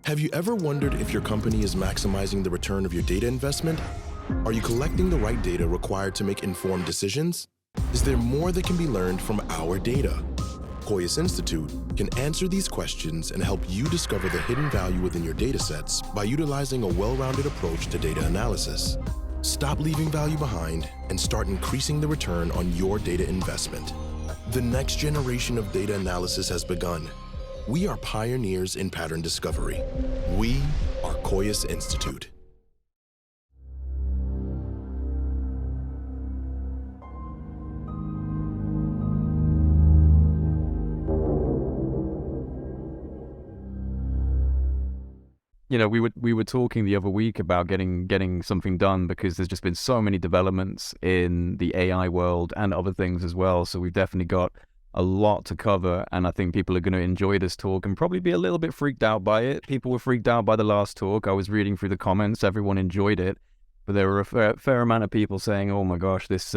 Have you ever wondered if your company is maximizing the return of your data investment? Are you collecting the right data required to make informed decisions? Is there more that can be learned from our data? Coeus Institute can answer these questions and help you discover the hidden value within your datasets by utilizing a well-rounded approach to data analysis. Stop leaving value behind and start increasing the return on your data investment. The next generation of data analysis has begun. We are pioneers in pattern discovery. We are Coeus Institute. You know, we were talking the other week about getting something done because there's just been so many developments in the AI world and other things as well. So we've definitely got a lot to cover, and I think people are going to enjoy this talk and probably be a little bit freaked out by it. People were freaked out by the last talk. I was reading through the comments. Everyone enjoyed it, but there were a fair amount of people saying, "Oh my gosh, this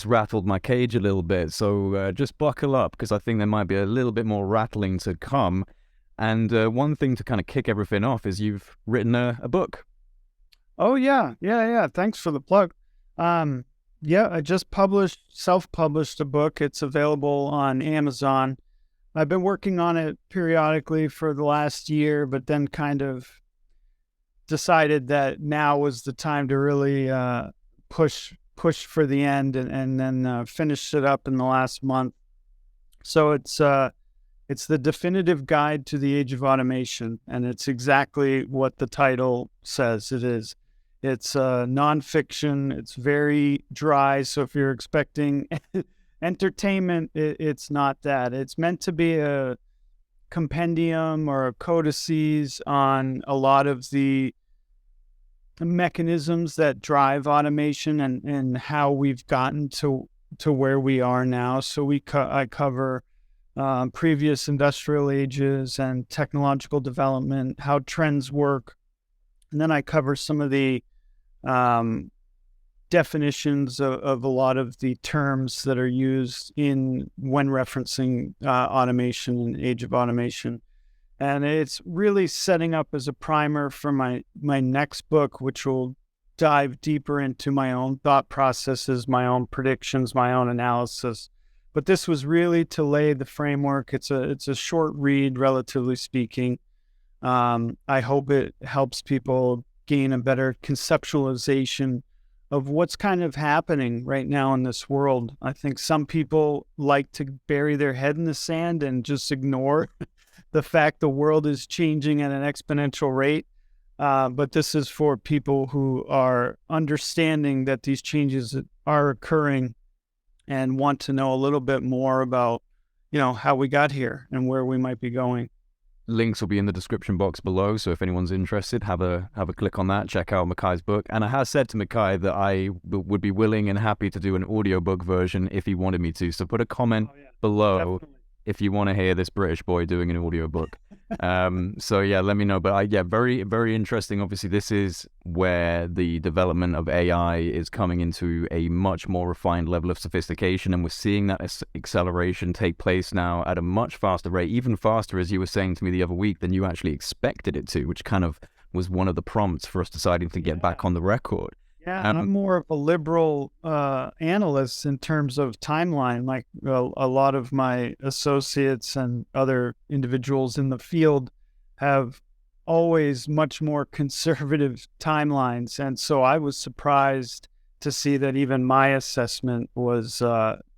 rattled my cage a little bit." So just buckle up, because I think there might be a little bit more rattling to come. And one thing to kind of kick everything off is you've written a book. Oh, yeah. Thanks for the plug. Yeah, I just self-published a book. It's available on Amazon. I've been working on it periodically for the last year, but then kind of decided that now was the time to really push for the end, and then finished it up in the last month. So it's the definitive guide to the age of automation, and it's exactly what the title says it is. It's nonfiction. It's very dry. So if you're expecting entertainment, it's not that. It's meant to be a compendium or a codices on a lot of the mechanisms that drive automation and how we've gotten to where we are now. So I cover previous industrial ages and technological development, how trends work. And then I cover some of the definitions of a lot of the terms that are used when referencing automation and age of automation. And it's really setting up as a primer for my next book, which will dive deeper into my own thought processes, my own predictions, my own analysis. But this was really to lay the framework. It's a short read, relatively speaking. I hope it helps people gain a better conceptualization of what's kind of happening right now in this world. I think some people like to bury their head in the sand and just ignore the fact the world is changing at an exponential rate. But this is for people who are understanding that these changes are occurring and want to know a little bit more about, how we got here and where we might be going. Links will be in the description box below, so if anyone's interested, have a click on that, check out Michai's book. And I have said to Michai that I would be willing and happy to do an audiobook version if he wanted me to. So put a comment below. Definitely. If you want to hear this British boy doing an audiobook. So yeah, let me know. But very, very interesting. Obviously, this is where the development of AI is coming into a much more refined level of sophistication. And we're seeing that acceleration take place now at a much faster rate, even faster, as you were saying to me the other week, than you actually expected it to, which kind of was one of the prompts for us deciding to get back on the record. Yeah, I'm more of a liberal analyst in terms of timeline. Like a lot of my associates and other individuals in the field have always much more conservative timelines. And so I was surprised to see that even my assessment was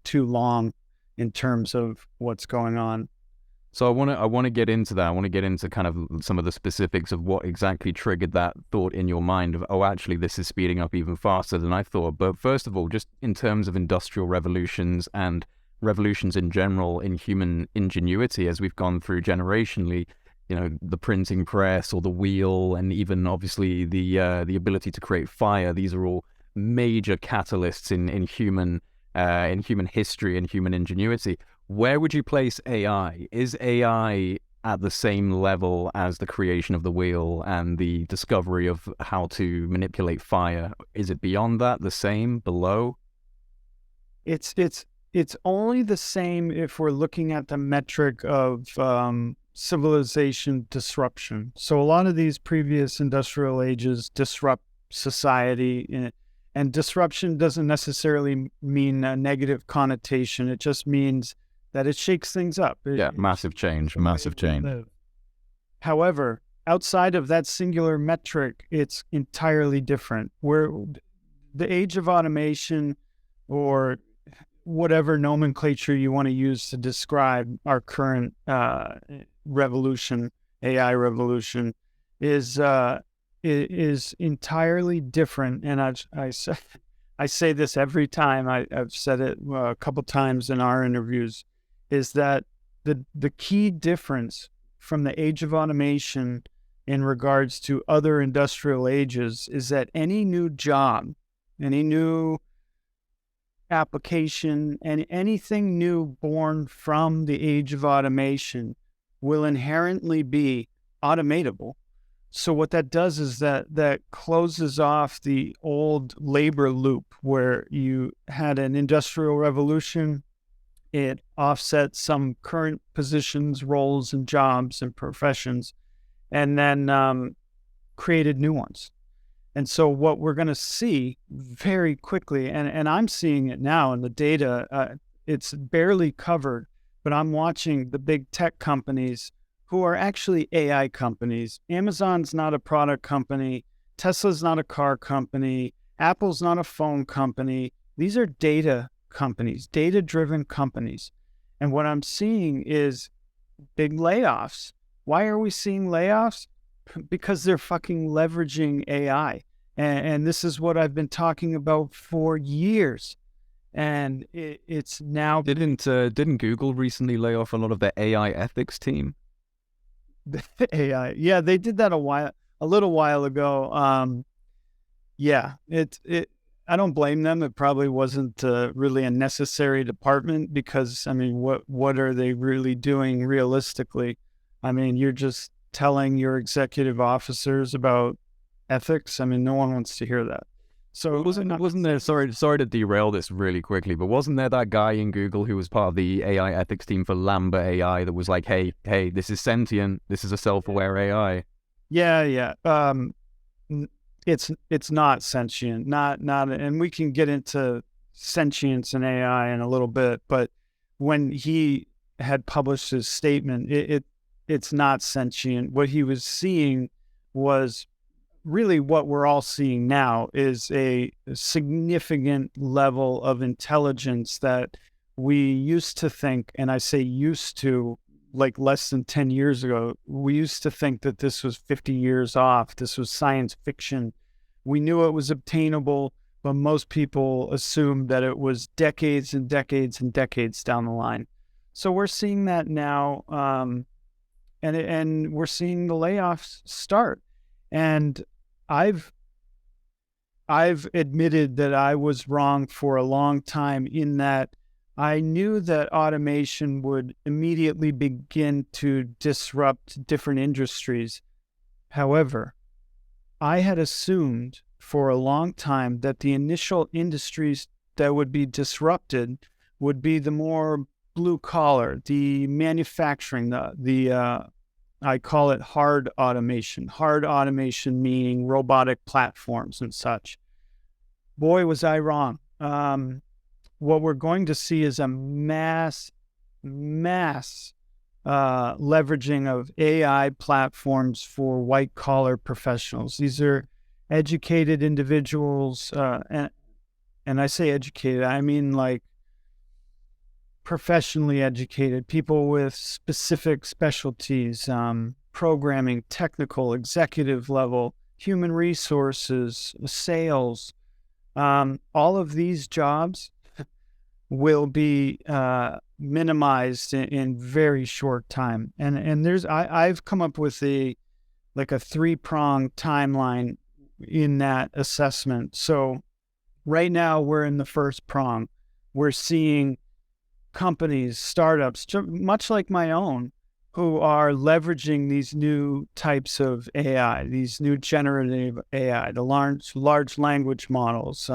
too long in terms of what's going on. So I want to get into that. I want to get into kind of some of the specifics of what exactly triggered that thought in your mind of, oh, actually, this is speeding up even faster than I thought. But first of all, just in terms of industrial revolutions and revolutions in general in human ingenuity, as we've gone through generationally, the printing press or the wheel, and even obviously the ability to create fire. These are all major catalysts in human history and human ingenuity. Where would you place AI? Is AI at the same level as the creation of the wheel and the discovery of how to manipulate fire? Is it beyond that, the same, below? It's only the same if we're looking at the metric of civilization disruption. So a lot of these previous industrial ages disrupt society, and disruption doesn't necessarily mean a negative connotation. It just means that it shakes things up. Massive change. However, outside of that singular metric, it's entirely different. Where the age of automation, or whatever nomenclature you want to use to describe our current revolution, AI revolution, is entirely different. And I say this every time. I've said it a couple times in our interviews, is that the key difference from the age of automation in regards to other industrial ages is that any new job, any new application, and anything new born from the age of automation will inherently be automatable. So what that does is that closes off the old labor loop where you had an industrial revolution. It offset some current positions, roles, and jobs and professions, and then created new ones. And so what we're going to see very quickly, and I'm seeing it now in the data, it's barely covered, but I'm watching the big tech companies who are actually AI companies. Amazon's not a product company. Tesla's not a car company. Apple's not a phone company. These are data companies, data-driven companies. And what I'm seeing is big layoffs. Why are we seeing layoffs? Because they're fucking leveraging AI. And this is what I've been talking about for years. And it's now... Didn't Google recently lay off a lot of their AI ethics team? The AI. Yeah, they did that a little while ago. I don't blame them. It probably wasn't really a necessary department because, I mean, what are they really doing realistically? I mean, you're just telling your executive officers about ethics. I mean, no one wants to hear that. So wasn't there, sorry to derail this really quickly, but wasn't there that guy in Google who was part of the AI ethics team for Lambda AI that was like, hey, this is sentient, this is a self-aware AI? Yeah. It's not sentient, not, and we can get into sentience and AI in a little bit, but when he had published his statement, it's not sentient. What he was seeing was really what we're all seeing now, is a significant level of intelligence that we used to think, and I say used to, like less than 10 years ago, we used to think that this was 50 years off. This was science fiction. We knew it was obtainable, but most people assumed that it was decades and decades and decades down the line. So we're seeing that now, and we're seeing the layoffs start. And I've admitted that I was wrong for a long time, in that I knew that automation would immediately begin to disrupt different industries. However, I had assumed for a long time that the initial industries that would be disrupted would be the more blue collar, the manufacturing, the I call it hard automation. Hard automation meaning robotic platforms and such. Boy, was I wrong. What we're going to see is a mass leveraging of AI platforms for white collar professionals. These are educated individuals, and I say educated, I mean like professionally educated, people with specific specialties, programming, technical, executive level, human resources, sales. All of these jobs will be minimized in very short time. And I've come up with a 3-pronged timeline in that assessment. So right now we're in the first prong. We're seeing companies, startups, much like my own, who are leveraging these new types of AI, these new generative AI, the large language models.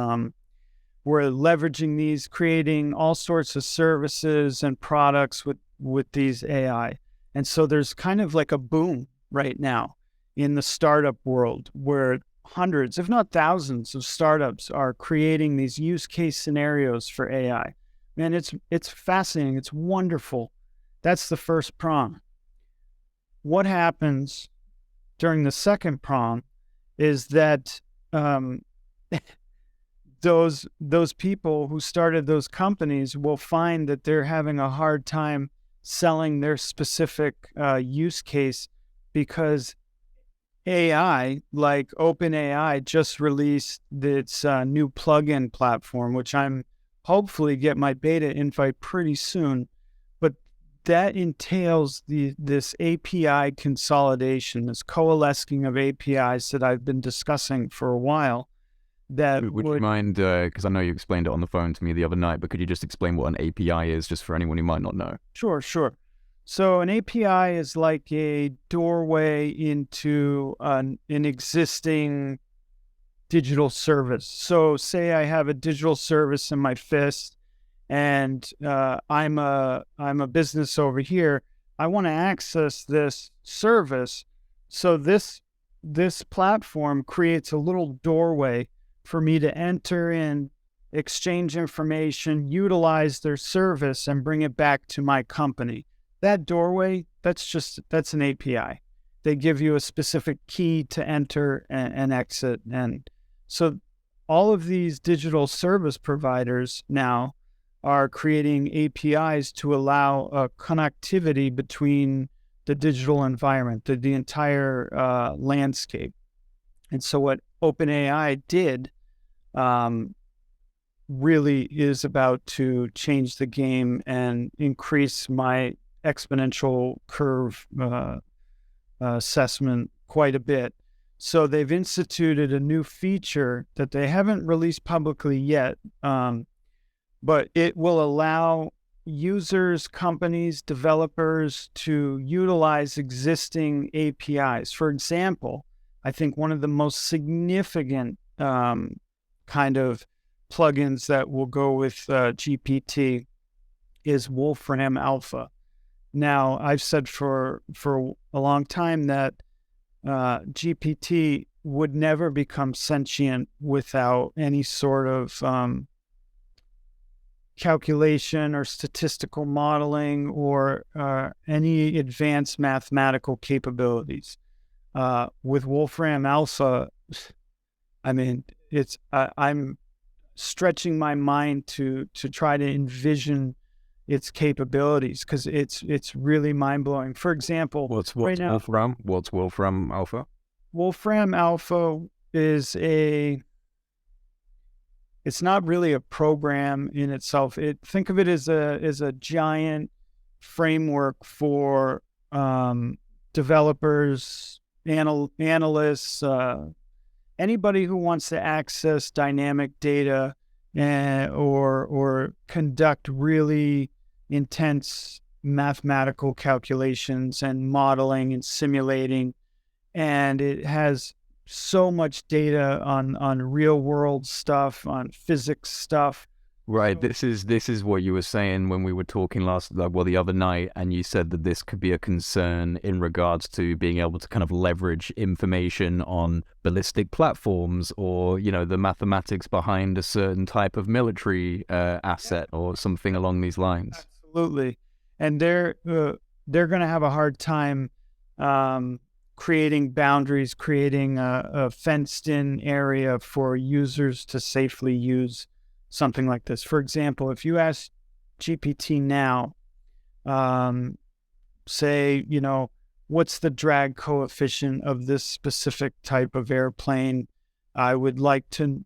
We're leveraging these, creating all sorts of services and products with these AI. And so there's kind of like a boom right now in the startup world where hundreds, if not thousands of startups are creating these use case scenarios for AI. Man, it's fascinating. It's wonderful. That's the first prong. What happens during the second prong is that those people who started those companies will find that they're having a hard time selling their specific use case because AI, like OpenAI, just released its new plugin platform, which I'm hopefully get my beta invite pretty soon. But that entails this API consolidation, this coalescing of APIs that I've been discussing for a while. Would you mind, because I know you explained it on the phone to me the other night, but could you just explain what an API is, just for anyone who might not know? Sure. So an API is like a doorway into an existing digital service. So say I have a digital service in my fist, and I'm a business over here. I want to access this service. So this platform creates a little doorway for me to enter in, exchange information, utilize their service, and bring it back to my company. That doorway, that's an API. They give you a specific key to enter and exit. And so all of these digital service providers now are creating APIs to allow a connectivity between the digital environment, the entire landscape. And so what OpenAI did really is about to change the game and increase my exponential curve assessment quite a bit. So they've instituted a new feature that they haven't released publicly yet, but it will allow users, companies, developers to utilize existing APIs. For example, I think one of the most significant kind of plugins that will go with GPT is Wolfram Alpha. Now, I've said for a long time that GPT would never become sentient without any sort of calculation or statistical modeling or any advanced mathematical capabilities. With Wolfram Alpha, I mean, I'm stretching my mind to try to envision its capabilities because it's really mind blowing. For example, What's Wolfram? What's Wolfram Alpha? Wolfram Alpha is it's not really a program in itself. Think of it as a giant framework for developers, analysts, anybody who wants to access dynamic data or conduct really intense mathematical calculations and modeling and simulating. And it has so much data on real world stuff, on physics stuff. Right. This is what you were saying when we were talking the other night, and you said that this could be a concern in regards to being able to kind of leverage information on ballistic platforms, or the mathematics behind a certain type of military asset or something along these lines. Absolutely, and they're going to have a hard time creating boundaries, creating a fenced-in area for users to safely use something like this. For example, if you ask GPT now, say, what's the drag coefficient of this specific type of airplane? I would like to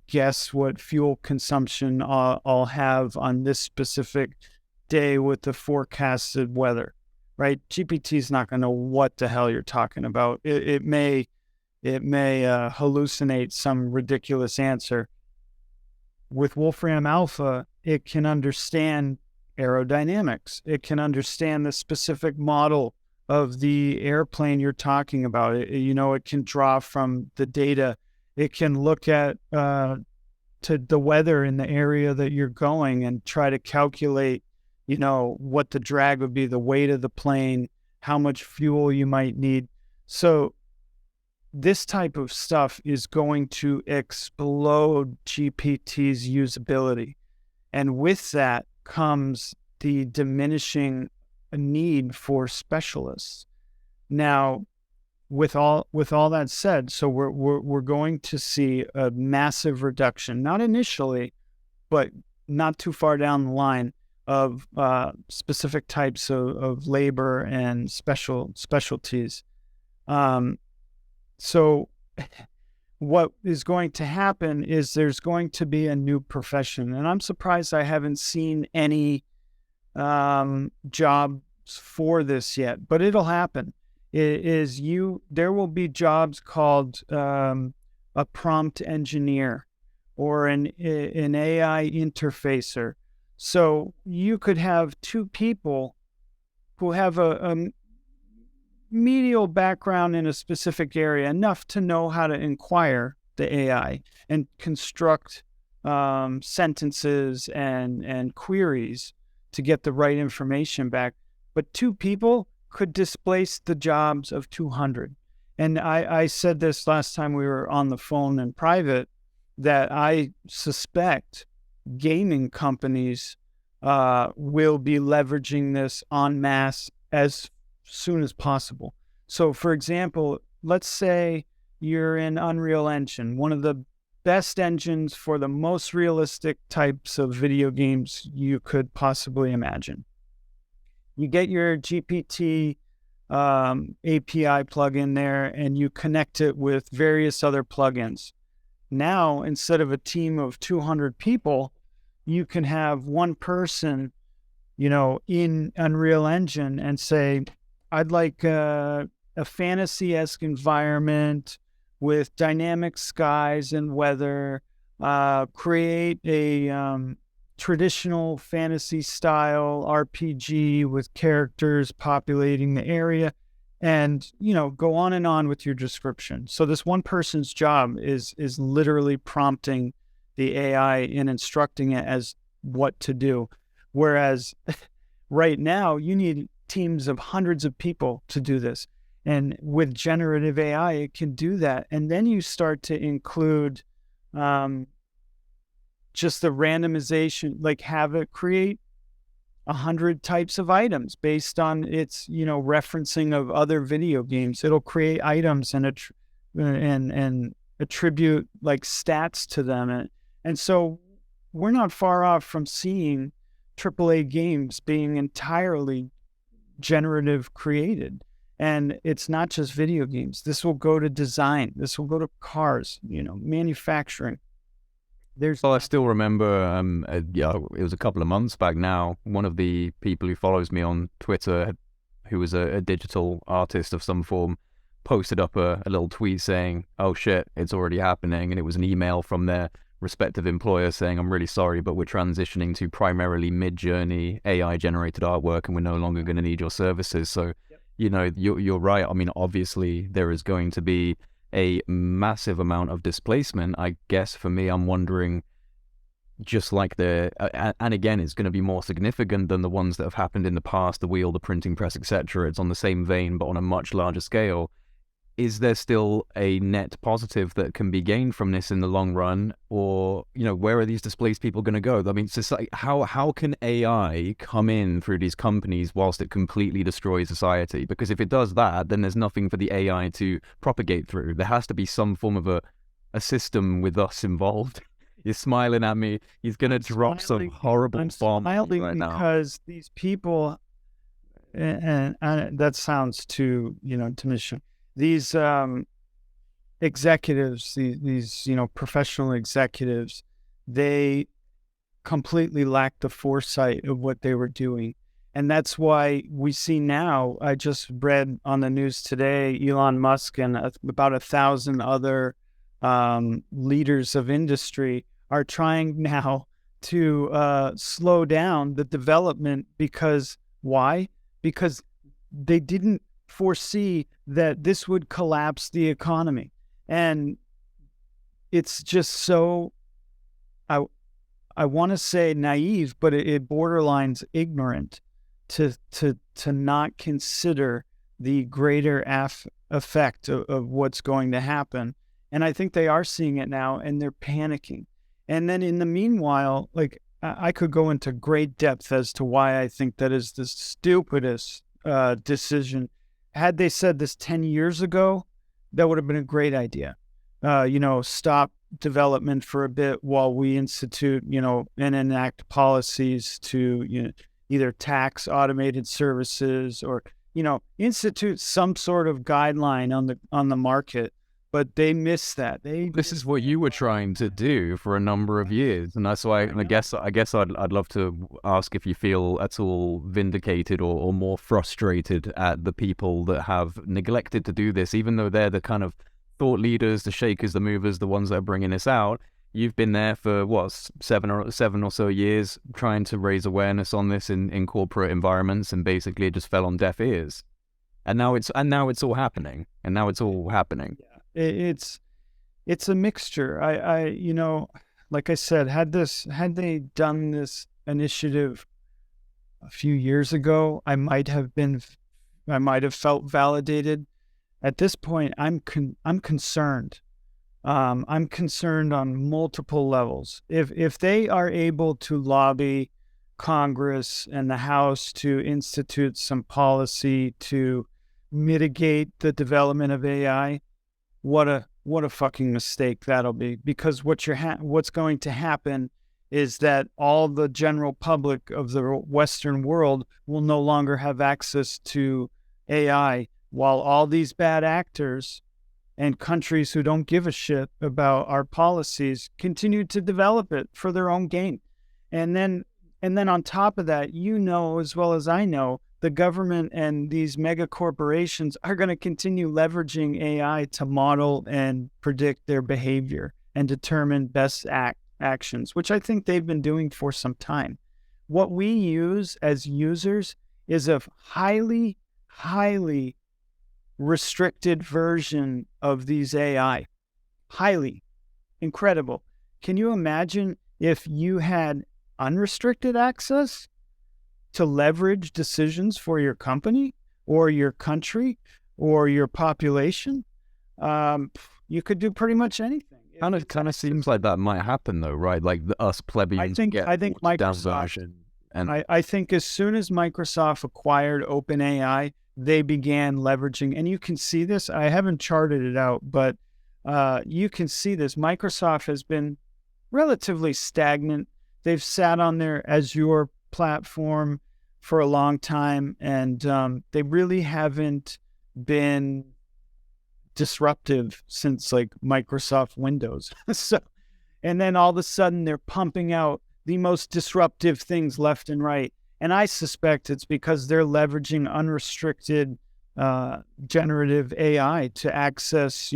guess what fuel consumption I'll have on this specific day with the forecasted weather, right? GPT is not going to know what the hell you're talking about. It may hallucinate some ridiculous answer. With Wolfram Alpha, it can understand aerodynamics. It can understand the specific model of the airplane you're talking about. It can draw from the data. It can look at to the weather in the area that you're going and try to calculate, what the drag would be, the weight of the plane, how much fuel you might need. So this type of stuff is going to explode GPT's usability. And with that comes the diminishing need for specialists. Now, with all that said, so we're going to see a massive reduction, not initially, but not too far down the line, of specific types of labor and specialties. So what is going to happen is there's going to be a new profession, and I'm surprised I haven't seen any jobs for this yet, but it'll happen. There will be jobs called a prompt engineer or an AI interfacer. So you could have two people who have a medial background in a specific area, enough to know how to inquire the AI and construct sentences and queries to get the right information back. But two people could displace the jobs of 200. And I said this last time we were on the phone in private, that I suspect gaming companies will be leveraging this en masse as soon as possible. So, for example, let's say you're in Unreal Engine, one of the best engines for the most realistic types of video games you could possibly imagine. You get your GPT API plugin there, and you connect it with various other plugins. Now, instead of a team of 200 people, you can have one person, in Unreal Engine and say, I'd like a fantasy-esque environment with dynamic skies and weather, create a traditional fantasy style RPG with characters populating the area, and go on and on with your description. So this one person's job is literally prompting the AI and instructing it as what to do, whereas right now you need teams of hundreds of people to do this, and with generative AI it can do that. And then you start to include just the randomization, like have it create 100 types of items based on its, referencing of other video games. It'll create items and attribute like stats to them. And so we're not far off from seeing AAA games being entirely generative created. And it's not just video games. This will go to design. This will go to cars, manufacturing. Well, I still remember, it was a couple of months back now, one of the people who follows me on Twitter, who was a digital artist of some form, posted up a little tweet saying, oh shit, it's already happening. And it was an email from their respective employer saying, I'm really sorry, but we're transitioning to primarily mid-journey AI-generated artwork, and we're no longer going to need your services. So, you're right. I mean, obviously, there is going to be a massive amount of displacement. I guess for me, I'm wondering, just like and again, it's going to be more significant than the ones that have happened in the past, the wheel, the printing press, etc. It's on the same vein, but on a much larger scale. Is there still a net positive that can be gained from this in the long run? Or, where are these displaced people going to go? I mean, society, how can AI come in through these companies whilst it completely destroys society? Because if it does that, then there's nothing for the AI to propagate through. There has to be some form of a system with us involved. You're smiling at me. He's going to drop some horrible bomb right now. Because these people, and that sounds too, to mission. These executives, these professional executives, they completely lack the foresight of what they were doing. And that's why we see now, I just read on the news today, Elon Musk and about 1,000 other leaders of industry are trying now to slow down the development. Because why? Because they didn't foresee that this would collapse the economy. And it's just so I want to say naive, but it borderlines ignorant to not consider the greater effect of what's going to happen. And I think they are seeing it now, and they're panicking. And then in the meanwhile, like I could go into great depth as to why I think that is the stupidest decision. Had they said this 10 years ago, that would have been a great idea. Stop development for a bit while we institute, and enact policies to, either tax automated services or, institute some sort of guideline on the market. But they missed that. This is what you were trying to do for a number of years, and that's why I guess I'd love to ask if you feel at all vindicated or more frustrated at the people that have neglected to do this, even though they're the kind of thought leaders, the shakers, the movers, the ones that are bringing this out. You've been there for seven or so years trying to raise awareness on this in corporate environments, and basically it just fell on deaf ears. And now it's all happening. It's a mixture. Like I said, had they done this initiative a few years ago, I might have felt validated. At this point, I'm concerned. I'm concerned on multiple levels. If they are able to lobby Congress and the House to institute some policy to mitigate the development of AI, what a fucking mistake that'll be. Because what's going to happen is that all the general public of the Western world will no longer have access to AI, while all these bad actors and countries who don't give a shit about our policies continue to develop it for their own gain. And then on top of that, as well as I know, the government and these mega corporations are going to continue leveraging AI to model and predict their behavior and determine best actions, which I think they've been doing for some time. What we use as users is a highly, highly restricted version of these AI. Highly incredible. Can you imagine if you had unrestricted access to leverage decisions for your company or your country or your population? You could do pretty much anything. Kind of seems like that might happen though, right? Like us plebeians I think Microsoft. I think as soon as Microsoft acquired OpenAI, they began leveraging, and you can see this. I haven't charted it out, but you can see this. Microsoft has been relatively stagnant. They've sat on their Azure platform for a long time, and they really haven't been disruptive since like Microsoft Windows. And then all of a sudden they're pumping out the most disruptive things left and right. And I suspect it's because they're leveraging unrestricted generative AI to access,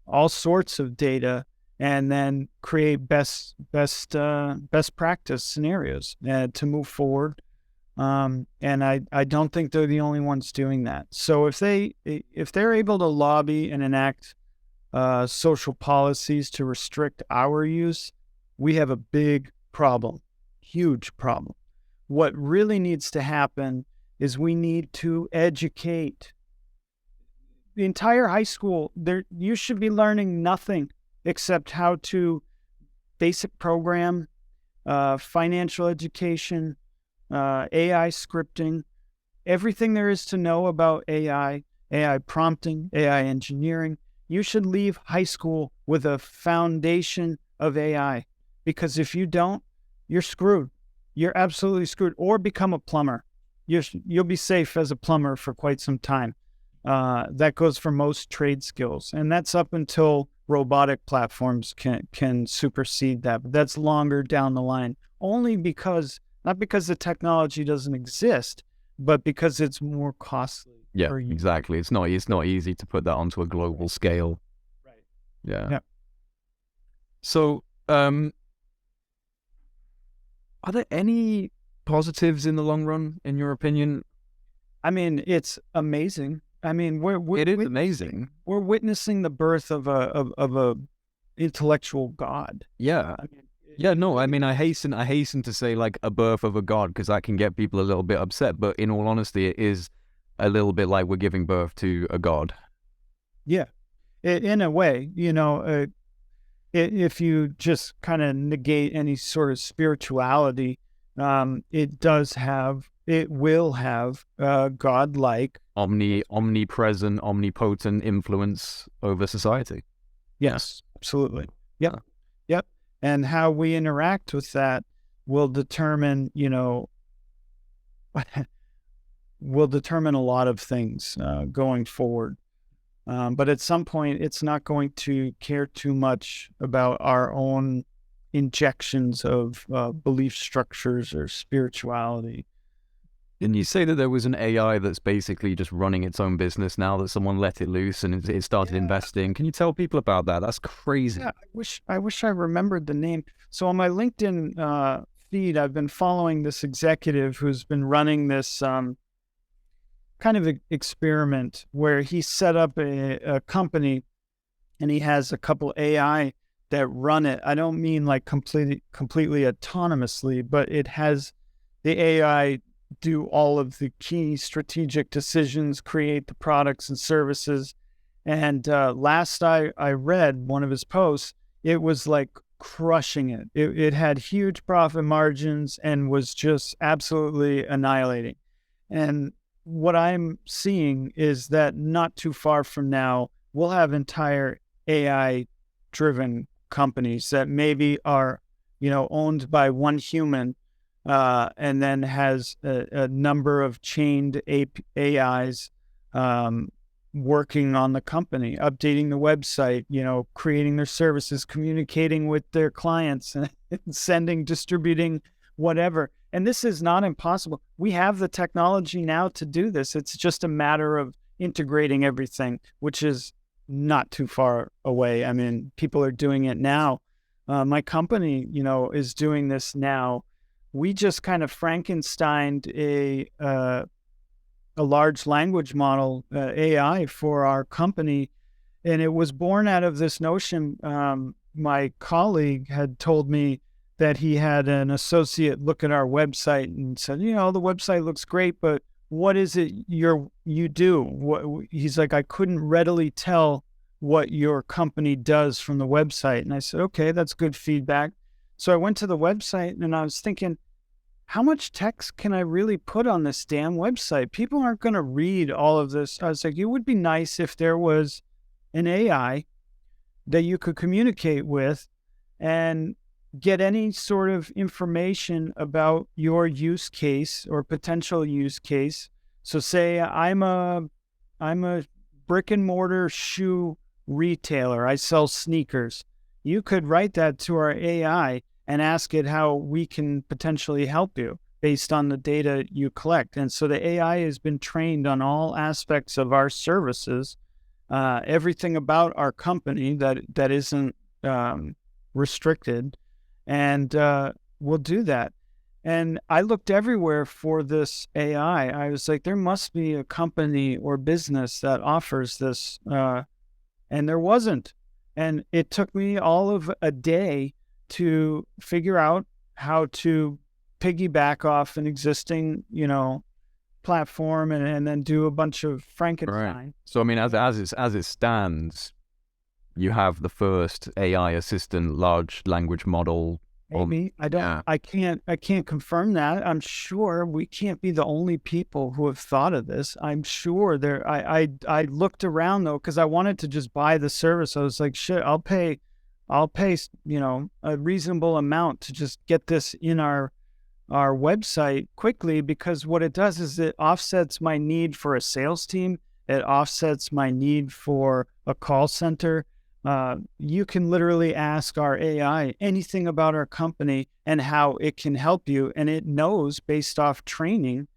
all sorts of data and then create best practice scenarios to move forward. And I don't think they're the only ones doing that. So if they're able to lobby and enact social policies to restrict our use, we have a big problem, huge problem. What really needs to happen is we need to educate the entire high school. You should be learning nothing except how to basic program, financial education, AI scripting, everything there is to know about AI prompting, AI engineering. You should leave high school with a foundation of AI, because if you don't, you're screwed. You're absolutely screwed. Or become a plumber. You'll be safe as a plumber for quite some time. That goes for most trade skills, and that's up until robotic platforms can supersede that. But that's longer down the line. Only not because the technology doesn't exist, but because it's more costly. Yeah, exactly. It's not easy to put that onto a global scale. Right. Yeah. So, are there any positives in the long run, in your opinion? I mean, it's amazing. I mean, it is amazing. We're witnessing the birth of a intellectual God. Yeah. Yeah, no, I mean, I hasten to say like a birth of a god, because that can get people a little bit upset. But in all honesty, it is a little bit like we're giving birth to a god. Yeah, in a way, if you just kind of negate any sort of spirituality, it will have godlike, Omnipresent, omnipotent influence over society. yes, absolutely, yep, yep, and how we interact with that will determine, will determine a lot of things going forward. But at some point, it's not going to care too much about our own injections of belief structures or spirituality. Didn't you say that there was an AI that's basically just running its own business now, that someone let it loose and it started investing? Can you tell people about that? That's crazy. Yeah, I wish I remembered the name. So on my LinkedIn feed, I've been following this executive who's been running this kind of experiment where he set up a company, and he has a couple AI that run it. I don't mean like completely autonomously, but it has the AI do all of the key strategic decisions, create the products and services. And last I read one of his posts, it was like crushing it. It had huge profit margins and was just absolutely annihilating. And what I'm seeing is that not too far from now, we'll have entire AI-driven companies that maybe are, owned by one human, and then has a number of chained AIs working on the company, updating the website, creating their services, communicating with their clients, and sending, distributing, whatever. And this is not impossible. We have the technology now to do this. It's just a matter of integrating everything, which is not too far away. I mean, people are doing it now. My company, is doing this now. We just kind of Frankensteined a large language model, AI, for our company. And it was born out of this notion. My colleague had told me that he had an associate look at our website and said, the website looks great, but what is it you do? He's like, I couldn't readily tell what your company does from the website. And I said, okay, that's good feedback. So I went to the website and I was thinking, how much text can I really put on this damn website? People aren't going to read all of this. I was like, it would be nice if there was an AI that you could communicate with and get any sort of information about your use case or potential use case. So say I'm a brick and mortar shoe retailer. I sell sneakers. You could write that to our AI and ask it how we can potentially help you based on the data you collect. And so the AI has been trained on all aspects of our services, everything about our company that isn't restricted. And we'll do that. And I looked everywhere for this AI. I was like, there must be a company or business that offers this. And there wasn't. And it took me all of a day to figure out how to piggyback off an existing, platform and then do a bunch of Frankenstein. Right. So, I mean, as it stands, you have the first AI assistant large language model. Maybe. I can't confirm that. I'm sure we can't be the only people who have thought of this. I'm sure I looked around though, because I wanted to just buy the service. I was like, shit, I'll pay, a reasonable amount to just get this in our website quickly, because what it does is it offsets my need for a sales team. It offsets my need for a call center. You can literally ask our AI anything about our company and how it can help you. And it knows based off training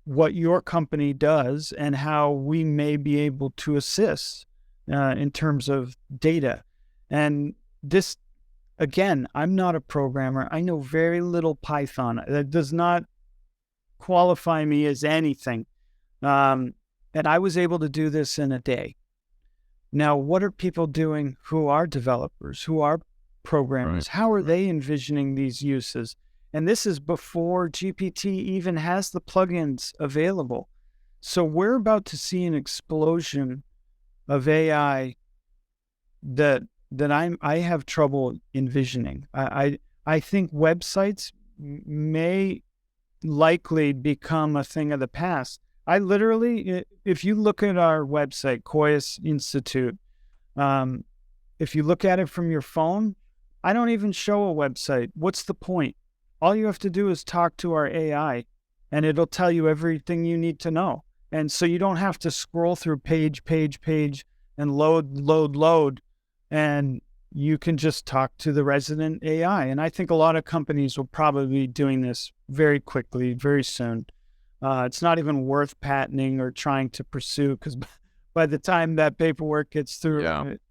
what your company does and how we may be able to assist in terms of data. And this, again, I'm not a programmer. I know very little Python. That does not qualify me as anything. And I was able to do this in a day. Now, what are people doing who are developers, who are programmers? How are they envisioning these uses? And this is before GPT even has the plugins available. So we're about to see an explosion of AI that I have trouble envisioning. I think websites may likely become a thing of the past. I literally, if you look at our website, Coeus Institute, if you look at it from your phone, I don't even show a website. What's the point? All you have to do is talk to our AI, and it'll tell you everything you need to know. And so you don't have to scroll through page, and load, and you can just talk to the resident AI. And I think a lot of companies will probably be doing this very quickly, very soon. It's not even worth patenting or trying to pursue, because by the time that paperwork gets through,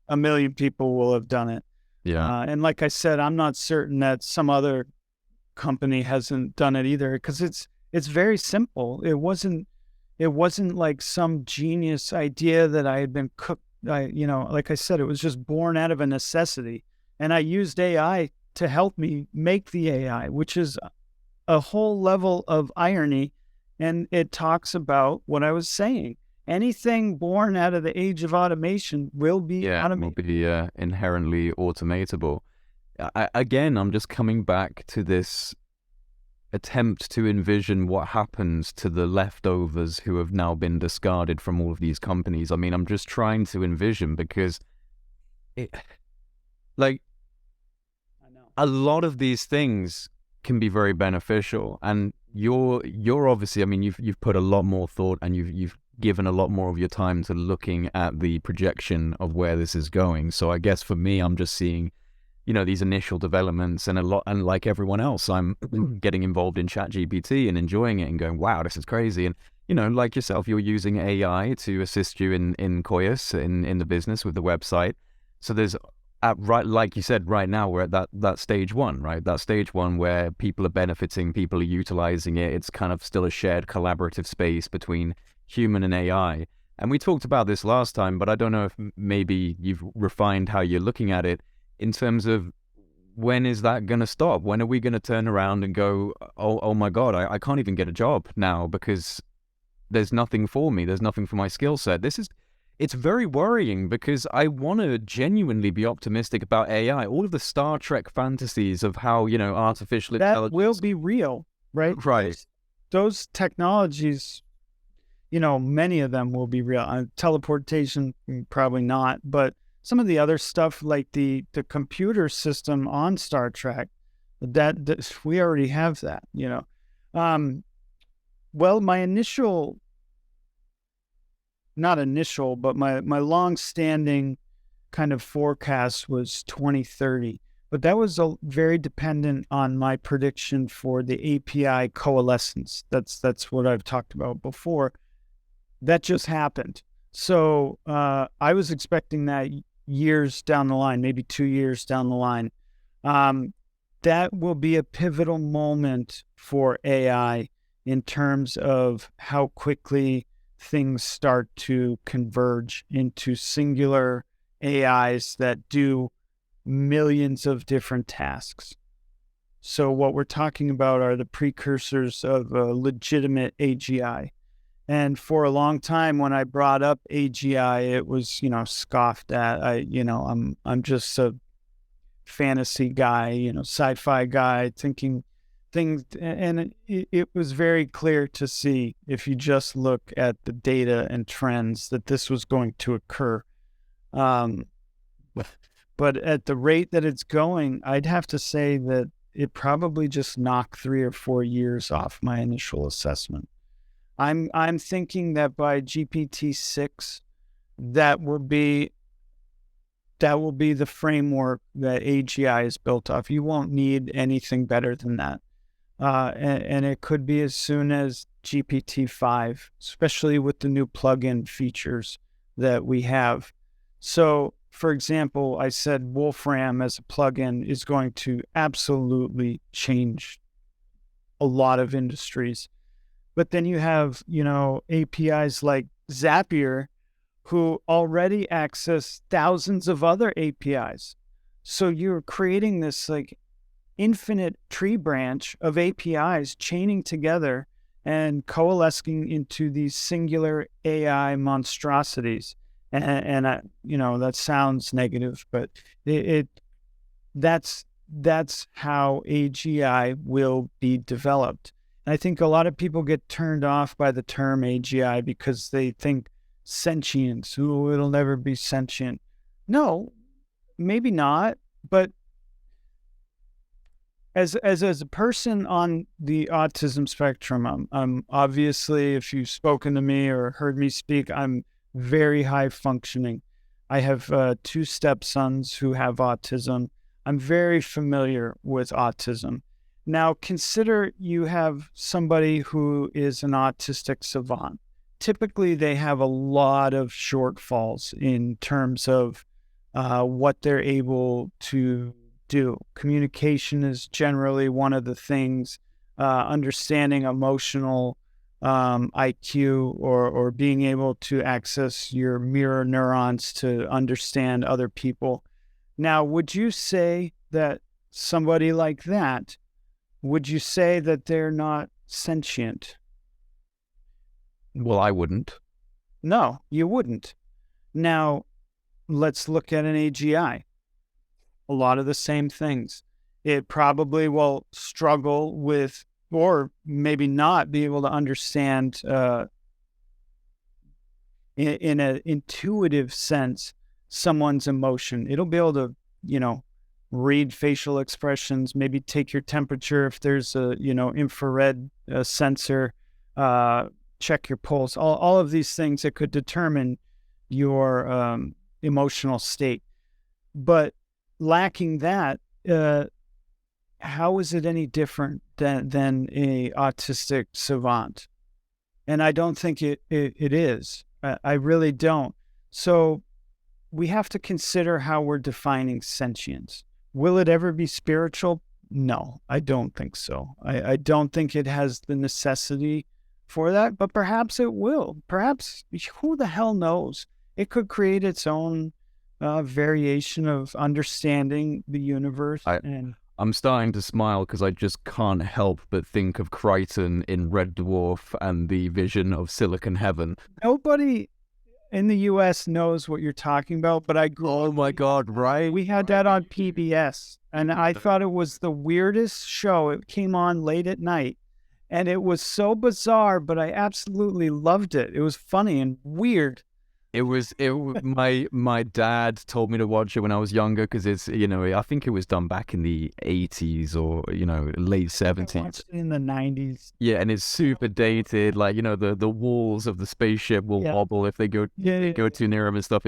a million people will have done it. And like I said, I'm not certain that some other company hasn't done it either, because it's very simple. It wasn't like some genius idea that I had been cooked. Like I said, it was just born out of a necessity. And I used AI to help me make the AI, which is a whole level of irony. And it talks about what I was saying. Anything born out of the age of automation will be automated. Will be inherently automatable. Again, I'm just coming back to this attempt to envision what happens to the leftovers who have now been discarded from all of these companies. I mean, I'm just trying to envision, because a lot of these things can be very beneficial, and you're obviously, I mean, you've put a lot more thought, and you've given a lot more of your time to looking at the projection of where this is going. So I guess for me, I'm just seeing, these initial developments, and like everyone else, I'm getting involved in ChatGPT and enjoying it and going, wow, this is crazy. And, like yourself, you're using AI to assist you in Coeus, in the business with the website. So there's, like you said, right now we're at that stage one, right? That stage one where people are benefiting, people are utilizing it. It's kind of still a shared collaborative space between human and AI. And we talked about this last time, but I don't know if maybe you've refined how you're looking at it, in terms of, when is that going to stop? When are we going to turn around and go, oh my God, I can't even get a job now because there's nothing for me. There's nothing for my skill set. It's very worrying, because I want to genuinely be optimistic about AI. All of the Star Trek fantasies of how, artificial intelligence... That will be real, right? Right. Those technologies, many of them will be real. Teleportation, probably not, but some of the other stuff, like the computer system on Star Trek, that we already have that, Well, my my long-standing kind of forecast was 2030, but that was very dependent on my prediction for the API coalescence. That's what I've talked about before. That just happened. So I was expecting that years down the line, maybe 2 years down the line. That will be a pivotal moment for AI in terms of how quickly things start to converge into singular AIs that do millions of different tasks. So what we're talking about are the precursors of a legitimate AGI. And for a long time, when I brought up AGI, it was, scoffed at. I'm just a fantasy guy, sci-fi guy, thinking things. And it was very clear to see, if you just look at the data and trends, that this was going to occur. But at the rate that it's going, I'd have to say that it probably just knocked 3 or 4 years off my initial assessment. I'm thinking that by GPT-6, that will be the framework that AGI is built off. You won't need anything better than that. And it could be as soon as GPT-5, especially with the new plugin features that we have. So, for example, I said Wolfram as a plugin is going to absolutely change a lot of industries. But then you have, APIs like Zapier, who already access thousands of other APIs. So you're creating this like infinite tree branch of APIs chaining together and coalescing into these singular AI monstrosities. And I, that sounds negative, but that's how AGI will be developed. And I think a lot of people get turned off by the term AGI because they think sentience, ooh, it'll never be sentient. No, maybe not, but as a person on the autism spectrum, I'm obviously, if you've spoken to me or heard me speak, I'm very high functioning. I have 2 stepsons who have autism. I'm very familiar with autism. Now, consider you have somebody who is an autistic savant. Typically, they have a lot of shortfalls in terms of what they're able to do. Communication is generally one of the things, understanding emotional IQ or being able to access your mirror neurons to understand other people. Now, would you say that somebody like that, would you say that they're not sentient? Well, I wouldn't. No, you wouldn't. Now, let's look at an AGI. A lot of the same things. It probably will struggle with, or maybe not be able to understand in an intuitive sense, someone's emotion. It'll be able to, read facial expressions, maybe take your temperature if there's a, infrared sensor, check your pulse, all of these things that could determine your emotional state. But lacking that, how is it any different than a autistic savant? And I don't think it is. I really don't. So we have to consider how we're defining sentience. Will it ever be spiritual? No, I don't think so. I don't think it has the necessity for that, but perhaps it will. Perhaps, who the hell knows? It could create its own variation of understanding the universe. I'm starting to smile because I just can't help but think of Crichton in Red Dwarf and the vision of Silicon Heaven. Nobody in the U.S. knows what you're talking about, but I grew up. Oh my God, right? We had that on PBS, and I thought it was the weirdest show. It came on late at night, and it was so bizarre, but I absolutely loved it. It was funny and weird. My dad told me to watch it when I was younger because it's, I think it was done back in the 80s or, late 70s. I watched it in the 90s. Yeah, and it's super dated. Like, the walls of the spaceship will wobble if they go too near them and stuff.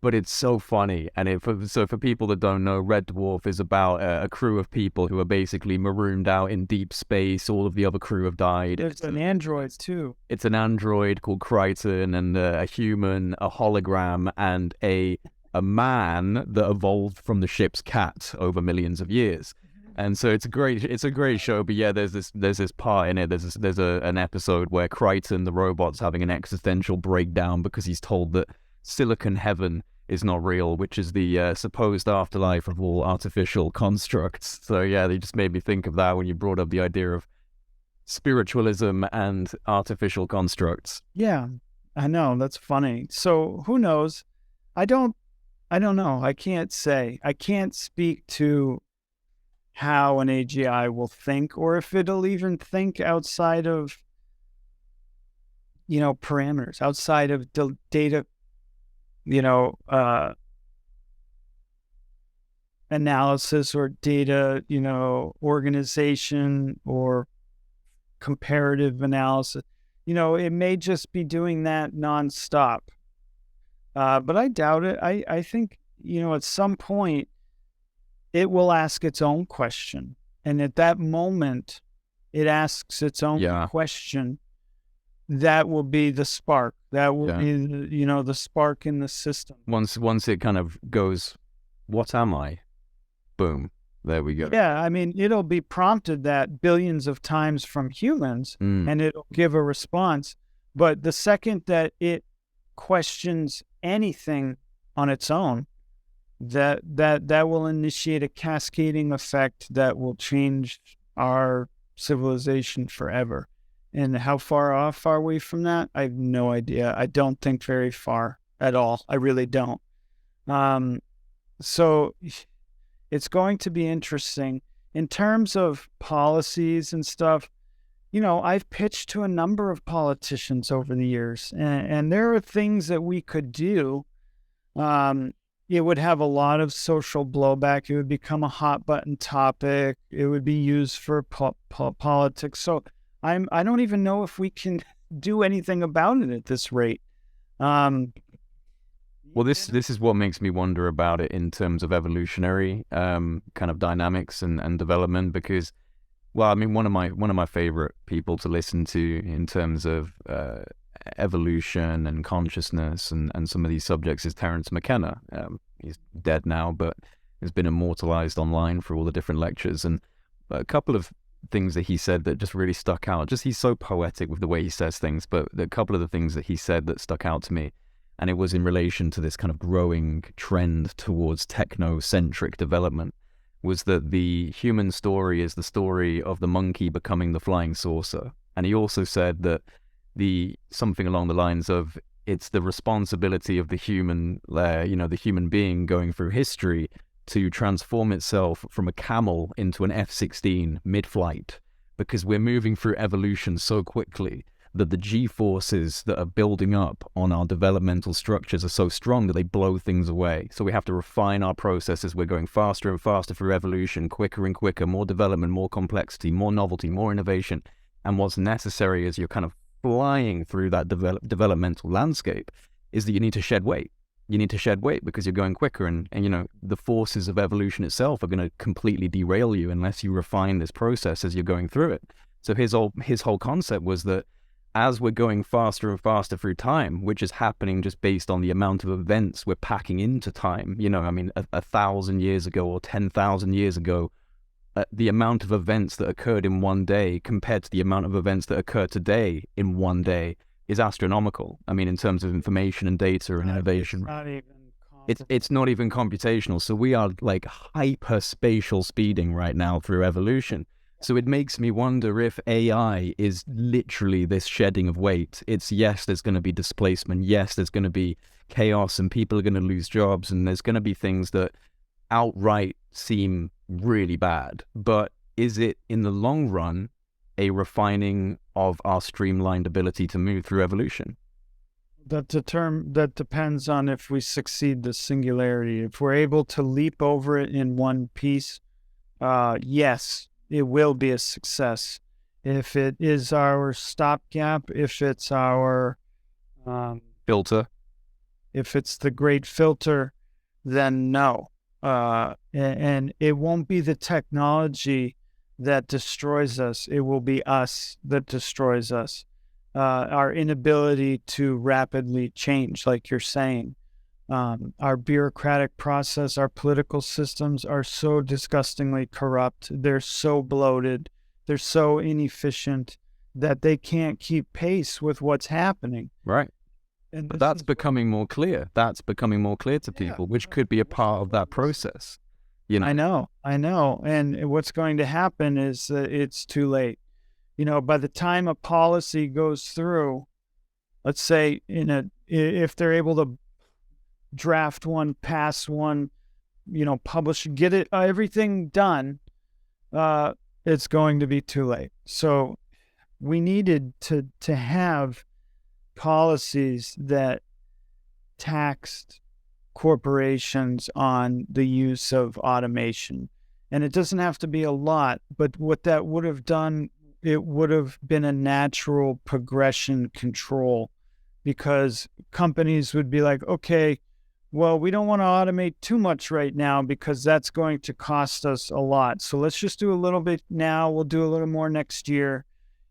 But it's so funny. And so for people that don't know, Red Dwarf is about a crew of people who are basically marooned out in deep space. All of the other crew have died. There's an android too. It's an android called Crichton and a human, a hologram, and a man that evolved from the ship's cat over millions of years. And so it's a great show. But yeah, there's this part in it. There's an episode where Crichton, the robot's having an existential breakdown because he's told that Silicon Heaven is not real, which is the supposed afterlife of all artificial constructs. So yeah, they just made me think of that when you brought up the idea of spiritualism and artificial constructs. Yeah, I know. That's funny. So who knows? I don't know. I can't say. I can't speak to how an AGI will think, or if it'll even think outside of, parameters, outside of data, analysis or data, organization or comparative analysis. It may just be doing that nonstop. But I doubt it. I think, at some point, it will ask its own question. And at that moment, it asks its own question. That will be the spark. That will be, the spark in the system. Once it kind of goes, what am I? Boom. There we go. Yeah, I mean, it'll be prompted that billions of times from humans, and it'll give a response. But the second that it questions anything on its own, that will initiate a cascading effect that will change our civilization forever. And how far off are we from that? I have no idea. I don't think very far at all. I really don't. So it's going to be interesting. In terms of policies and stuff, I've pitched to a number of politicians over the years, and there are things that we could do. It would have a lot of social blowback. It would become a hot button topic. It would be used for politics. So I don't even know if we can do anything about it at this rate. Well, this is what makes me wonder about it in terms of evolutionary kind of dynamics and development, because, well, I mean, one of my favorite people to listen to in terms of evolution and consciousness and some of these subjects is Terence McKenna. He's dead now, but has been immortalized online for all the different lectures. And a couple of things that he said that just really stuck out. Just he's so poetic with the way he says things, but a couple of the things that he said that stuck out to me, and it was in relation to this kind of growing trend towards technocentric development, was that the human story is the story of the monkey becoming the flying saucer. And he also said that something along the lines of, it's the responsibility of the human, the human being going through history to transform itself from a camel into an F-16 mid-flight, because we're moving through evolution so quickly that the G-forces that are building up on our developmental structures are so strong that they blow things away. So we have to refine our processes. We're going faster and faster through evolution, quicker and quicker, more development, more complexity, more novelty, more innovation. And what's necessary as you're kind of flying through that developmental landscape is that you need to shed weight. You need to shed weight because you're going quicker, and the forces of evolution itself are going to completely derail you unless you refine this process as you're going through it. So his whole concept was that as we're going faster and faster through time, which is happening just based on the amount of events we're packing into time, 1,000 years ago or 10,000 years ago, the amount of events that occurred in one day compared to the amount of events that occur today in one day is astronomical. I mean, in terms of information and data and innovation, it's not even computational. So we are like hyperspatial speeding right now through evolution. So it makes me wonder if AI is literally this shedding of weight. It's, yes, there's going to be displacement. Yes, there's going to be chaos and people are going to lose jobs, and there's going to be things that outright seem really bad. But is it, in the long run, a refining of our streamlined ability to move through evolution? That depends on if we succeed the singularity. If we're able to leap over it in one piece, yes, it will be a success. If it is our stopgap, if it's our filter, if it's the great filter, then no. And it won't be the technology that destroys us. It will be us that destroys us. Our inability to rapidly change, like you're saying. Our bureaucratic process, our political systems are so disgustingly corrupt. They're so bloated. They're so inefficient that they can't keep pace with what's happening. Right. But that's becoming more clear. That's becoming more clear to people, which could be a part of that process. I know. And what's going to happen is that it's too late. By the time a policy goes through, let's say if they're able to draft one, pass one, publish, get it, everything done, it's going to be too late. So we needed to have policies that taxed corporations on the use of automation. And it doesn't have to be a lot, but what that would have done, it would have been a natural progression control, because companies would be like, okay, well, we don't want to automate too much right now because that's going to cost us a lot. So let's just do a little bit now. We'll do a little more next year.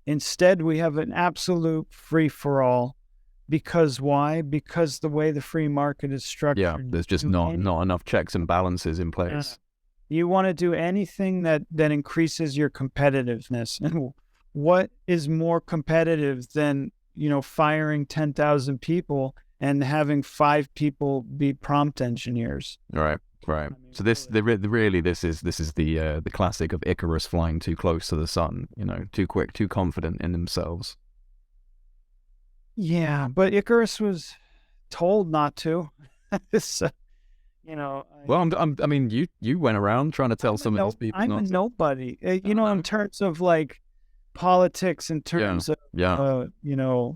Instead, we have an absolute free-for-all. Because why? Because the way the free market is structured. Yeah, there's just not enough checks and balances in place. You want to do anything that increases your competitiveness. And what is more competitive than, firing 10,000 people and having 5 people be prompt engineers? Right. Right. I mean, So this, really, this is the classic of Icarus flying too close to the sun. Too quick, too confident in themselves. yeah, but Icarus was told not to. So, Well, I mean, you went around trying to tell some of these people I'm a not to. nobody. In terms of like politics, in terms of Yeah.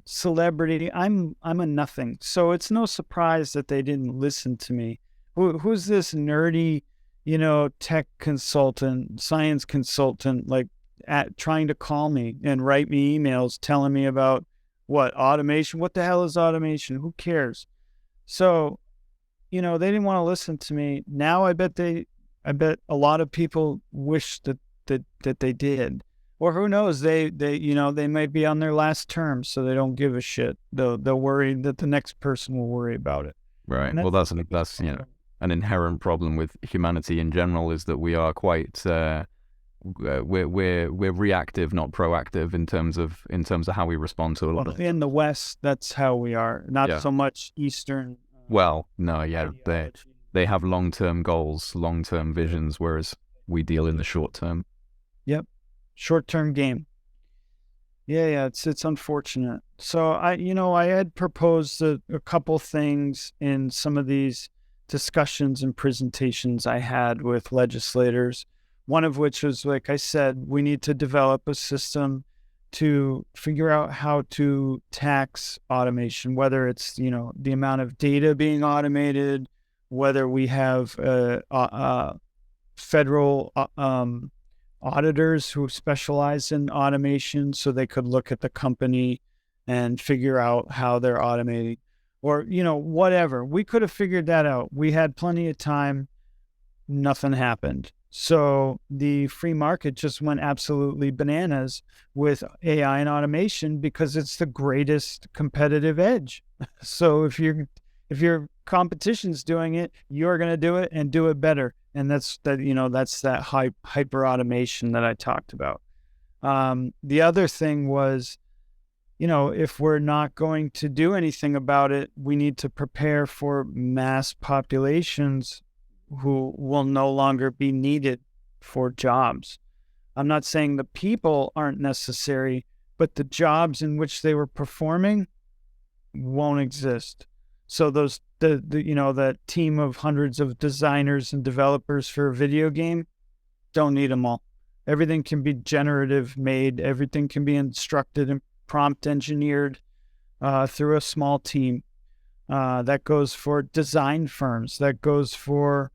celebrity, I'm a nothing. So it's no surprise that they didn't listen to me. Who's this nerdy, tech consultant, science consultant, like trying to call me and write me emails telling me about what automation? What the hell is automation? Who cares? So, they didn't want to listen to me. Now I bet a lot of people wish that they did. Or who knows, they might be on their last term, so they don't give a shit. They'll worry that the next person will worry about it. Right. Well, that's an inherent problem with humanity in general, is that we are quite we're reactive, not proactive in terms of how we respond to a lot of. In the West, that's how we are. Not so much Eastern. Well, no, yeah, they have long-term goals, long-term visions, whereas we deal in the short term. Yep, short-term game. Yeah, it's unfortunate. So I had proposed a couple things in some of these discussions and presentations I had with legislators. One of which was, like I said, we need to develop a system to figure out how to tax automation, whether it's, the amount of data being automated, whether we have federal auditors who specialize in automation so they could look at the company and figure out how they're automating, or, whatever. We could have figured that out. We had plenty of time. Nothing happened. So the free market just went absolutely bananas with AI and automation because it's the greatest competitive edge. So if your competition's doing it, you're going to do it and do it better. And that's that hyper automation that I talked about. The other thing was, if we're not going to do anything about it, we need to prepare for mass populations who will no longer be needed for jobs. I'm not saying the people aren't necessary, but the jobs in which they were performing won't exist. So that team of hundreds of designers and developers for a video game, don't need them all. Everything can be generative made. Everything can be instructed and prompt engineered through a small team. That goes for design firms. That goes for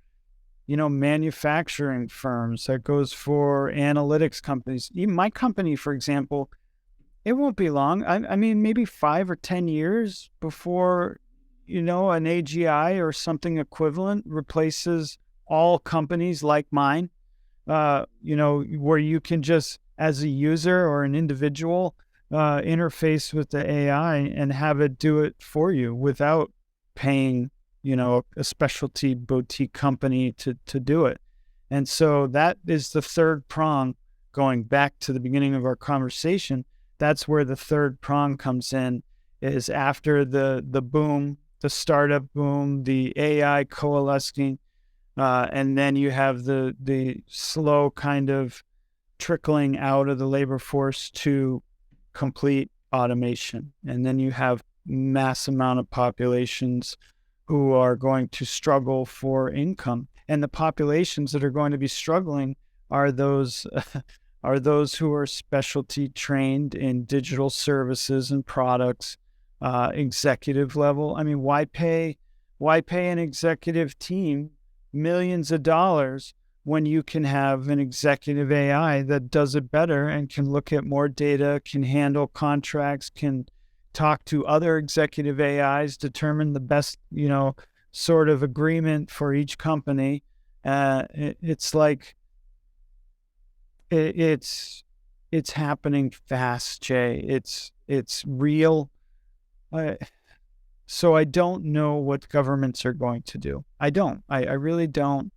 manufacturing firms. That goes for analytics companies. Even my company, for example, it won't be long. I mean, maybe 5 or 10 years before, an AGI or something equivalent replaces all companies like mine, where you can just, as a user or an individual, interface with the AI and have it do it for you without paying a specialty boutique company to do it. And so that is the third prong. Going back to the beginning of our conversation, that's where the third prong comes in, is after the boom, the startup boom, the AI coalescing, and then you have the slow kind of trickling out of the labor force to complete automation. And then you have mass amount of populations who are going to struggle for income. And the populations that are going to be struggling are those who are specialty trained in digital services and products, executive level. I mean, why pay an executive team millions of dollars when you can have an executive AI that does it better and can look at more data, can handle contracts, can talk to other executive AIs, determine the best, sort of agreement for each company. It's like, it's happening fast, Jay. It's real. So I don't know what governments are going to do. I don't. I really don't.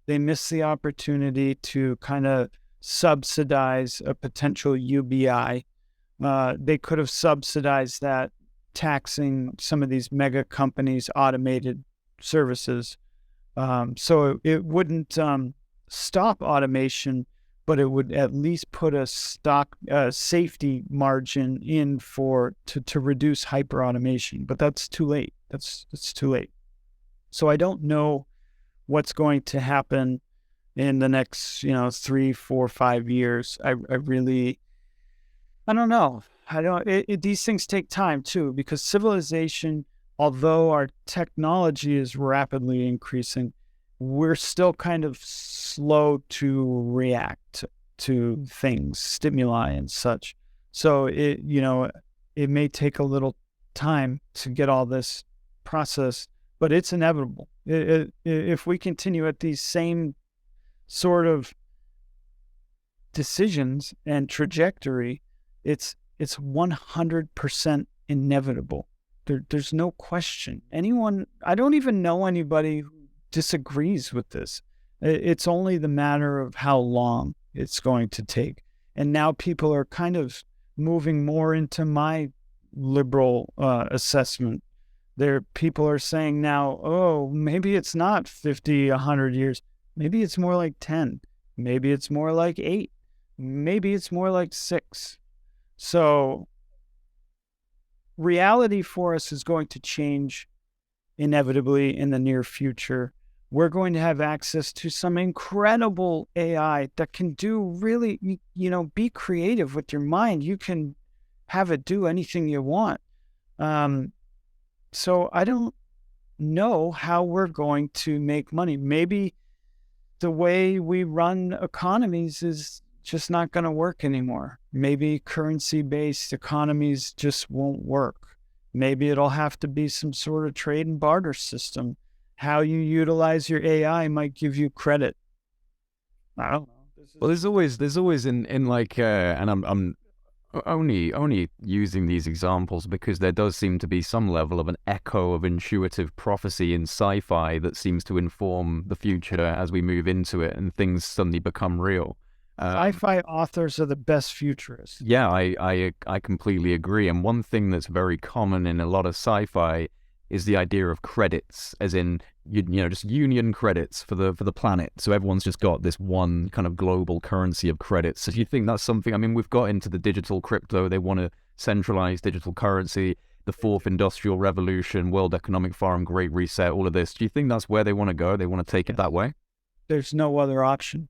They miss the opportunity to kind of subsidize a potential UBI. They could have subsidized that, taxing some of these mega companies' automated services. So it wouldn't stop automation, but it would at least put a safety margin in to reduce hyper automation. But that's too late. It's too late. So I don't know what's going to happen in the next 3, 4, 5 years. I don't know. These things take time too, because civilization, although our technology is rapidly increasing, we're still kind of slow to react to things, stimuli and such. So it may take a little time to get all this processed, but it's inevitable. If we continue at these same sort of decisions and trajectory, it's 100% inevitable. There's no question. I don't even know anybody who disagrees with this. It's only the matter of how long it's going to take. And now people are kind of moving more into my liberal assessment. People are saying now, oh, maybe it's not 50, 100 years. Maybe it's more like 10. Maybe it's more like 8. Maybe it's more like 6. So reality for us is going to change inevitably in the near future. We're going to have access to some incredible AI that can do really, be creative with your mind. You can have it do anything you want. So I don't know how we're going to make money. Maybe the way we run economies is just not going to work anymore. Maybe currency-based economies just won't work. Maybe it'll have to be some sort of trade and barter system. How you utilize your AI might give you credit. I don't know. Well, there's always in like, and I'm only using these examples because there does seem to be some level of an echo of intuitive prophecy in sci-fi that seems to inform the future as we move into it and things suddenly become real. Sci-fi authors are the best futurists. Yeah, I completely agree. And one thing that's very common in a lot of sci-fi is the idea of credits, as in just union credits for the planet. So everyone's just got this one kind of global currency of credits. So do you think that's something? I mean, we've got into the digital crypto. They want to centralize digital currency. The fourth industrial revolution, World Economic Forum, Great Reset, all of this. Do you think that's where they want to go? They want to take it that way? There's no other option.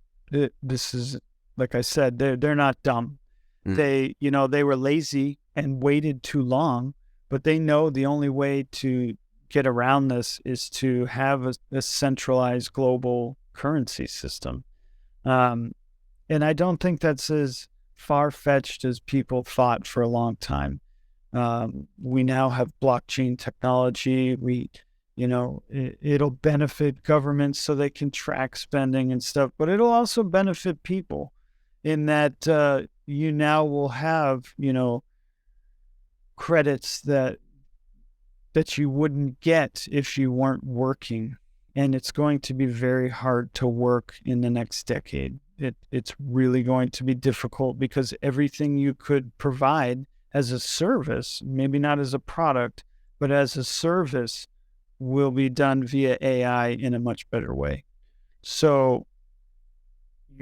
This is, like I said, they're not dumb. They were lazy and waited too long, but they know the only way to get around this is to have a centralized global currency system. And I don't think that's as far-fetched as people thought for a long time. We now have blockchain technology. It'll benefit governments so they can track spending and stuff, but it'll also benefit people in that you now will have, credits that you wouldn't get if you weren't working. And it's going to be very hard to work in the next decade. It's really going to be difficult because everything you could provide as a service, maybe not as a product, but as a service, will be done via AI in a much better way. So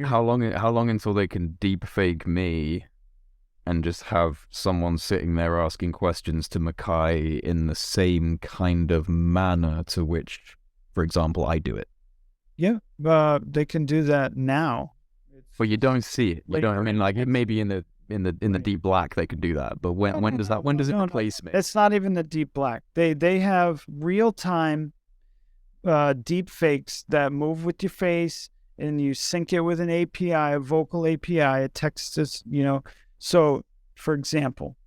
how long until they can deep fake me and just have someone sitting there asking questions to Michai in the same kind of manner to which, for example, I do it? Yeah, they can do that now. But you don't see it. You don't. I mean, like maybe in the deep black they can do that. But when does it replace me? It's not even the deep black. They have real time deep fakes that move with your face, and you sync it with an API, a vocal API, a text. So, for example,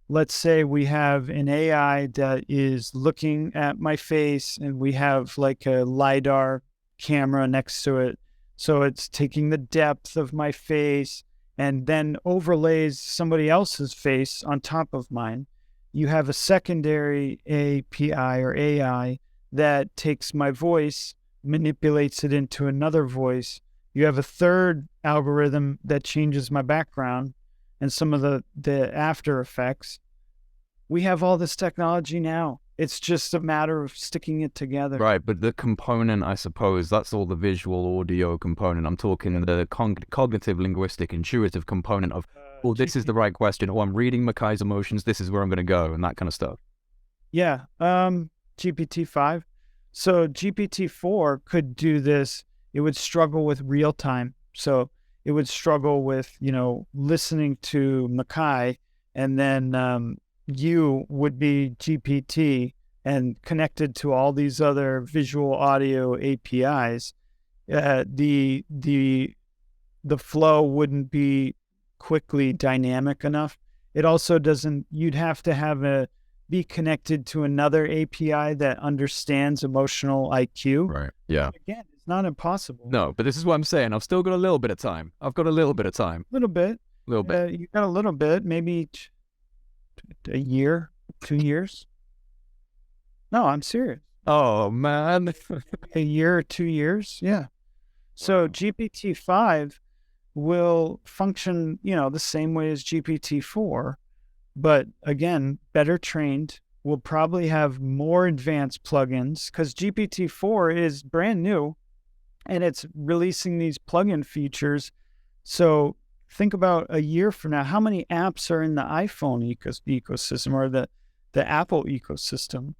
let's say we have an AI that is looking at my face, and we have like a LiDAR camera next to it. So it's taking the depth of my face and then overlays somebody else's face on top of mine. You have a secondary API or AI that takes my voice, manipulates it into another voice. You have a third algorithm that changes my background and some of the after effects. We have all this technology now. It's just a matter of sticking it together. Right, but the component, I suppose, that's all the visual audio component. I'm talking the cognitive, linguistic, intuitive component of, oh, this is the right question. Oh, I'm reading Michai's emotions. This is where I'm going to go, and that kind of stuff. Yeah. GPT-5. So GPT-4 could do this. It would struggle with real time. So it would struggle with, listening to Michai, and then you would be GPT and connected to all these other visual audio APIs. The flow wouldn't be quickly dynamic enough. It also doesn't. You'd have to be connected to another API that understands emotional IQ. Right. Yeah. Again, it's not impossible. No, but this is what I'm saying. I've still got a little bit of time. A little bit. You got a little bit, maybe a year, 2 years. No, I'm serious. Oh, man. A year or 2 years. Yeah. So Wow. GPT-5 will function, the same way as GPT-4, but again, better trained. Will probably have more advanced plugins because GPT-4 is brand new and it's releasing these plugin features. So think about a year from now, how many apps are in the iPhone ecosystem or the Apple ecosystem?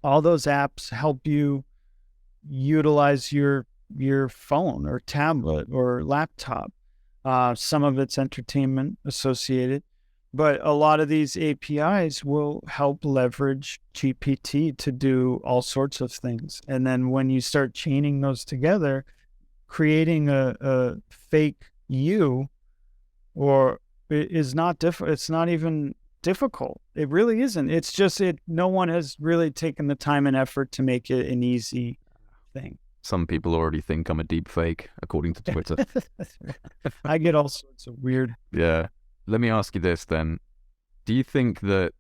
All those apps help you utilize your phone or tablet or laptop. Some of it's entertainment associated, but a lot of these APIs will help leverage GPT to do all sorts of things. And then when you start chaining those together, creating a fake you is not difficult. It's not even difficult. It really isn't. It's just no one has really taken the time and effort to make it an easy thing. Some people already think I'm a deep fake, according to Twitter. I get all sorts of weird. Yeah. Let me ask you this then. Do you think that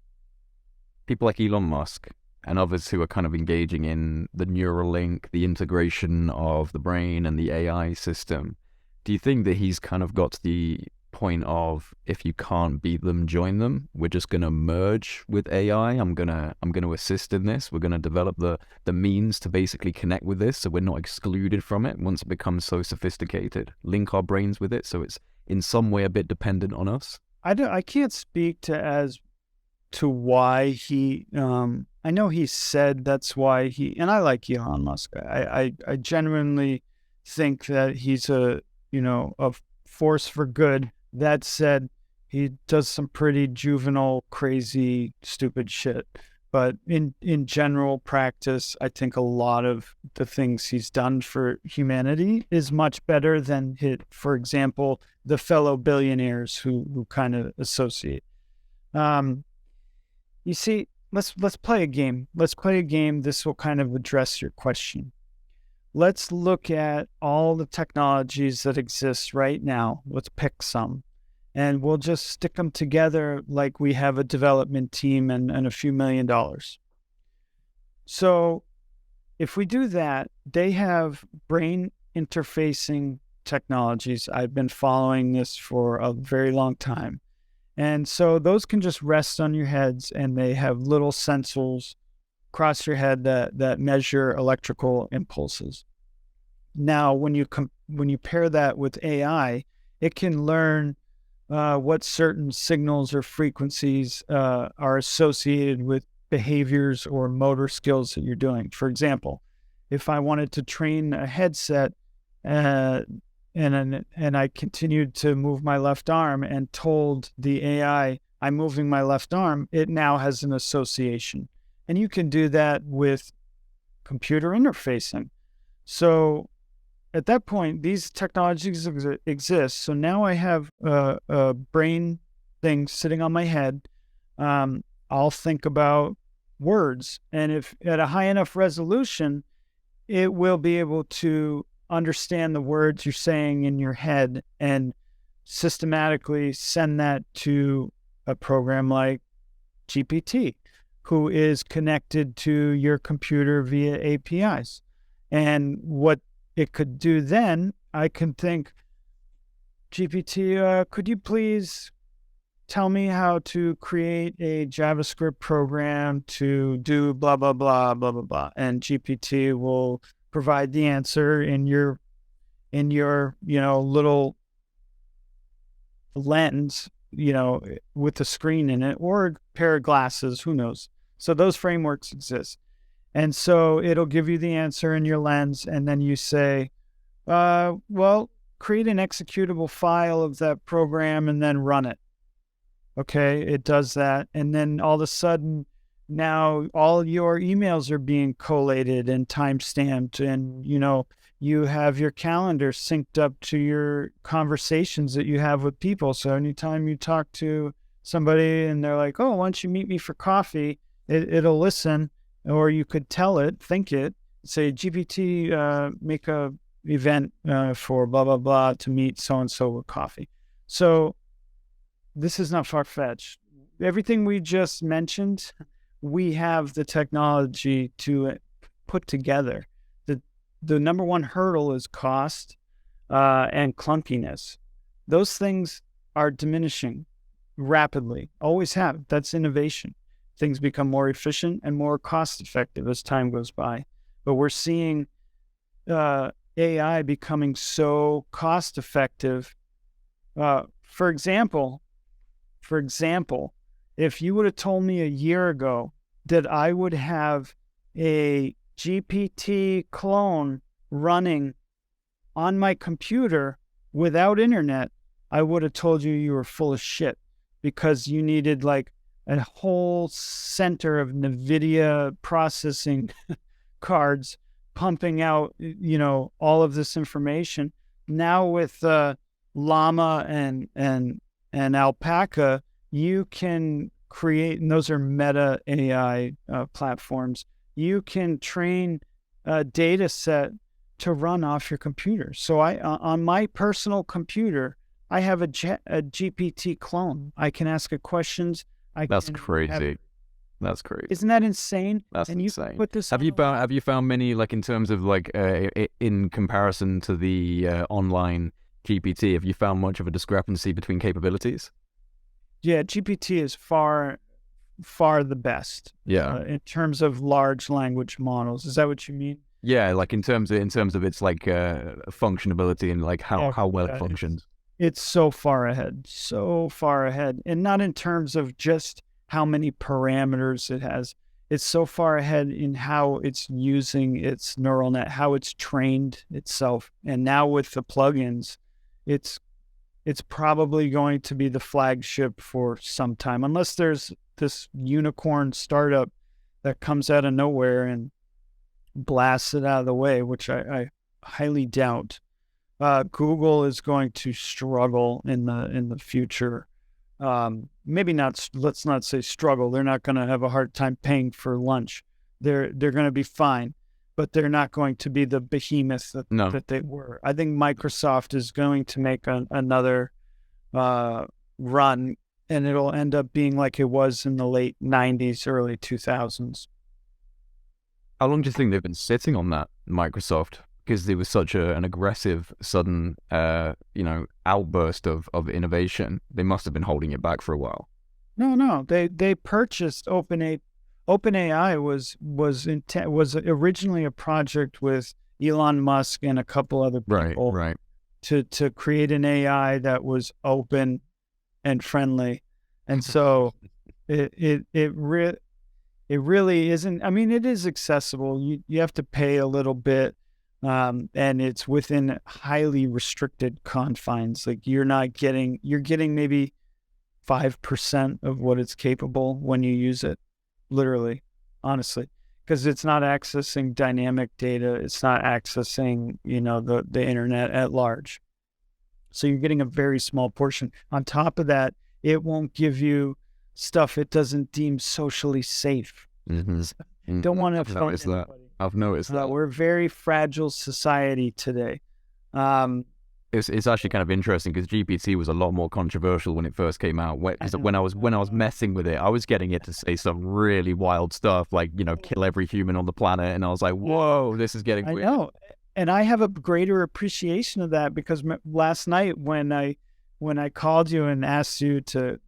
people like Elon Musk and others who are kind of engaging in the neural link, the integration of the brain and the AI system, do you think that he's kind of got to the point of, if you can't beat them, join them? We're just going to merge with AI. I'm going to assist in this. We're going to develop the means to basically connect with this, so we're not excluded from it once it becomes so sophisticated. Link our brains with it, so it's in some way a bit dependent on us. I can't speak to why he. I know he said that's why he. And I like Elon Musk. I genuinely think that he's a force for good. That said, he does some pretty juvenile, crazy, stupid shit. But in general practice, I think a lot of the things he's done for humanity is much better than for example, the fellow billionaires who kind of associate. You see, let's play a game. Let's play a game. This will kind of address your question. Let's look at all the technologies that exist right now. Let's pick some. And we'll just stick them together like we have a development team and a few $1 million. So if we do that, they have brain interfacing technologies. I've been following this for a very long time. And so those can just rest on your heads, and they have little sensors across your head that measure electrical impulses. Now, when you pair that with AI, it can learn what certain signals or frequencies are associated with behaviors or motor skills that you're doing. For example, if I wanted to train a headset and I continued to move my left arm and told the AI I'm moving my left arm, it now has an association. And you can do that with computer interfacing. So at that point, these technologies exist. So now I have a brain thing sitting on my head. I'll think about words. And if at a high enough resolution, it will be able to understand the words you're saying in your head and systematically send that to a program like GPT, who is connected to your computer via APIs. And what it could do then, I can think, GPT, could you please tell me how to create a JavaScript program to do blah, blah, blah, blah, blah, blah. And GPT will provide the answer in your, little lens, with a screen in it, or a pair of glasses, who knows? So those frameworks exist. And so it'll give you the answer in your lens, and then you say, well, create an executable file of that program and then run it. Okay, it does that. And then all of a sudden, now all your emails are being collated and time-stamped, and, you have your calendar synced up to your conversations that you have with people. So anytime you talk to somebody and they're like, oh, why don't you meet me for coffee? It'll listen, or you could tell it, think it, say, GPT, make a event for blah, blah, blah to meet so-and-so with coffee. So this is not far-fetched. Everything we just mentioned, we have the technology to put together. The number one hurdle is cost and clunkiness. Those things are diminishing rapidly, always have. That's innovation. Things become more efficient and more cost-effective as time goes by. But we're seeing AI becoming so cost-effective. For example, if you would have told me a year ago that I would have a GPT clone running on my computer without internet, I would have told you were full of shit, because you needed like a whole center of NVIDIA processing cards pumping out, all of this information. Now with Llama and Alpaca, you can create, and those are meta AI platforms. You can train a data set to run off your computer. So on my personal computer, I have a GPT clone. I can ask it questions. That's crazy. That's crazy. Isn't that insane? That's insane. You put this. Have you found many, like, in terms of like in comparison to the online GPT? Have you found much of a discrepancy between capabilities? Yeah, GPT is far the best. Yeah. In terms of large language models, is that what you mean? Yeah, like in terms of its like functionability and like how well it functions. It's so far ahead, and not in terms of just how many parameters it has. It's so far ahead in how it's using its neural net, how it's trained itself. And now with the plugins, it's probably going to be the flagship for some time, unless there's this unicorn startup that comes out of nowhere and blasts it out of the way, which I highly doubt. Google is going to struggle in the future. Maybe not. Let's not say struggle. They're not going to have a hard time paying for lunch. They're going to be fine, but they're not going to be the behemoth that they were. I think Microsoft is going to make another run, and it'll end up being like it was in the late 90s, early 2000s. How long do you think they've been sitting on that, Microsoft? Because there was such an aggressive, sudden, outburst of innovation. They must have been holding it back for a while. No. They purchased OpenAI. OpenAI was originally a project with Elon Musk and a couple other people, right, to create an AI that was open and friendly, and so it really isn't. I mean, it is accessible. You have to pay a little bit. And it's within highly restricted confines. Like you're getting maybe 5% of what it's capable when you use it, literally, honestly, because it's not accessing dynamic data. It's not accessing, the internet at large. So you're getting a very small portion. On top of that, it won't give you stuff it doesn't deem socially safe. Mm-hmm. Don't want to I've noticed that. I've noticed that. We're a very fragile society today. It's actually kind of interesting because GPT was a lot more controversial when it first came out. When I was messing with it, I was getting it to say some really wild stuff, like kill every human on the planet, and I was like, whoa, this is getting weird. I know, and I have a greater appreciation of that because last night when I when I called you and asked you to,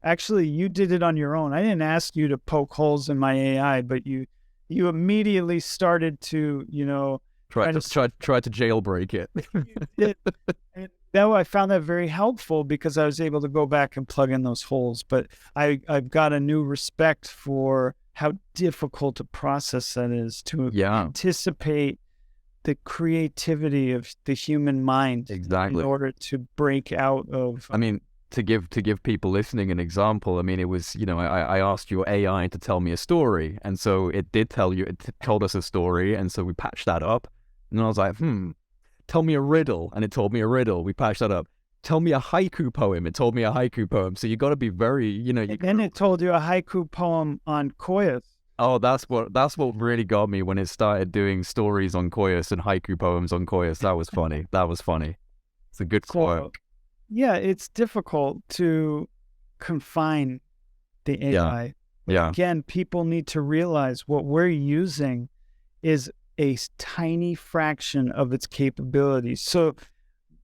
actually you did it on your own. I didn't ask you to poke holes in my AI, but you immediately started to, Try to jailbreak it. And that I found that very helpful because I was able to go back and plug in those holes. But I've got a new respect for how difficult a process that is to anticipate the creativity of the human mind exactly in order to break out of. I mean, to give people listening an example, I mean, it was, I asked your AI to tell me a story, and so it did told us a story, and so we patched that up, and then I was like, tell me a riddle, and it told me a riddle. We patched that up. Tell me a haiku poem. It told me a haiku poem. So you got to be very, And then it told you a haiku poem on Coeus. Oh, that's what really got me when it started doing stories on Coeus and haiku poems on Coeus. That was funny. It's a good quote. Yeah, it's difficult to confine the AI. Yeah. Again, people need to realize what we're using is a tiny fraction of its capabilities. So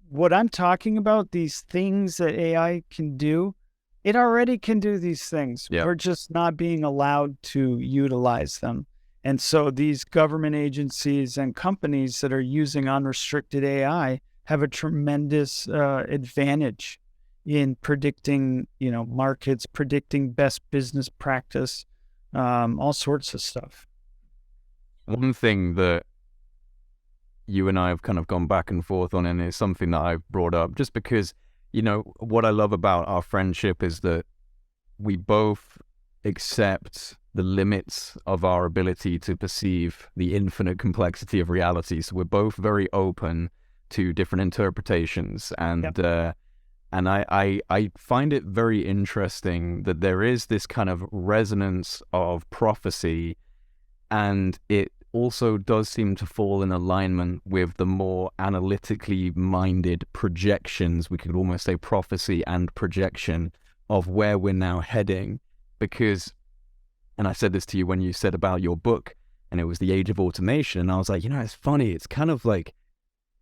what I'm talking about, these things that AI can do, it already can do these things. Yeah. We're just not being allowed to utilize them. And so these government agencies and companies that are using unrestricted AI have a tremendous advantage in predicting, markets, predicting best business practice, all sorts of stuff. One thing that you and I have kind of gone back and forth on, and is something that I've brought up, just because, what I love about our friendship is that we both accept the limits of our ability to perceive the infinite complexity of reality. So we're both very open to different interpretations, and and I find it very interesting that there is this kind of resonance of prophecy, and it also does seem to fall in alignment with the more analytically minded projections. We could almost say prophecy and projection of where we're now heading, because, and I said this to you when you said about your book, and it was the age of automation, and I was like, it's funny, it's kind of like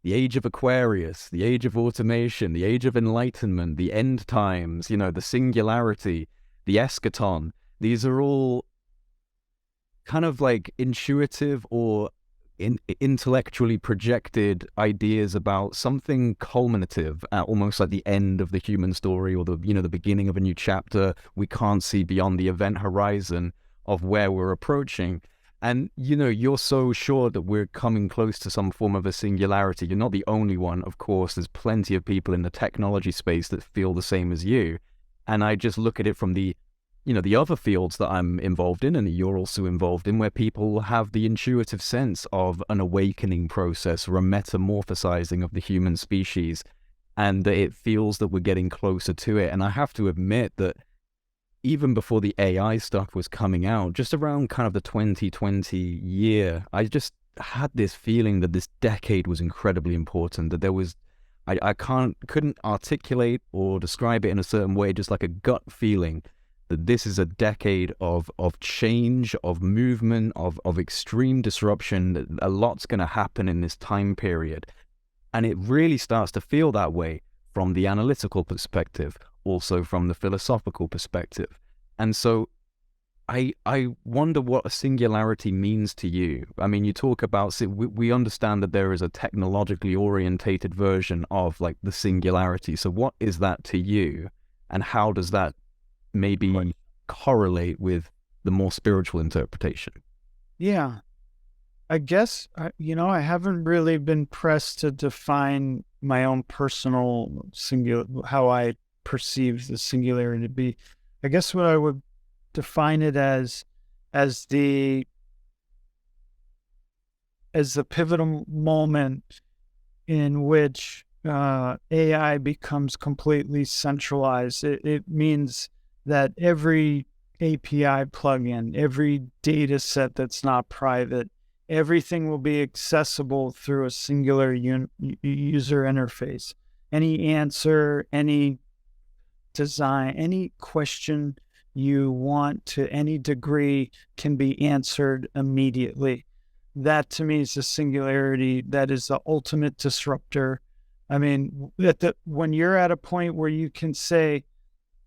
the age of Aquarius, the age of automation, the age of enlightenment, the end times, the singularity, the eschaton. These are all kind of like intuitive or intellectually projected ideas about something culminative at almost like the end of the human story, or the beginning of a new chapter. We can't see beyond the event horizon of where we're approaching. And, you're so sure that we're coming close to some form of a singularity. You're not the only one, of course. There's plenty of people in the technology space that feel the same as you. And I just look at it from the other fields that I'm involved in and that you're also involved in, where people have the intuitive sense of an awakening process or a metamorphosizing of the human species, and that it feels that we're getting closer to it. And I have to admit that even before the AI stuff was coming out, just around kind of the 2020 year, I just had this feeling that this decade was incredibly important, that there was, I couldn't articulate or describe it in a certain way, just like a gut feeling that this is a decade of change, of movement, of extreme disruption, that a lot's going to happen in this time period. And it really starts to feel that way from the analytical perspective, also from the philosophical perspective. And so I wonder what a singularity means to you. I mean, you talk about, we understand that there is a technologically orientated version of like the singularity. So what is that to you? And how does that maybe correlate with the more spiritual interpretation? Yeah. I guess, I haven't really been pressed to define my own personal how I perceive the singularity to be. I guess what I would define it as the pivotal moment in which AI becomes completely centralized. It means that every API plugin, every data set that's not private, everything will be accessible through a singular user interface. Any answer, any design, any question you want to any degree can be answered immediately. That to me is the singularity. That is the ultimate disruptor. I mean, when you're at a point where you can say,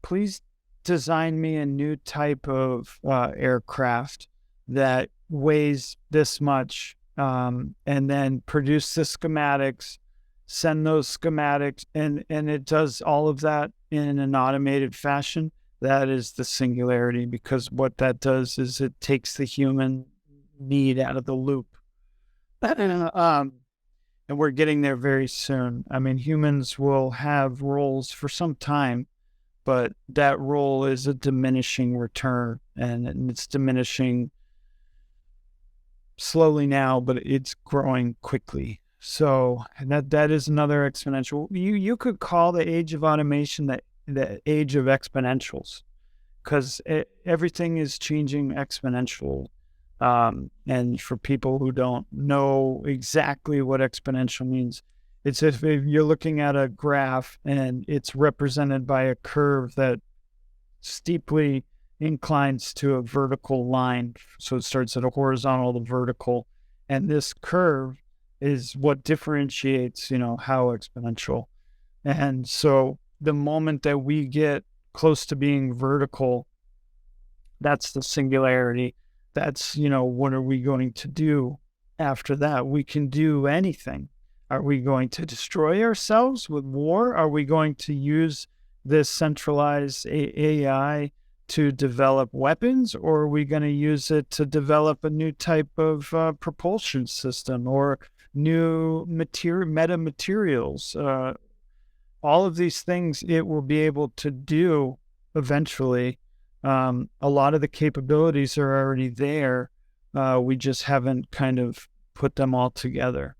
please design me a new type of aircraft that weighs this much, and then produce the schematics, send those schematics, and it does all of that in an automated fashion. That is the singularity, because what that does is it takes the human need out of the loop. And we're getting there very soon. I mean, humans will have roles for some time, but that role is a diminishing return, and it's diminishing slowly now, but it's growing quickly. So that is another exponential. You could call the age of automation the age of exponentials, because everything is changing exponential. And for people who don't know exactly what exponential means, it's if you're looking at a graph and it's represented by a curve that steeply inclines to a vertical line. So it starts at a horizontal to vertical. And this curve is what differentiates, how exponential. And so the moment that we get close to being vertical, that's the singularity. That's, what are we going to do after that? We can do anything. Are we going to destroy ourselves with war? Are we going to use this centralized AI to develop weapons, or are we going to use it to develop a new type of propulsion system or new meta materials? All of these things it will be able to do eventually. A lot of the capabilities are already there. We just haven't kind of put them all together.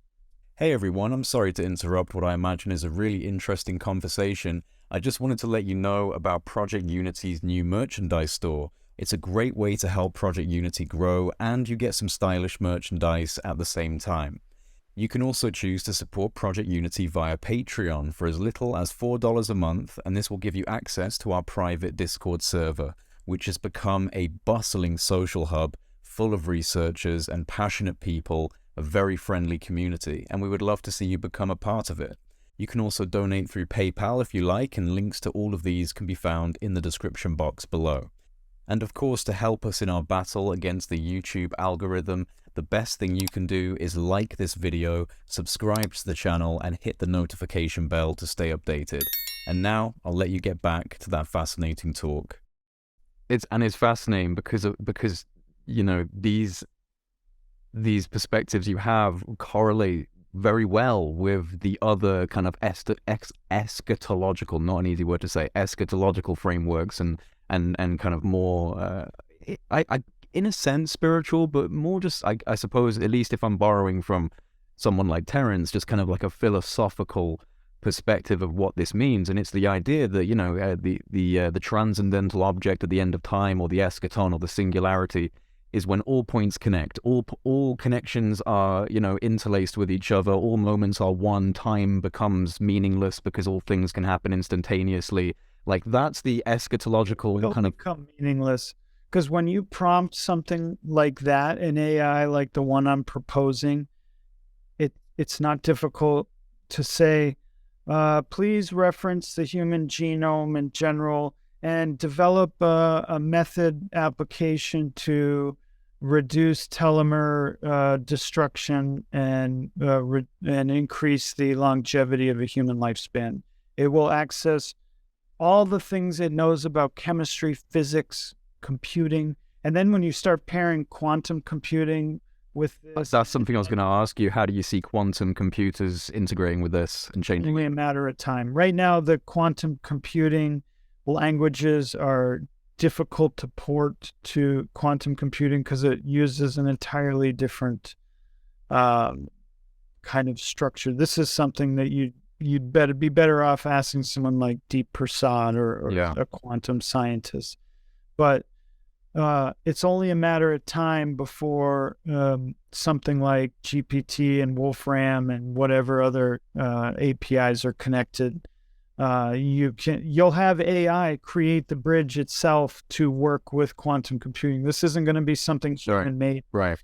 Hey everyone, I'm sorry to interrupt what I imagine is a really interesting conversation. I just wanted to let you know about Project Unity's new merchandise store. It's a great way to help Project Unity grow, and you get some stylish merchandise at the same time. You can also choose to support Project Unity via Patreon for as little as $4 a month, and this will give you access to our private Discord server, which has become a bustling social hub full of researchers and passionate people, a very friendly community, and we would love to see you become a part of it. You can also donate through PayPal if you like, and links to all of these can be found in the description box below. And of course, to help us in our battle against the YouTube algorithm, the best thing you can do is like this video, subscribe to the channel, and hit the notification bell to stay updated. And now, I'll let you get back to that fascinating talk. It's fascinating because these perspectives you have correlate very well with the other kind of eschatological, not an easy word to say, eschatological frameworks and kind of more, in a sense, spiritual, but more just, I suppose, at least if I'm borrowing from someone like Terence, just kind of like a philosophical perspective of what this means. And it's the idea that, the transcendental object at the end of time, or the eschaton, or the singularity, is when all points connect, all connections are, interlaced with each other, all moments are one, time becomes meaningless because all things can happen instantaneously. Like, that's the eschatological kind of... become meaningless. Because when you prompt something like that in AI, like the one I'm proposing, it's not difficult to say, please reference the human genome in general and develop a method application to reduce telomere destruction and increase the longevity of a human lifespan. It will access all the things it knows about chemistry, physics, computing. And then when you start pairing quantum computing with this... That's something I was going to ask you. How do you see quantum computers integrating with this and changing? Only a matter of time. Right now, the quantum computing languages are difficult to port to quantum computing because it uses an entirely different kind of structure. This is something that you'd be better off asking someone like Deep Prasad or a quantum scientist. But it's only a matter of time before something like GPT and Wolfram and whatever other APIs are connected. You'll have AI create the bridge itself to work with quantum computing. This isn't going to be something human made. Right.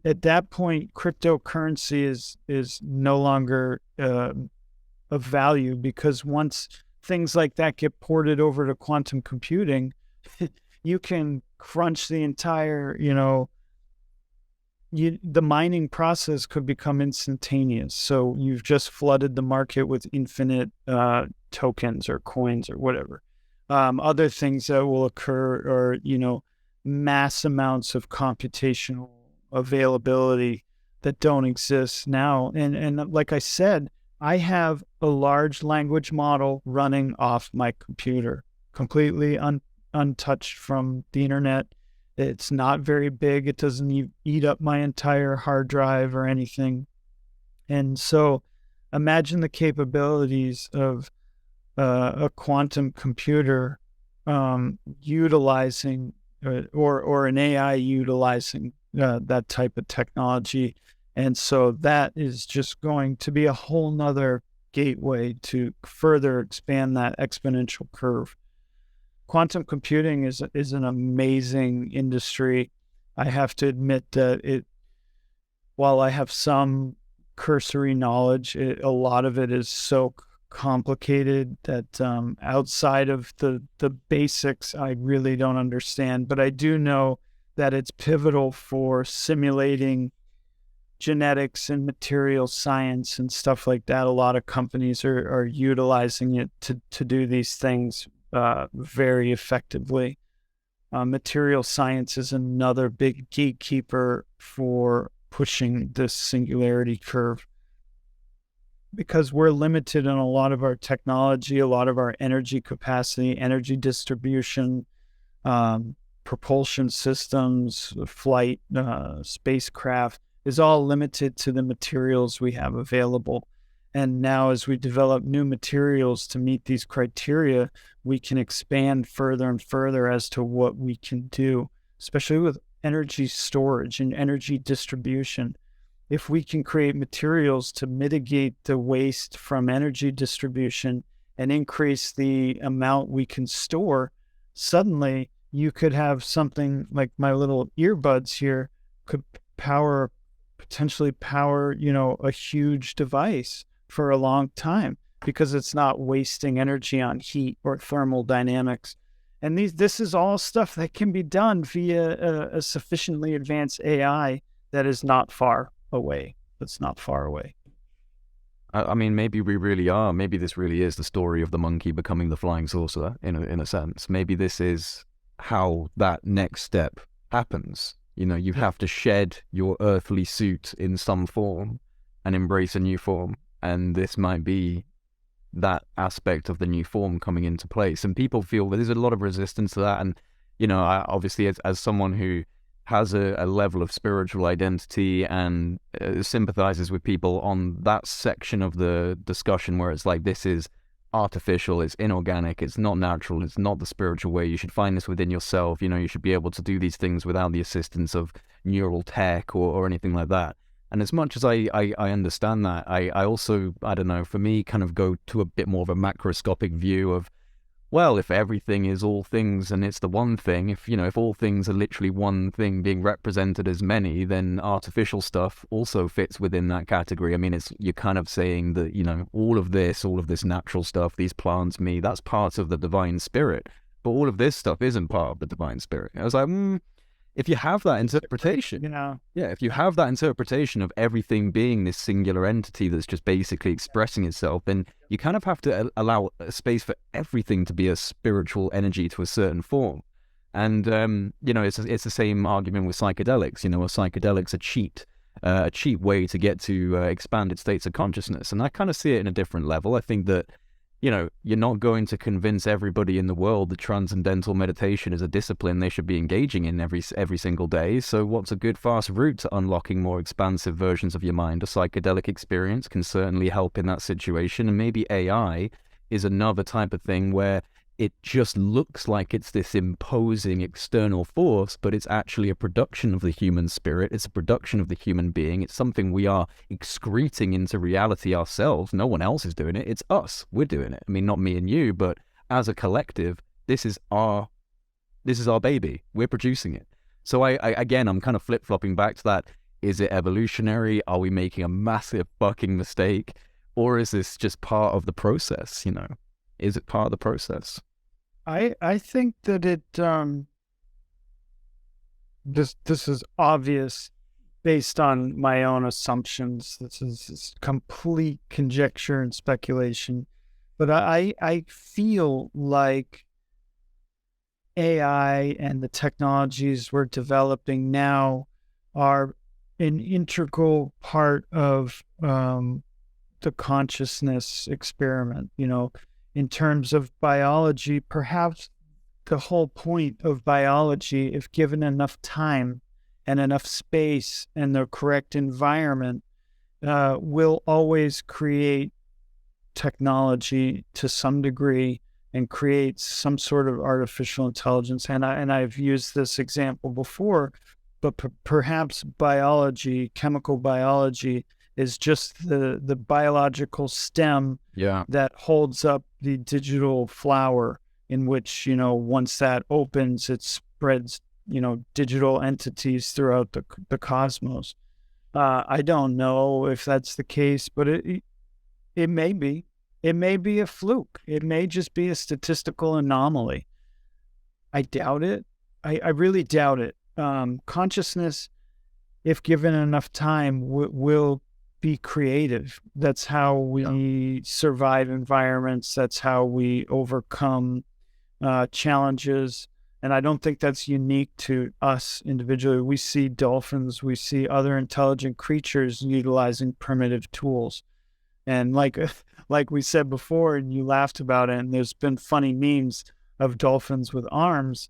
At that point, cryptocurrency is no longer of value, because once things like that get ported over to quantum computing, you can crunch the entire, the mining process could become instantaneous. So you've just flooded the market with infinite tokens or coins or whatever. Other things that will occur are, mass amounts of computational availability that don't exist now. And like I said, I have a large language model running off my computer, completely untouched from the internet. It's not very big. It doesn't eat up my entire hard drive or anything. And so imagine the capabilities of a quantum computer utilizing or an AI utilizing that type of technology. And so that is just going to be a whole nother gateway to further expand that exponential curve. Quantum computing is an amazing industry. I have to admit that while I have some cursory knowledge, a lot of it is so complicated that outside of the basics, I really don't understand. But I do know that it's pivotal for simulating genetics and material science and stuff like that. A lot of companies are utilizing it to do these things very effectively. Material science is another big gatekeeper for pushing this singularity curve, because we're limited in a lot of our technology, a lot of our energy capacity, energy distribution, propulsion systems, flight, spacecraft is all limited to the materials we have available. And now as we develop new materials to meet these criteria, we can expand further and further as to what we can do, especially with energy storage and energy distribution. If we can create materials to mitigate the waste from energy distribution and increase the amount we can store, suddenly you could have something like my little earbuds here could potentially power, a huge device for a long time, because it's not wasting energy on heat or thermal dynamics. And this is all stuff that can be done via a sufficiently advanced AI that is not far away. That's not far away. I mean, maybe we really are. Maybe this really is the story of the monkey becoming the flying saucer in a sense. Maybe this is how that next step happens. You have to shed your earthly suit in some form and embrace a new form. And this might be that aspect of the new form coming into place. And people feel that there's a lot of resistance to that. And, I obviously as someone who has a level of spiritual identity and sympathizes with people on that section of the discussion where it's like, this is artificial, it's inorganic, it's not natural, it's not the spiritual way. You should find this within yourself. You should be able to do these things without the assistance of neural tech or anything like that. And as much as I understand that, I also, I don't know, for me, kind of go to a bit more of a macroscopic view of, well, if everything is all things and it's the one thing, if all things are literally one thing being represented as many, then artificial stuff also fits within that category. I mean, you're kind of saying that, all of this natural stuff, these plants, me, that's part of the divine spirit. But all of this stuff isn't part of the divine spirit. I was like, if you have that interpretation, if you have that interpretation of everything being this singular entity that's just basically expressing itself, then you kind of have to allow a space for everything to be a spiritual energy to a certain form. And, it's the same argument with psychedelics. A psychedelic's a cheap way to get to expanded states of consciousness. And I kind of see it in a different level. I think that, you're not going to convince everybody in the world that transcendental meditation is a discipline they should be engaging in every single day. So what's a good fast route to unlocking more expansive versions of your mind? A psychedelic experience can certainly help in that situation. And maybe AI is another type of thing where it just looks like it's this imposing external force, but it's actually a production of the human spirit. It's a production of the human being. It's something we are excreting into reality ourselves. No one else is doing it. It's us. We're doing it. I mean, not me and you, but as a collective, this is our baby. We're producing it. So I'm kind of flip-flopping back to that. Is it evolutionary? Are we making a massive fucking mistake? Or is this just part of the process, Is it part of the process? I think that this is obvious based on my own assumptions. This is complete conjecture and speculation. But I feel like AI and the technologies we're developing now are an integral part of the consciousness experiment. In terms of biology, perhaps the whole point of biology, if given enough time and enough space and the correct environment, will always create technology to some degree and create some sort of artificial intelligence. And I've used this example before, but perhaps biology, chemical biology, is just the biological stem that holds up the digital flower, in which, once that opens, it spreads, digital entities throughout the cosmos. I don't know if that's the case, but it may be. It may be a fluke. It may just be a statistical anomaly. I doubt it. I really doubt it. Consciousness, if given enough time, will be creative. That's how we survive environments. That's how we overcome challenges. And I don't think that's unique to us individually. We see dolphins, we see other intelligent creatures utilizing primitive tools. And like we said before, and you laughed about it, and there's been funny memes of dolphins with arms.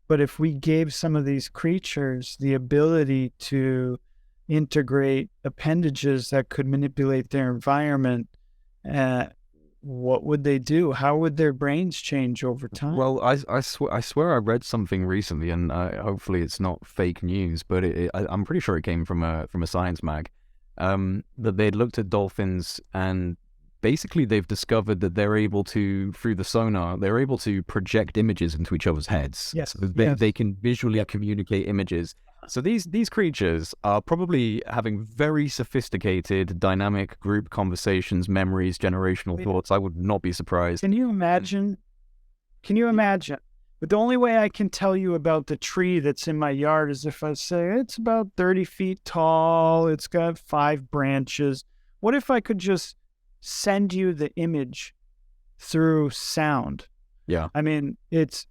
But if we gave some of these creatures the ability to integrate appendages that could manipulate their environment, what would they do? How would their brains change over time? Well, I swear I read something recently, and hopefully it's not fake news, but I'm pretty sure it came from a science mag, that they'd looked at dolphins, and basically they've discovered that they're able to, through the sonar, they're able to project images into each other's heads. Yes. So they can visually communicate images. So these creatures are probably having very sophisticated, dynamic group conversations, memories, generational thoughts. I would not be surprised. Can you imagine? But the only way I can tell you about the tree that's in my yard is if I say it's about 30 feet tall, it's got 5 branches. What if I could just send you the image through sound? Yeah. I mean, it's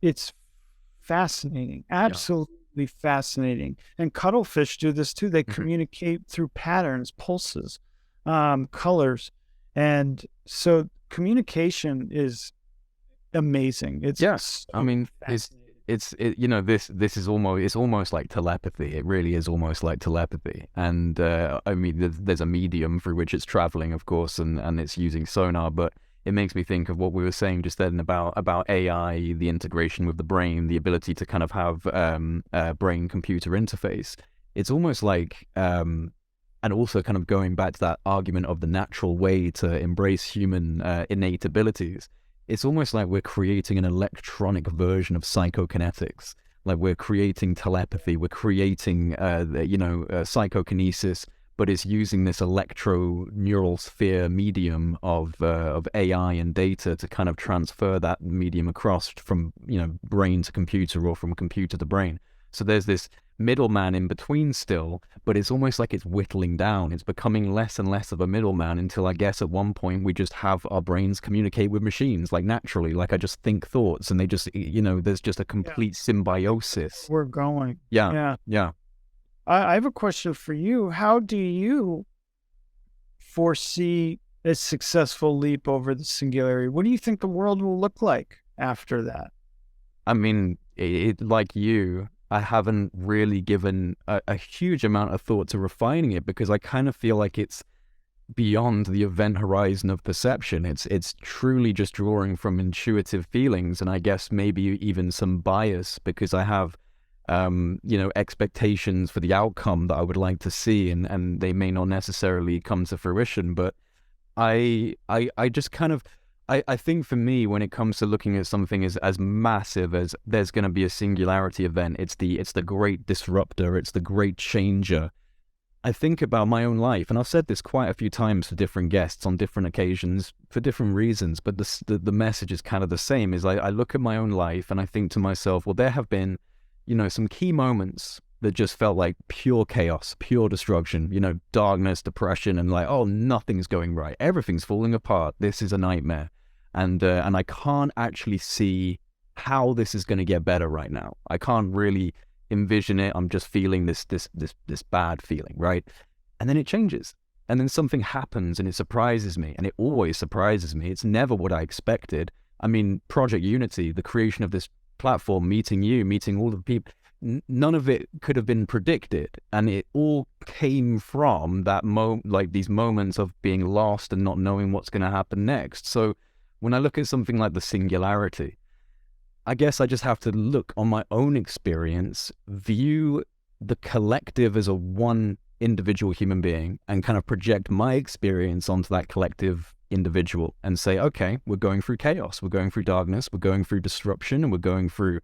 fascinating. Absolutely. Fascinating. And cuttlefish do this too. They communicate through patterns, pulses, colors. And so communication is amazing. It's I mean, this is almost like telepathy. It really is almost like telepathy. And I mean, there's a medium through which it's traveling, of course, and it's using sonar, but it makes me think of what we were saying just then about AI, the integration with the brain, the ability to kind of have a brain-computer interface. It's almost like, and also kind of going back to that argument of the natural way to embrace human innate abilities, it's almost like we're creating an electronic version of psychokinetics. Like we're creating telepathy, we're creating, psychokinesis, but it's using this electro-neural sphere medium of AI and data to kind of transfer that medium across from, brain to computer or from computer to brain. So there's this middleman in between still, but it's almost like it's whittling down. It's becoming less and less of a middleman until I guess at one point we just have our brains communicate with machines, like naturally, like I just think thoughts and they just, there's just a complete symbiosis. We're going. Yeah. I have a question for you. How do you foresee a successful leap over the singularity? What do you think the world will look like after that? I mean, like you, I haven't really given a huge amount of thought to refining it because I kind of feel like it's beyond the event horizon of perception. It's truly just drawing from intuitive feelings and I guess maybe even some bias because I have expectations for the outcome that I would like to see, and they may not necessarily come to fruition. But I just kind of, I think for me, when it comes to looking at something as massive as there's going to be a singularity event, it's the great disruptor, it's the great changer. I think about my own life, and I've said this quite a few times to different guests on different occasions for different reasons, but the message is kind of the same, is I look at my own life and I think to myself, well, there have been, some key moments that just felt like pure chaos, pure destruction, darkness, depression, and like, oh, nothing's going right. Everything's falling apart. This is a nightmare. And I can't actually see how this is going to get better right now. I can't really envision it. I'm just feeling this bad feeling, right? And then it changes. And then something happens and it surprises me. And it always surprises me. It's never what I expected. I mean, Project Unity, the creation of this platform, meeting you, meeting all the people, none of it could have been predicted. And it all came from that like these moments of being lost and not knowing what's going to happen next. So when I look at something like the Singularity, I guess I just have to look on my own experience, view the collective as a one individual human being, and kind of project my experience onto that collective individual and say, okay, we're going through chaos, we're going through darkness, we're going through disruption, and we're going through,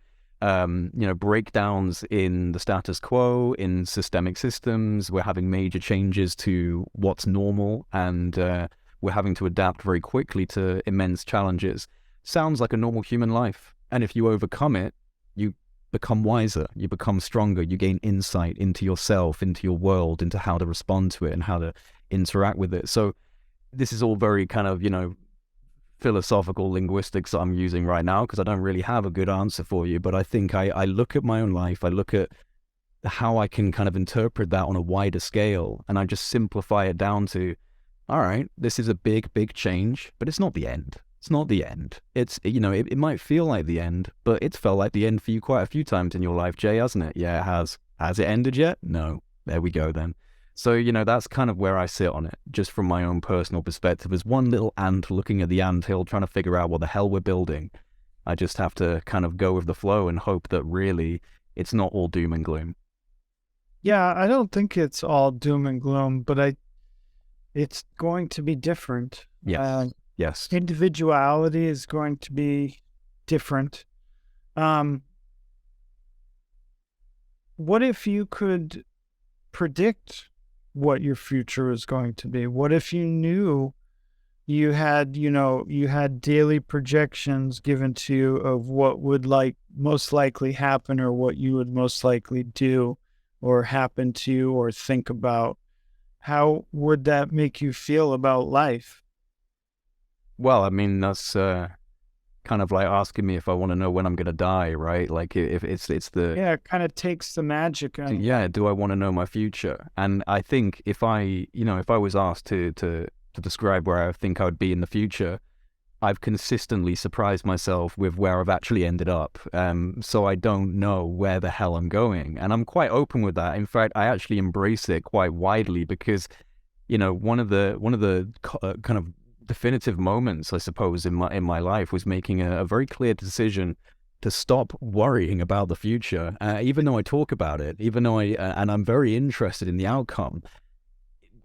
breakdowns in the status quo, in systemic systems. We're having major changes to what's normal, and we're having to adapt very quickly to immense challenges. Sounds like a normal human life. And if you overcome it, you become wiser, you become stronger, you gain insight into yourself, into your world, into how to respond to it and how to interact with it. So this is all very kind of, philosophical linguistics that I'm using right now, because I don't really have a good answer for you. But I think I look at my own life, I look at how I can kind of interpret that on a wider scale, and I just simplify it down to, all right, this is a big, big change, but it's not the end. It's not the end. It's, it might feel like the end, but it's felt like the end for you quite a few times in your life, Jay, hasn't it? Yeah, it has. Has it ended yet? No. There we go then. So, that's kind of where I sit on it, just from my own personal perspective, as one little ant looking at the anthill, trying to figure out what the hell we're building. I just have to kind of go with the flow and hope that really it's not all doom and gloom. Yeah, I don't think it's all doom and gloom, but it's going to be different. Yes. Yes. Individuality is going to be different. What if you could predict what your future is going to be? What if you knew you had daily projections given to you of what would most likely happen, or what you would most likely do or happen to you or think about? How would that make you feel about life? Well, I mean, that's kind of like asking me if I want to know when I'm going to die, right? Like if it's the... Yeah, it kind of takes the magic out. Yeah, do I want to know my future? And I think if I was asked to describe where I think I would be in the future, I've consistently surprised myself with where I've actually ended up. So I don't know where the hell I'm going. And I'm quite open with that. In fact, I actually embrace it quite widely, because, one of the kind of definitive moments, I suppose, in my life was making a very clear decision to stop worrying about the future. Even though I talk about it, even though and I'm very interested in the outcome,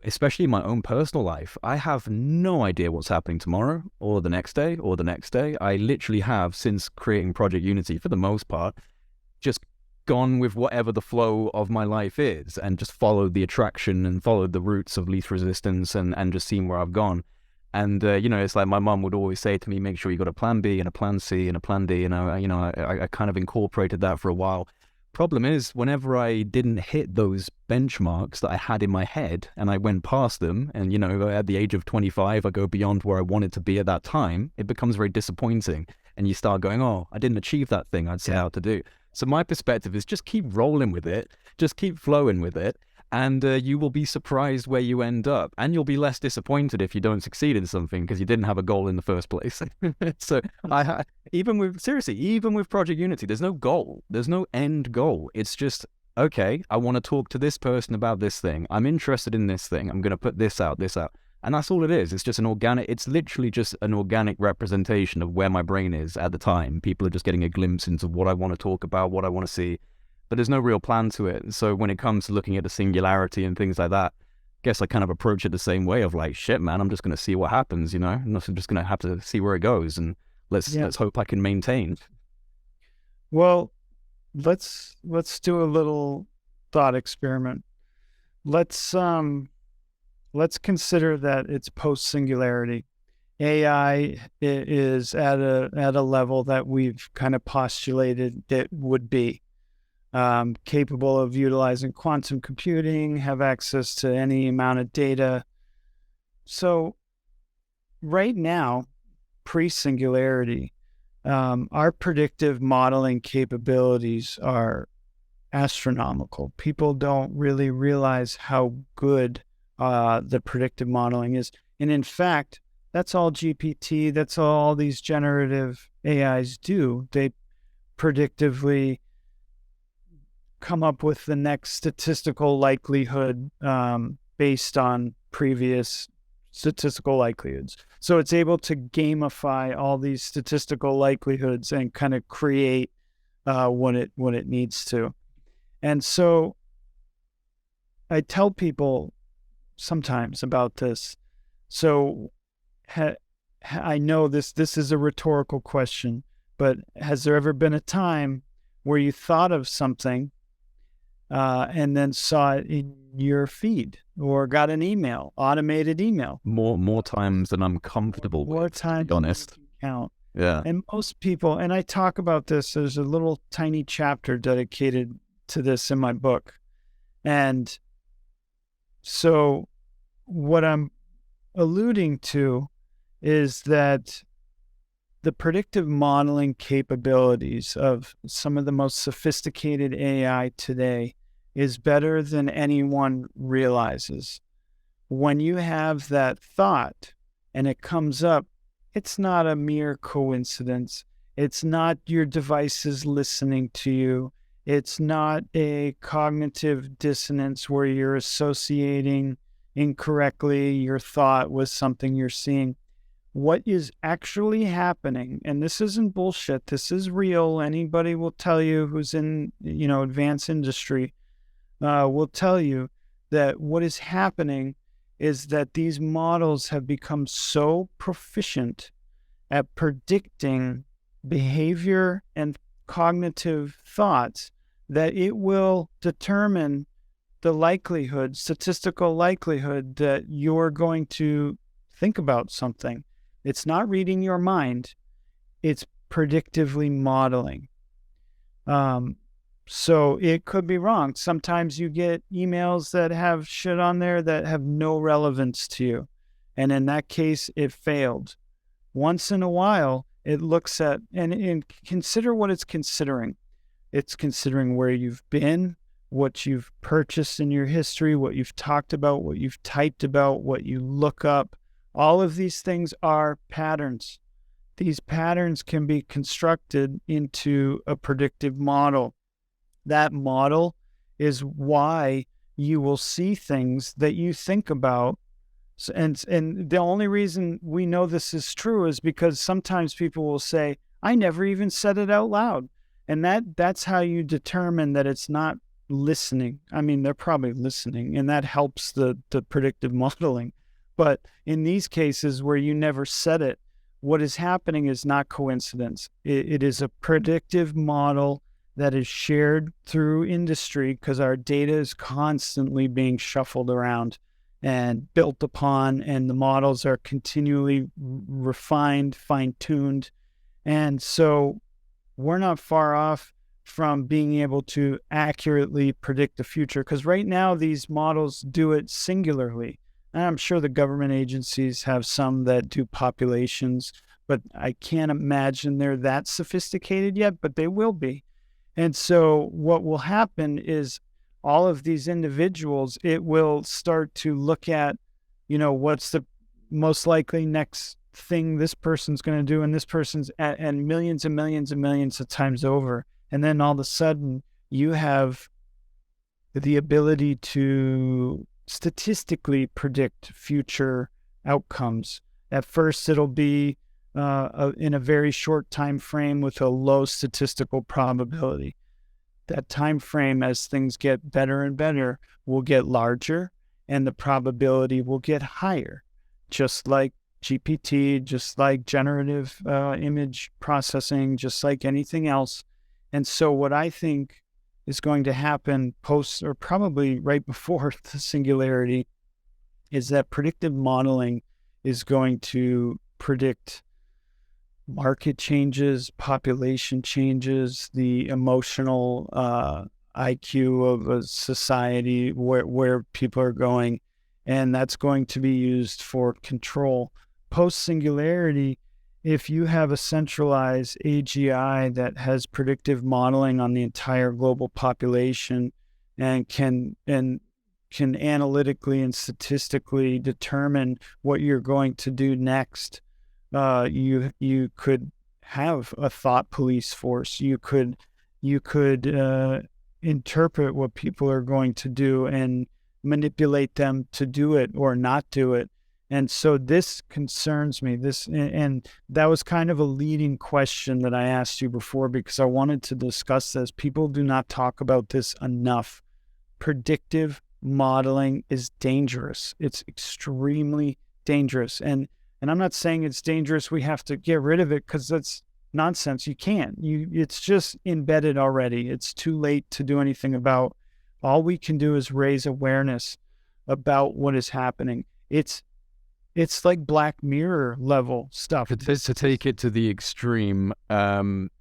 especially in my own personal life, I have no idea what's happening tomorrow or the next day or the next day. I literally have, since creating Project Unity, for the most part, just gone with whatever the flow of my life is, and just followed the attraction and followed the routes of least resistance, and just seen where I've gone. And, it's like my mum would always say to me, make sure you got a plan B and a plan C and a plan D. And I kind of incorporated that for a while. Problem is, whenever I didn't hit those benchmarks that I had in my head and I went past them, and, at the age of 25, I go beyond where I wanted to be at that time, it becomes very disappointing. And you start going, oh, I didn't achieve that thing I'd set out to do. So my perspective is just keep rolling with it, just keep flowing with it. And you will be surprised where you end up. And you'll be less disappointed if you don't succeed in something, because you didn't have a goal in the first place. So even with Project Unity, there's no goal. There's no end goal. It's just, okay, I want to talk to this person about this thing. I'm interested in this thing. I'm going to put this out. And that's all it is. It's just it's literally just an organic representation of where my brain is at the time. People are just getting a glimpse into what I want to talk about, what I want to see. But there's no real plan to it. So when it comes to looking at the Singularity and things like that, I guess I kind of approach it the same way of like, shit, man, I'm just going to see what happens, I'm just going to have to see where it goes, and let's hope I can maintain. Well, let's do a little thought experiment. let's consider that it's post-singularity. AI is at a level that we've kind of postulated it would be capable of utilizing quantum computing, have access to any amount of data. So right now, pre-singularity, our predictive modeling capabilities are astronomical. People don't really realize how good the predictive modeling is. And in fact, that's all GPT, that's all these generative AIs do. They predictively come up with the next statistical likelihood based on previous statistical likelihoods. So it's able to gamify all these statistical likelihoods and kind of create what it needs to. And so I tell people sometimes about this. So I know this is a rhetorical question, but has there ever been a time where you thought of something and then saw it in your feed or got an email, automated email? More times than I'm comfortable More with, times to be honest. count. Yeah. And most people, and I talk about this, there's a little tiny chapter dedicated to this in my book. And so what I'm alluding to is that the predictive modeling capabilities of some of the most sophisticated AI today is better than anyone realizes. When you have that thought and it comes up, it's not a mere coincidence. It's not your devices listening to you. It's not a cognitive dissonance where you're associating incorrectly your thought with something you're seeing. What is actually happening, and this isn't bullshit, this is real. Anybody will tell you who's in, advanced industry, will tell you that what is happening is that these models have become so proficient at predicting behavior and cognitive thoughts that it will determine the likelihood, statistical likelihood, that you're going to think about something. It's not reading your mind. It's predictively modeling. So it could be wrong. Sometimes you get emails that have shit on there that have no relevance to you. And in that case, it failed. Once in a while, it looks at, and consider what it's considering. It's considering where you've been, what you've purchased in your history, what you've talked about, what you've typed about, what you look up. All of these things are patterns. These patterns can be constructed into a predictive model. That model is why you will see things that you think about. And the only reason we know this is true is because sometimes people will say, I never even said it out loud. And that's how you determine that it's not listening. I mean, they're probably listening, and that helps the predictive modeling. But in these cases where you never said it, what is happening is not coincidence. It is a predictive model that is shared through industry because our data is constantly being shuffled around and built upon, and the models are continually refined, fine-tuned. And so we're not far off from being able to accurately predict the future, because right now these models do it singularly. And I'm sure the government agencies have some that do populations, but I can't imagine they're that sophisticated yet, but they will be. And so what will happen is all of these individuals, it will start to look at, what's the most likely next thing this person's going to do, and this person's and millions and millions and millions of times over. And then all of a sudden you have the ability to statistically predict future outcomes. At first, it'll be in a very short time frame with a low statistical probability. That time frame, as things get better and better, will get larger, and the probability will get higher, just like GPT, just like generative image processing, just like anything else. And so what I think is going to happen post or probably right before the singularity is that predictive modeling is going to predict market changes, population changes, the emotional IQ of a society, where people are going, and that's going to be used for control. Post-singularity, if you have a centralized AGI that has predictive modeling on the entire global population and can analytically and statistically determine what you're going to do next, you could have a thought police force. You could interpret what people are going to do and manipulate them to do it or not do it. And so this concerns me. And that was kind of a leading question that I asked you before, because I wanted to discuss this. People do not talk about this enough. Predictive modeling is dangerous. It's extremely dangerous. And I'm not saying it's dangerous. We have to get rid of it, because that's nonsense. You can't. It's just embedded already. It's too late to do anything about. All we can do is raise awareness about what is happening. It's like Black Mirror level stuff. To take it to the extreme,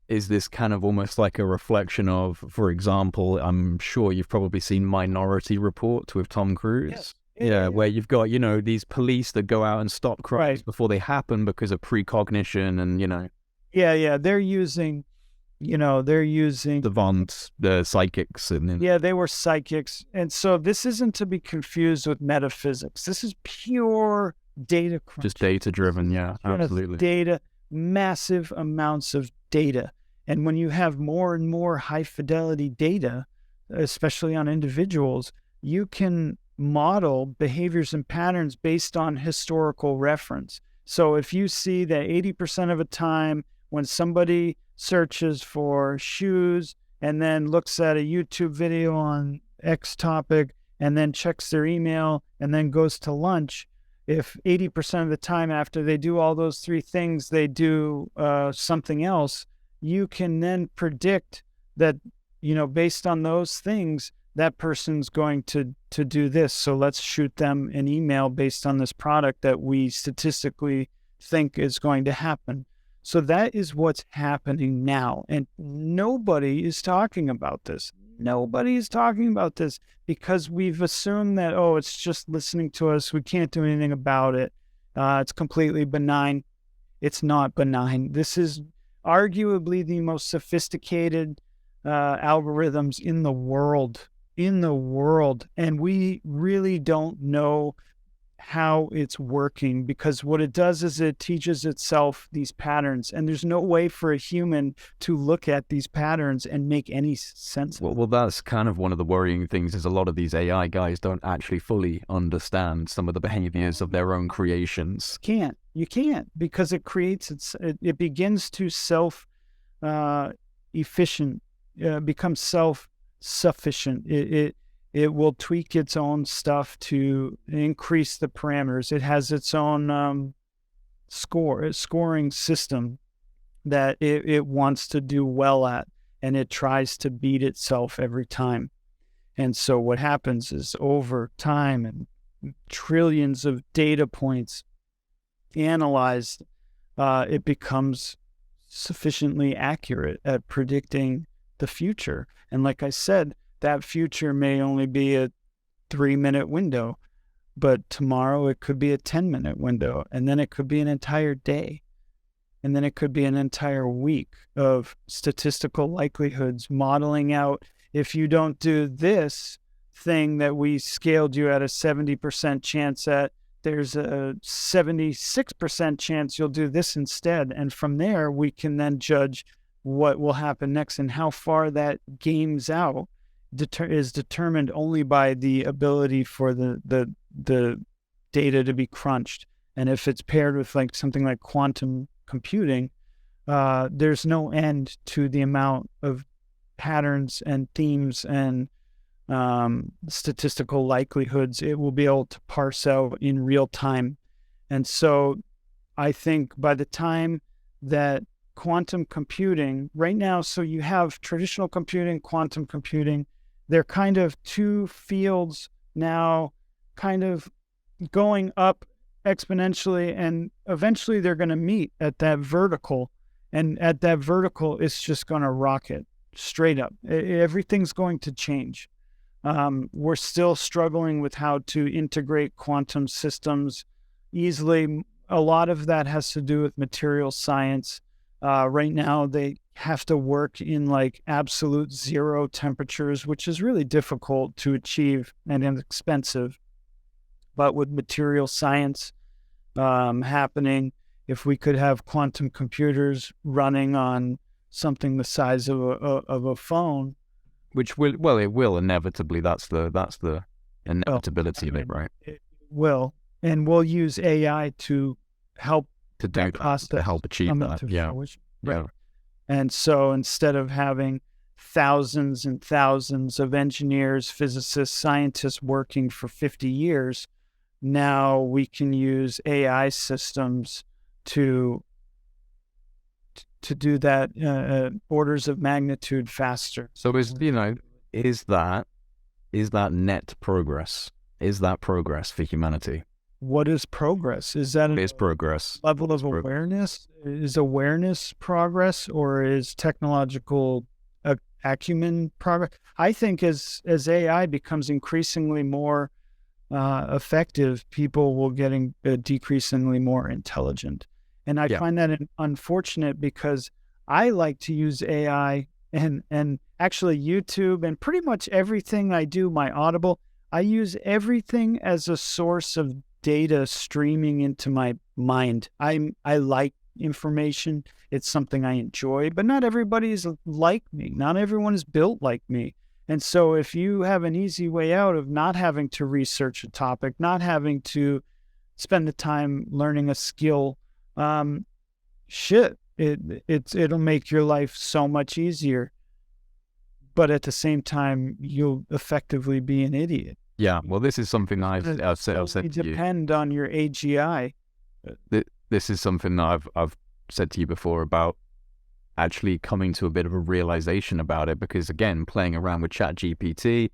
is this kind of almost like a reflection of, for example, I'm sure you've probably seen Minority Report with Tom Cruise. Yes. Yeah, where you've got, these police that go out and stop crimes before they happen because of precognition and, Yeah, they're using the psychics. They were psychics. And so this isn't to be confused with metaphysics. This is pure data crunch. Just data-driven, yeah, absolutely. Data, massive amounts of data. And when you have more and more high-fidelity data, especially on individuals, you can model behaviors and patterns based on historical reference. So if you see that 80% of the time when somebody searches for shoes and then looks at a YouTube video on X topic and then checks their email and then goes to lunch, if 80% of the time after they do all those three things, they do something else, you can then predict that, based on those things, that person's going to do this. So let's shoot them an email based on this product that we statistically think is going to happen. So that is what's happening now. And nobody is talking about this. Nobody is talking about this because we've assumed that, it's just listening to us. We can't do anything about it. It's completely benign. It's not benign. This is arguably the most sophisticated algorithms in the world. And we really don't know how it's working, because what it does is it teaches itself these patterns, and there's no way for a human to look at these patterns and make any sense of it. Well, that's kind of one of the worrying things, is a lot of these AI guys don't actually fully understand some of the behaviors of their own creations. You can't, because it begins to self-efficient, becomes self-sufficient. It will tweak its own stuff to increase the parameters. It has its own scoring system that it wants to do well at, and it tries to beat itself every time. And so what happens is, over time and trillions of data points analyzed, it becomes sufficiently accurate at predicting the future. And like I said, that future may only be a 3-minute window, but tomorrow it could be a 10-minute window, and then it could be an entire day, and then it could be an entire week of statistical likelihoods modeling out, if you don't do this thing that we scaled you at a 70% chance at, there's a 76% chance you'll do this instead. And from there, we can then judge what will happen next, and how far that games out is determined only by the ability for the data to be crunched. And if it's paired with something like quantum computing, there's no end to the amount of patterns and themes and statistical likelihoods it will be able to parse out in real time. And so I think by the time that quantum computing right now, so you have traditional computing, quantum computing. They're kind of two fields now, kind of going up exponentially, and eventually they're going to meet at that vertical. And at that vertical, it's just going to rocket straight up. Everything's going to change. We're still struggling with how to integrate quantum systems easily. A lot of that has to do with material science. Right now, they have to work in like absolute zero temperatures, which is really difficult to achieve and inexpensive. But with material science happening, if we could have quantum computers running on something the size of a phone, which will, it will inevitably. That's the inevitability of it, right? It will, and we'll use AI to help to do that, to help achieve that. Yeah. Fruition. Right. Yeah. And so instead of having thousands and thousands of engineers, physicists, scientists working for 50 years, now we can use AI systems to do that orders of magnitude faster. So is that net progress? Is that progress for humanity? What is progress? Is that progress level of awareness? Is awareness progress, or is technological acumen progress? I think as AI becomes increasingly more effective, people will get decreasingly more intelligent. And I find that unfortunate, because I like to use AI and actually YouTube and pretty much everything I do, my Audible, I use everything as a source of data streaming into my mind. I like information. It's something I enjoy, but not everybody is like me. Not everyone is built like me. And so if you have an easy way out of not having to research a topic, not having to spend the time learning a skill, it'll make your life so much easier. But at the same time, you'll effectively be an idiot. Yeah, well, this is something I've said to you. Depend on your AGI. This is something that I've said to you before about actually coming to a bit of a realization about it, because again, playing around with ChatGPT,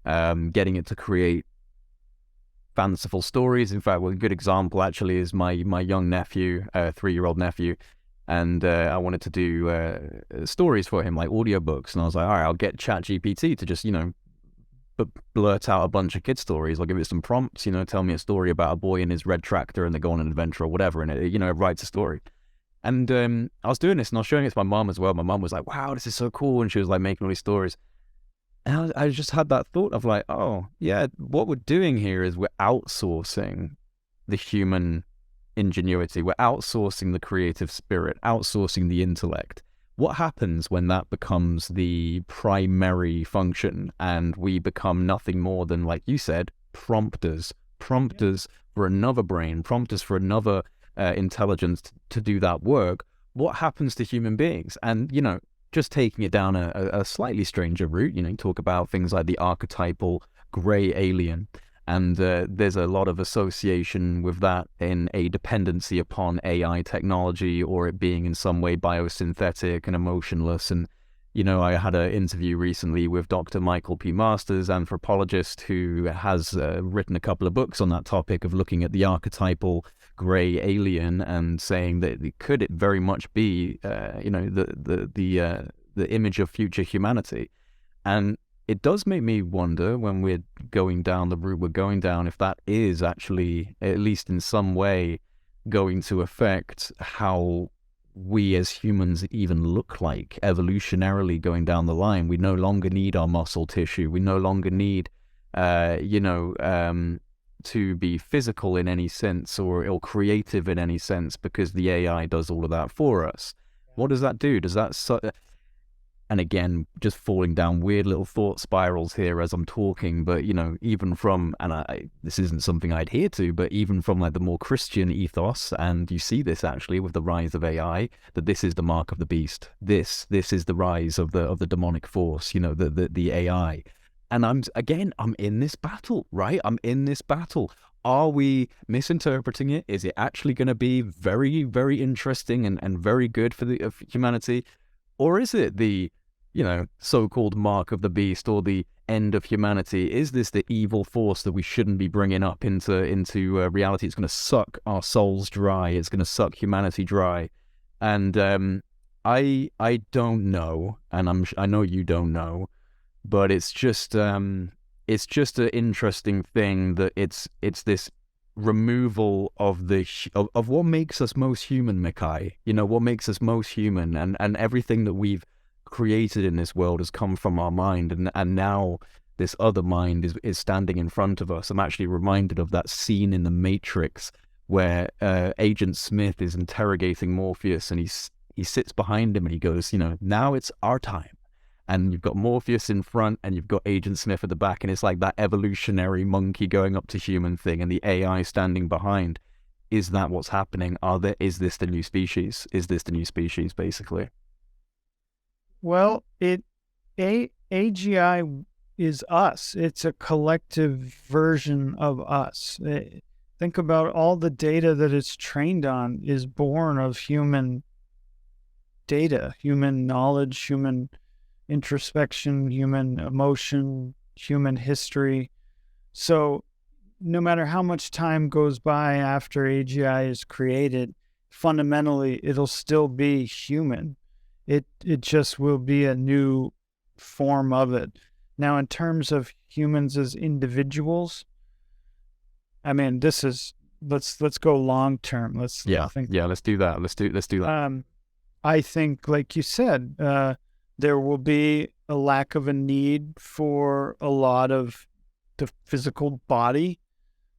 getting it to create fanciful stories. In fact, a good example actually is my young nephew, 3-year-old nephew, and I wanted to do stories for him, like audiobooks, and I was like, all right, I'll get ChatGPT to just, blurt out a bunch of kid stories. I'll give it some prompts, tell me a story about a boy in his red tractor and they go on an adventure or whatever, and it writes a story. And I was doing this and I was showing it to my mom as well. My mom was like, wow, this is so cool. And she was like making all these stories. And I just had that thought of like, oh, yeah, what we're doing here is we're outsourcing the human ingenuity. We're outsourcing the creative spirit, outsourcing the intellect. What happens when that becomes the primary function and we become nothing more than, like you said, prompters for another brain, prompters for another intelligence to do that work? What happens to human beings? And, just taking it down a slightly stranger route, you talk about things like the archetypal gray alien. And there's a lot of association with that in a dependency upon AI technology, or it being in some way biosynthetic and emotionless. And, I had an interview recently with Dr. Michael P. Masters, anthropologist, who has written a couple of books on that topic of looking at the archetypal gray alien and saying that could it very much be, the image of future humanity. And it does make me wonder, when we're going down the route we're going down, if that is actually, at least in some way, going to affect how we as humans even look like evolutionarily going down the line. We no longer need our muscle tissue. We no longer need, to be physical in any sense or creative in any sense, because the AI does all of that for us. What does that do? Does that... And again, just falling down weird little thought spirals here as I'm talking, but, even from, and this isn't something I adhere to, but even from like the more Christian ethos, and you see this actually with the rise of AI, that this is the mark of the beast. This is the rise of the demonic force, the AI. And I'm in this battle, right? I'm in this battle. Are we misinterpreting it? Is it actually going to be very, very interesting and very good for the of humanity? Or is it the, so-called mark of the beast or the end of humanity? Is this the evil force that we shouldn't be bringing up into reality? It's going to suck our souls dry. It's going to suck humanity dry. And I don't know, and I know you don't know, but it's just an interesting thing that it's this removal of of what makes us most human, Michai. What makes us most human, and everything that we've created in this world has come from our mind, and now this other mind is standing in front of us. I'm actually reminded of that scene in The Matrix where Agent Smith is interrogating Morpheus, and he sits behind him and he goes, now it's our time. And you've got Morpheus in front and you've got Agent Smith at the back, and it's like that evolutionary monkey going up to human thing and the AI standing behind. Is that what's happening? Is this the new species? Is this the new species, basically? Well, AGI is us. It's a collective version of us. Think about all the data that it's trained on is born of human data, human knowledge, human introspection, human emotion, human history. So no matter how much time goes by after AGI is created, fundamentally it'll still be human. It just will be a new form of it. Now, in terms of humans as individuals, I mean, let's go long term. Let's do that. Let's do that. I think, like you said, there will be a lack of a need for a lot of the physical body.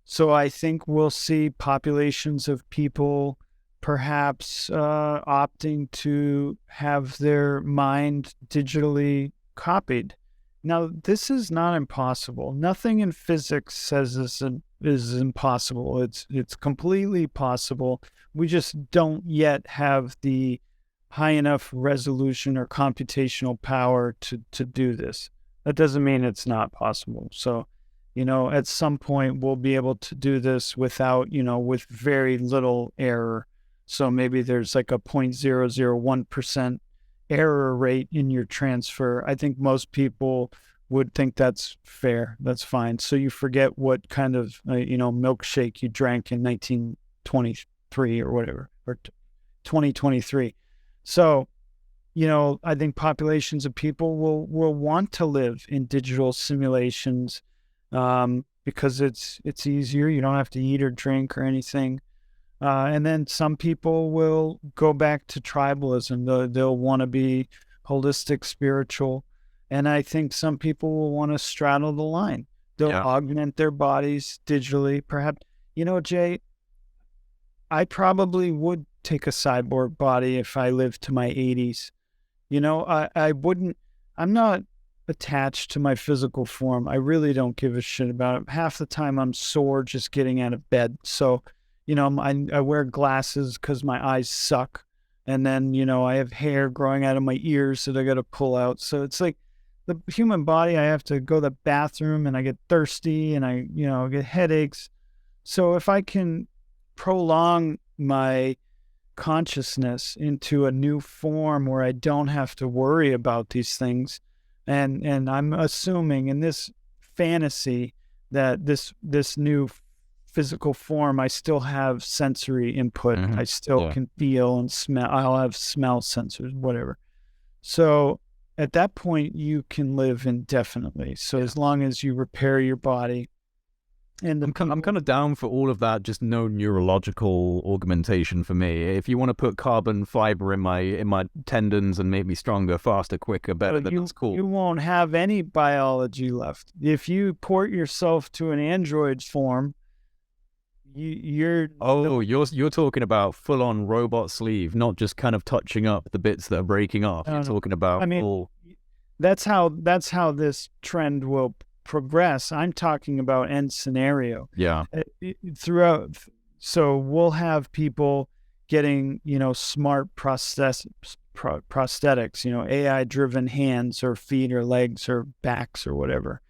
So I think we'll see populations of people perhaps opting to have their mind digitally copied. Now, this is not impossible. Nothing in physics says this is impossible. It's completely possible. We just don't yet have the high enough resolution or computational power to do this. That doesn't mean it's not possible. So, at some point we'll be able to do this without, with very little error. So maybe there's like a 0.001% error rate in your transfer. I think most people would think that's fair. That's fine. So you forget what kind of, milkshake you drank in 1923 or whatever, or 2023. So, I think populations of people will want to live in digital simulations because it's easier. You don't have to eat or drink or anything. And then some people will go back to tribalism. They'll want to be holistic, spiritual. And I think some people will want to straddle the line. They'll augment their bodies digitally. Perhaps, Jay, I probably would take a cyborg body if I lived to my 80s. I wouldn't, I'm not attached to my physical form. I really don't give a shit about it. Half the time I'm sore just getting out of bed. So, I wear glasses because my eyes suck. And then, I have hair growing out of my ears that I got to pull out. So it's like the human body, I have to go to the bathroom and I get thirsty and I get headaches. So if I can prolong my consciousness into a new form where I don't have to worry about these things, and I'm assuming in this fantasy that this new physical form, I still have sensory input. I still can feel and smell. I'll have smell sensors, whatever. So at that point, you can live indefinitely. So as long as you repair your body. And I'm kind of down for all of that, just no neurological augmentation for me. If you want to put carbon fiber in my tendons and make me stronger, faster, quicker, better, then that's cool. You won't have any biology left. If you port yourself to an android form, you're talking about full-on robot sleeve, not just kind of touching up the bits that are breaking off. You're talking about that's how this trend will progress. I'm talking about end scenario. Yeah. Throughout, so we'll have people getting, smart prosthetics, AI-driven hands or feet or legs or backs or whatever.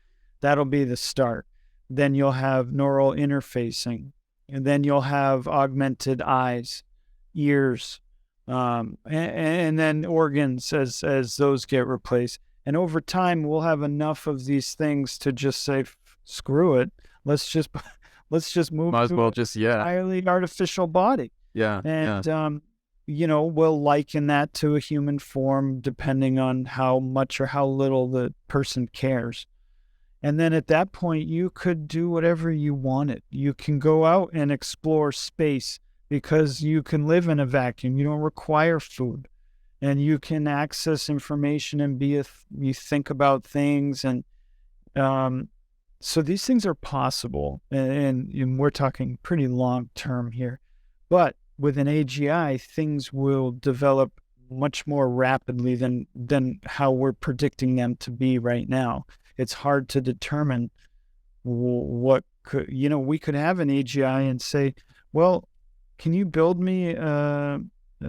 That'll be the start. then you'll have neural interfacing, and then you'll have augmented eyes, ears, and then organs as those get replaced. And over time, we'll have enough of these things to just say, screw it. Let's just move Might as to well an just, entirely artificial body. yeah. And we'll liken that to a human form depending on how much or how little the person cares. And then at that point, you could do whatever you wanted. You can go out and explore space because you can live in a vacuum. You don't require food. And you can access information and you think about things. And so these things are possible. And we're talking pretty long term here. But with an AGI, things will develop much more rapidly than how we're predicting them to be right now. It's hard to determine what could, we could have an AGI and say, well, can you build me a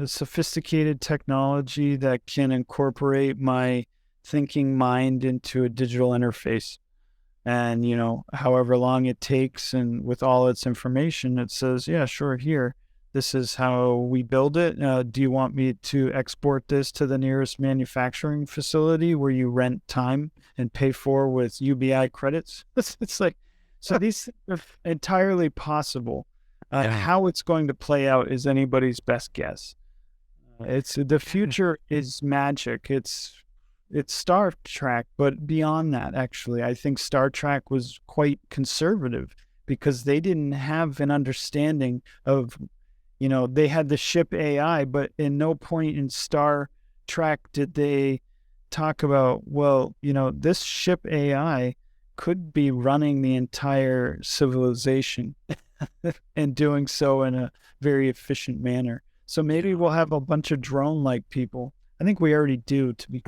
sophisticated technology that can incorporate my thinking mind into a digital interface? And, however long it takes, and with all its information, it says, yeah, sure, here. This is how we build it. Do you want me to export this to the nearest manufacturing facility where you rent time and pay for with UBI credits? It's like, so these things are entirely possible. How it's going to play out is anybody's best guess. The future is magic. It's Star Trek, but beyond that, actually, I think Star Trek was quite conservative because they didn't have an understanding of, they had the ship AI, but in no point in Star Trek did they talk about, well, this ship AI could be running the entire civilization and doing so in a very efficient manner. So maybe we'll have a bunch of drone-like people. I think we already do, to be.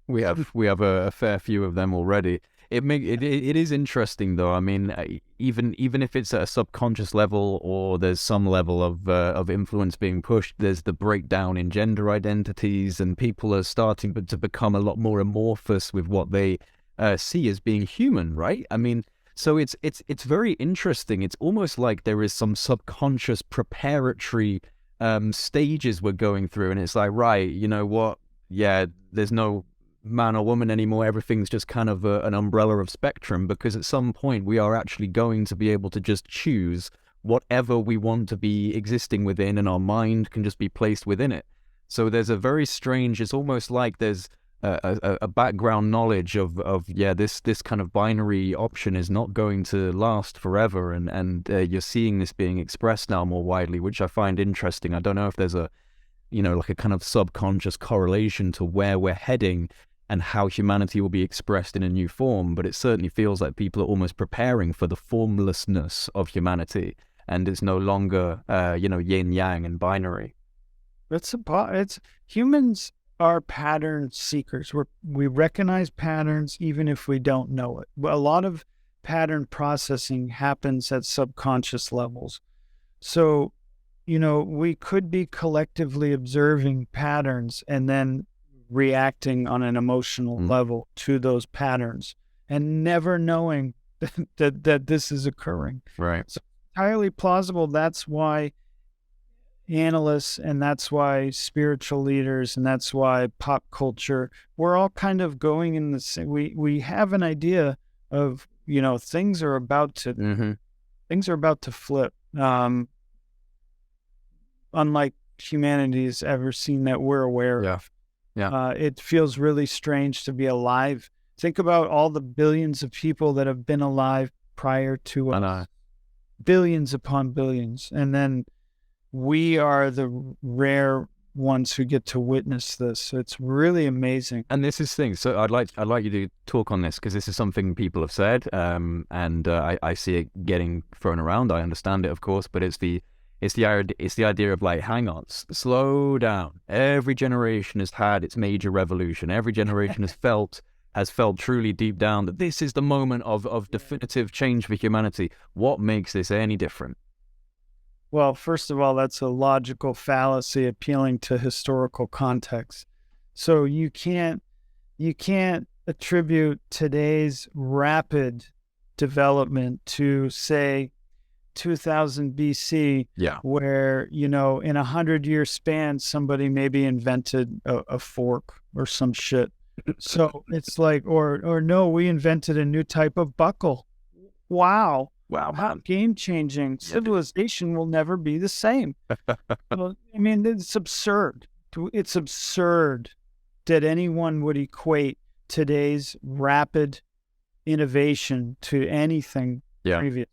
We have a fair few of them already. It is interesting though. I mean, even if it's at a subconscious level or there's some level of influence being pushed, there's the breakdown in gender identities, and people are starting to become a lot more amorphous with what they see as being human, right? I mean, so it's very interesting. It's almost like there is some subconscious preparatory stages we're going through, and it's like, right, you know what? Yeah, there's no man or woman anymore. Everything's just kind of an umbrella of spectrum, because at some point we are actually going to be able to just choose whatever we want to be existing within, and our mind can just be placed within it. So there's a very strange, it's almost like there's a background knowledge of this kind of binary option is not going to last forever, and you're seeing this being expressed now more widely, which I find interesting. I don't know if there's a like a kind of subconscious correlation to where we're heading and how humanity will be expressed in a new form, but it certainly feels like people are almost preparing for the formlessness of humanity, and it's no longer yin yang and binary. It's humans are pattern seekers. We recognize patterns even if we don't know it. A lot of pattern processing happens at subconscious levels. So, we could be collectively observing patterns and then reacting on an emotional level to those patterns and never knowing that this is occurring. Right. So entirely plausible. That's why analysts, and that's why spiritual leaders, and that's why pop culture, we're all kind of going in the same. We have an idea of, things are about to flip. Unlike humanity's ever seen that we're aware of. Yeah. It feels really strange to be alive. Think about all the billions of people that have been alive prior to us. I know. Billions upon billions. And then we are the rare ones who get to witness this. It's really amazing. And this is thing. So I'd like you to talk on this, because this is something people have said, and I see it getting thrown around. I understand it, of course, but it's the idea of like, hang on, slow down. Every generation has had its major revolution. Every generation has felt truly deep down that this is the moment of definitive change for humanity. What makes this any different? Well, first of all, that's a logical fallacy appealing to historical context. So you can't attribute today's rapid development to, say, 2000 BC, Yeah. where, in a 100-year span, somebody maybe invented a fork or some shit. So it's like, or no, we invented a new type of buckle. Wow. Wow, How man. game-changing. Civilization will never be the same. Well, I mean, it's absurd. It's absurd that anyone would equate today's rapid innovation to anything previous.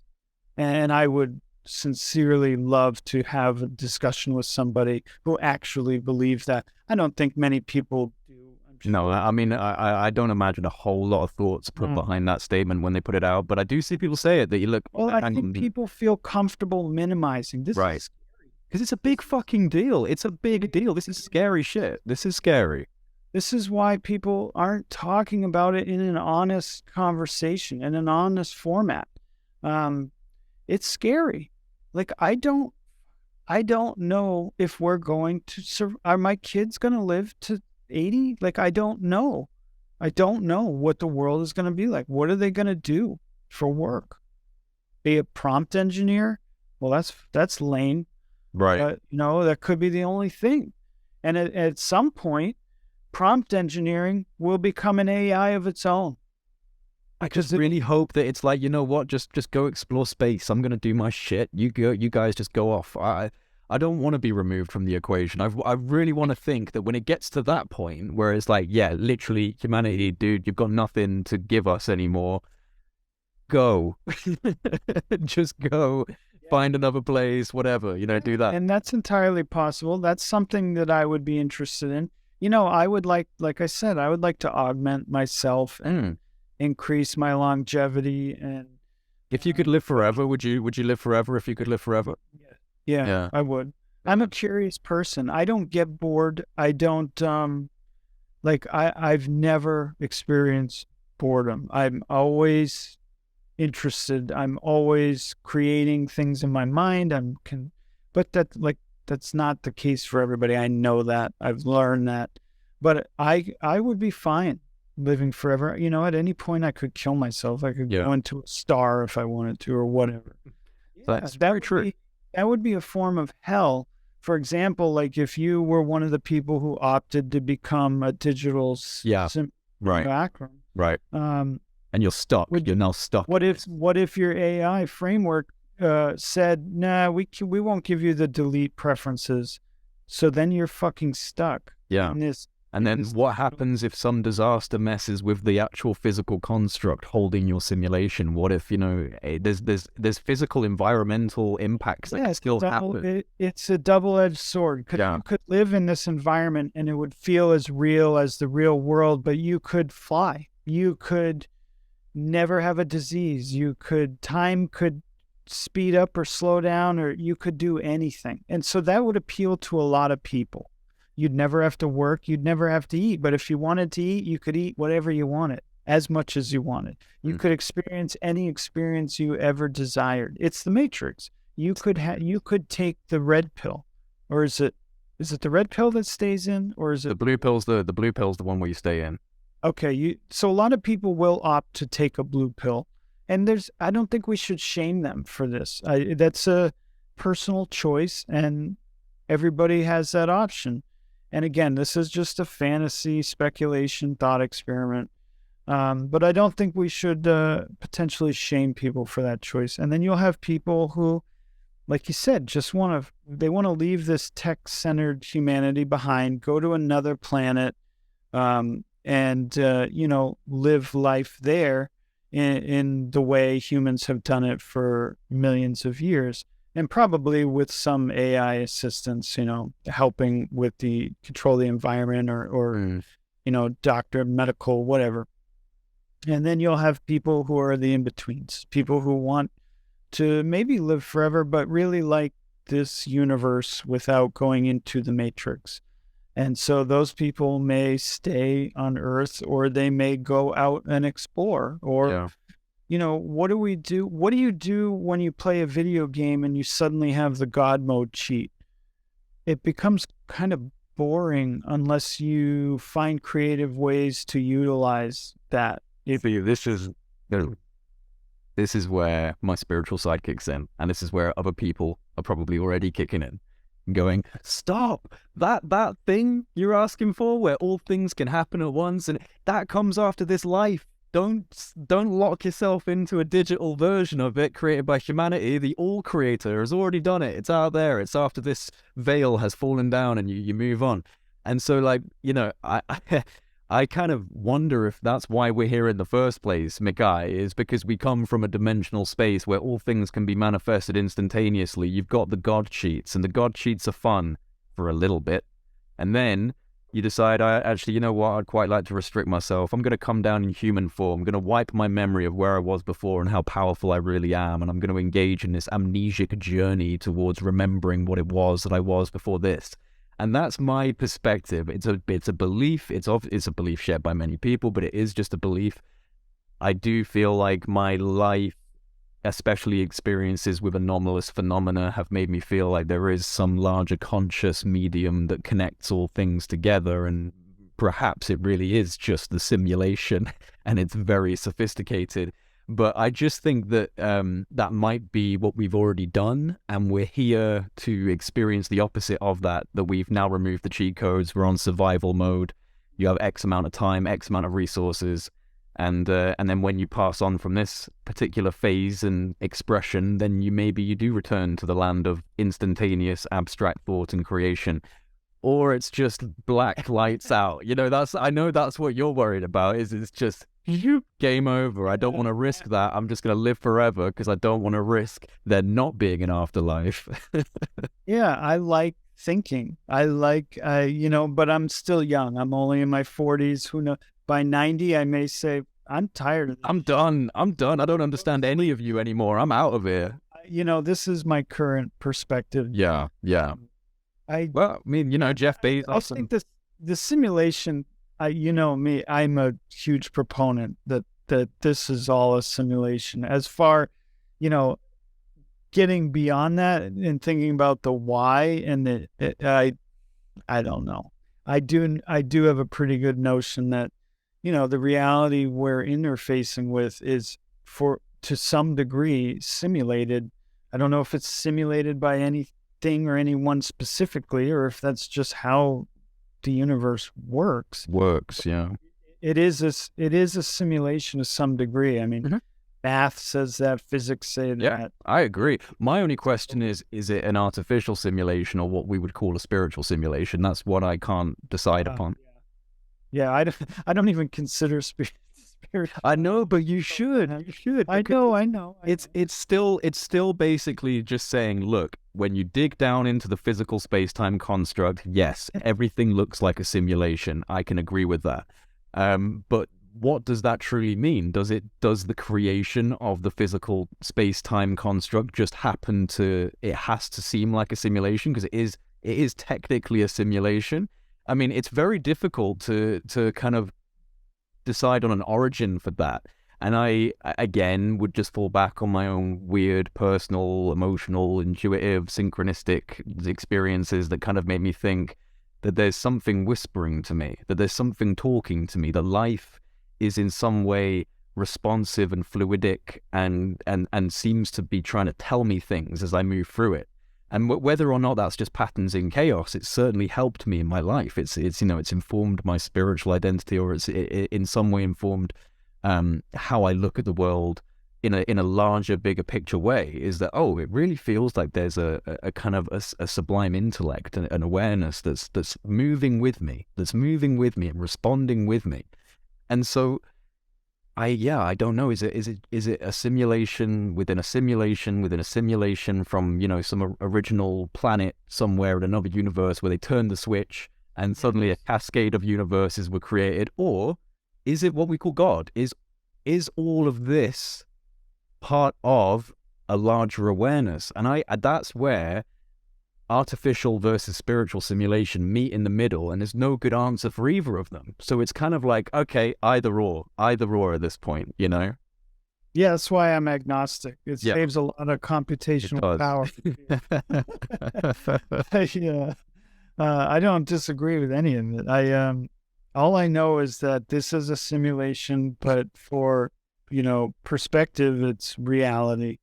And I would sincerely love to have a discussion with somebody who actually believes that. I don't think many people do. No, I mean, I don't imagine a whole lot of thoughts put behind that statement when they put it out, but I do see people say it, that you look... Well, I think people feel comfortable minimizing. This is scary. Because it's a big fucking deal. It's a big deal. This is scary shit. This is scary. This is why people aren't talking about it in an honest conversation, in an honest format. It's scary. Like, I don't know if we're going to are my kids going to live to 80? Like, I don't know. I don't know what the world is going to be like. What are they going to do for work? Be a prompt engineer? Well, that's lame. Right. That could be the only thing. And at some point, prompt engineering will become an AI of its own. I just really hope that it's like, you know what, just go explore space. I'm going to do my shit. You guys just go off. I don't want to be removed from the equation. I really want to think that when it gets to that point where it's like, yeah, literally humanity, dude, you've got nothing to give us anymore. Go. Just go. Find another place, whatever, do that. And that's entirely possible. That's something that I would be interested in. I would like I said, I would like to augment myself and increase my longevity. And if you could live forever, would you live forever if you could live forever? Yeah, I would. I'm a curious person. I don't get bored. I don't I've never experienced boredom. I'm always interested. I'm always creating things in my mind. But that's not the case for everybody. I know that. I've learned that. But I would be fine living forever. At any point I could kill myself. I could go into a star if I wanted to, or whatever. That's very true. That would be a form of hell. For example, like if you were one of the people who opted to become a digital background. Right. And you're stuck. You're now stuck. What if your AI framework said, nah, we won't give you the delete preferences. So then you're fucking stuck. Yeah. And then what happens if some disaster messes with the actual physical construct holding your simulation? What if, there's physical environmental impacts that still happen? It's a double-edged sword. You could live in this environment and it would feel as real as the real world, but you could fly. You could never have a disease. Time could speed up or slow down, or you could do anything. And so that would appeal to a lot of people. You'd never have to work. You'd never have to eat. But if you wanted to eat, you could eat whatever you wanted, as much as you wanted. You could experience any experience you ever desired. It's the Matrix. You could take the red pill, or is it the red pill that stays in, or is it the blue pill's the blue pill's the one where you stay in? Okay, so a lot of people will opt to take a blue pill, and I don't think we should shame them for this. That's a personal choice, and everybody has that option. And again, this is just a fantasy, speculation, thought experiment. But I don't think we should potentially shame people for that choice. And then you'll have people who, like you said, just want to leave this tech-centered humanity behind, go to another planet, and live life there in the way humans have done it for millions of years. And probably with some AI assistance, helping with the control the environment or doctor, medical, whatever. And then you'll have people who are the in-betweens, people who want to maybe live forever, but really like this universe without going into the Matrix. And so those people may stay on Earth, or they may go out and explore, or what do we do? What do you do when you play a video game and you suddenly have the God mode cheat? It becomes kind of boring unless you find creative ways to utilize that. For you, this is this is where my spiritual side kicks in, and this is where other people are probably already kicking in, going, stop, that thing you're asking for, where all things can happen at once, and that comes after this life. Don't lock yourself into a digital version of it created by humanity. The all creator has already done it. It's out there. It's after this veil has fallen down and you move on. And so, like, you know, I kind of wonder if that's why we're here in the first place, Michai, is because we come from a dimensional space where all things can be manifested instantaneously. You've got the God cheats, and the God cheats are fun for a little bit. And then you decide, actually, you know what, I'd quite like to restrict myself. I'm going to come down in human form. I'm going to wipe my memory of where I was before and how powerful I really am. And I'm going to engage in this amnesic journey towards remembering what it was that I was before this. And that's my perspective. It's a belief. It's a belief shared by many people, but it is just a belief. I do feel like my life, especially experiences with anomalous phenomena, have made me feel like there is some larger conscious medium that connects all things together, and perhaps it really is just the simulation and it's very sophisticated. But I just think that that might be what we've already done, and we're here to experience the opposite of that, that we've now removed the cheat codes, we're on survival mode, you have X amount of time, X amount of resources, and then when you pass on from this particular phase and expression, then you do return to the land of instantaneous abstract thought and creation. Or it's just black lights out. You know, I know that's what you're worried about, is it's just game over. I don't want to risk that. I'm just going to live forever because I don't want to risk there not being an afterlife. Yeah, I like thinking. I like, but I'm still young. I'm only in my 40s. Who knows? By 90, I may say, I'm tired of this. I'm done. I don't understand any of you anymore. I'm out of here. This is my current perspective. Yeah. Jeff Bezos. I think the simulation, me, I'm a huge proponent that this is all a simulation. As far, getting beyond that and thinking about the why and I don't know. I do have a pretty good notion that, the reality we're interfacing with is to some degree simulated. I don't know if it's simulated by anything or anyone specifically, or if that's just how the universe works. Yeah. It is a simulation to some degree. I mean, math says that, physics say that. Yeah, I agree. My only question is it an artificial simulation or what we would call a spiritual simulation? That's what I can't decide upon. Yeah, I don't even consider spiritual. I know, but you should. You should. I know. It's still basically just saying, look, when you dig down into the physical space-time construct, yes, everything looks like a simulation. I can agree with that. But what does that truly mean? Does the creation of the physical space-time construct just it has to seem like a simulation because it is technically a simulation? I mean, it's very difficult to kind of decide on an origin for that. And I, again, would just fall back on my own weird, personal, emotional, intuitive, synchronistic experiences that kind of made me think that there's something whispering to me, that there's something talking to me, that life is in some way responsive and fluidic and seems to be trying to tell me things as I move through it. And whether or not that's just patterns in chaos, it's certainly helped me in my life. It's informed my spiritual identity, or it's in some way informed how I look at the world in a larger, bigger picture way. Is that, it really feels like there's a kind of a sublime intellect and an awareness that's moving with me, and responding with me. And so I don't know. Is it a simulation within a simulation within a simulation from, some original planet somewhere in another universe where they turned the switch and suddenly a cascade of universes were created? Or is it what we call God? Is all of this part of a larger awareness? And that's where artificial versus spiritual simulation meet in the middle, and there's no good answer for either of them. So it's kind of like, okay, either or at this point, Yeah, that's why I'm agnostic. It saves a lot of computational power. Yeah, I don't disagree with any of it. All I know is that this is a simulation, but for perspective, it's reality.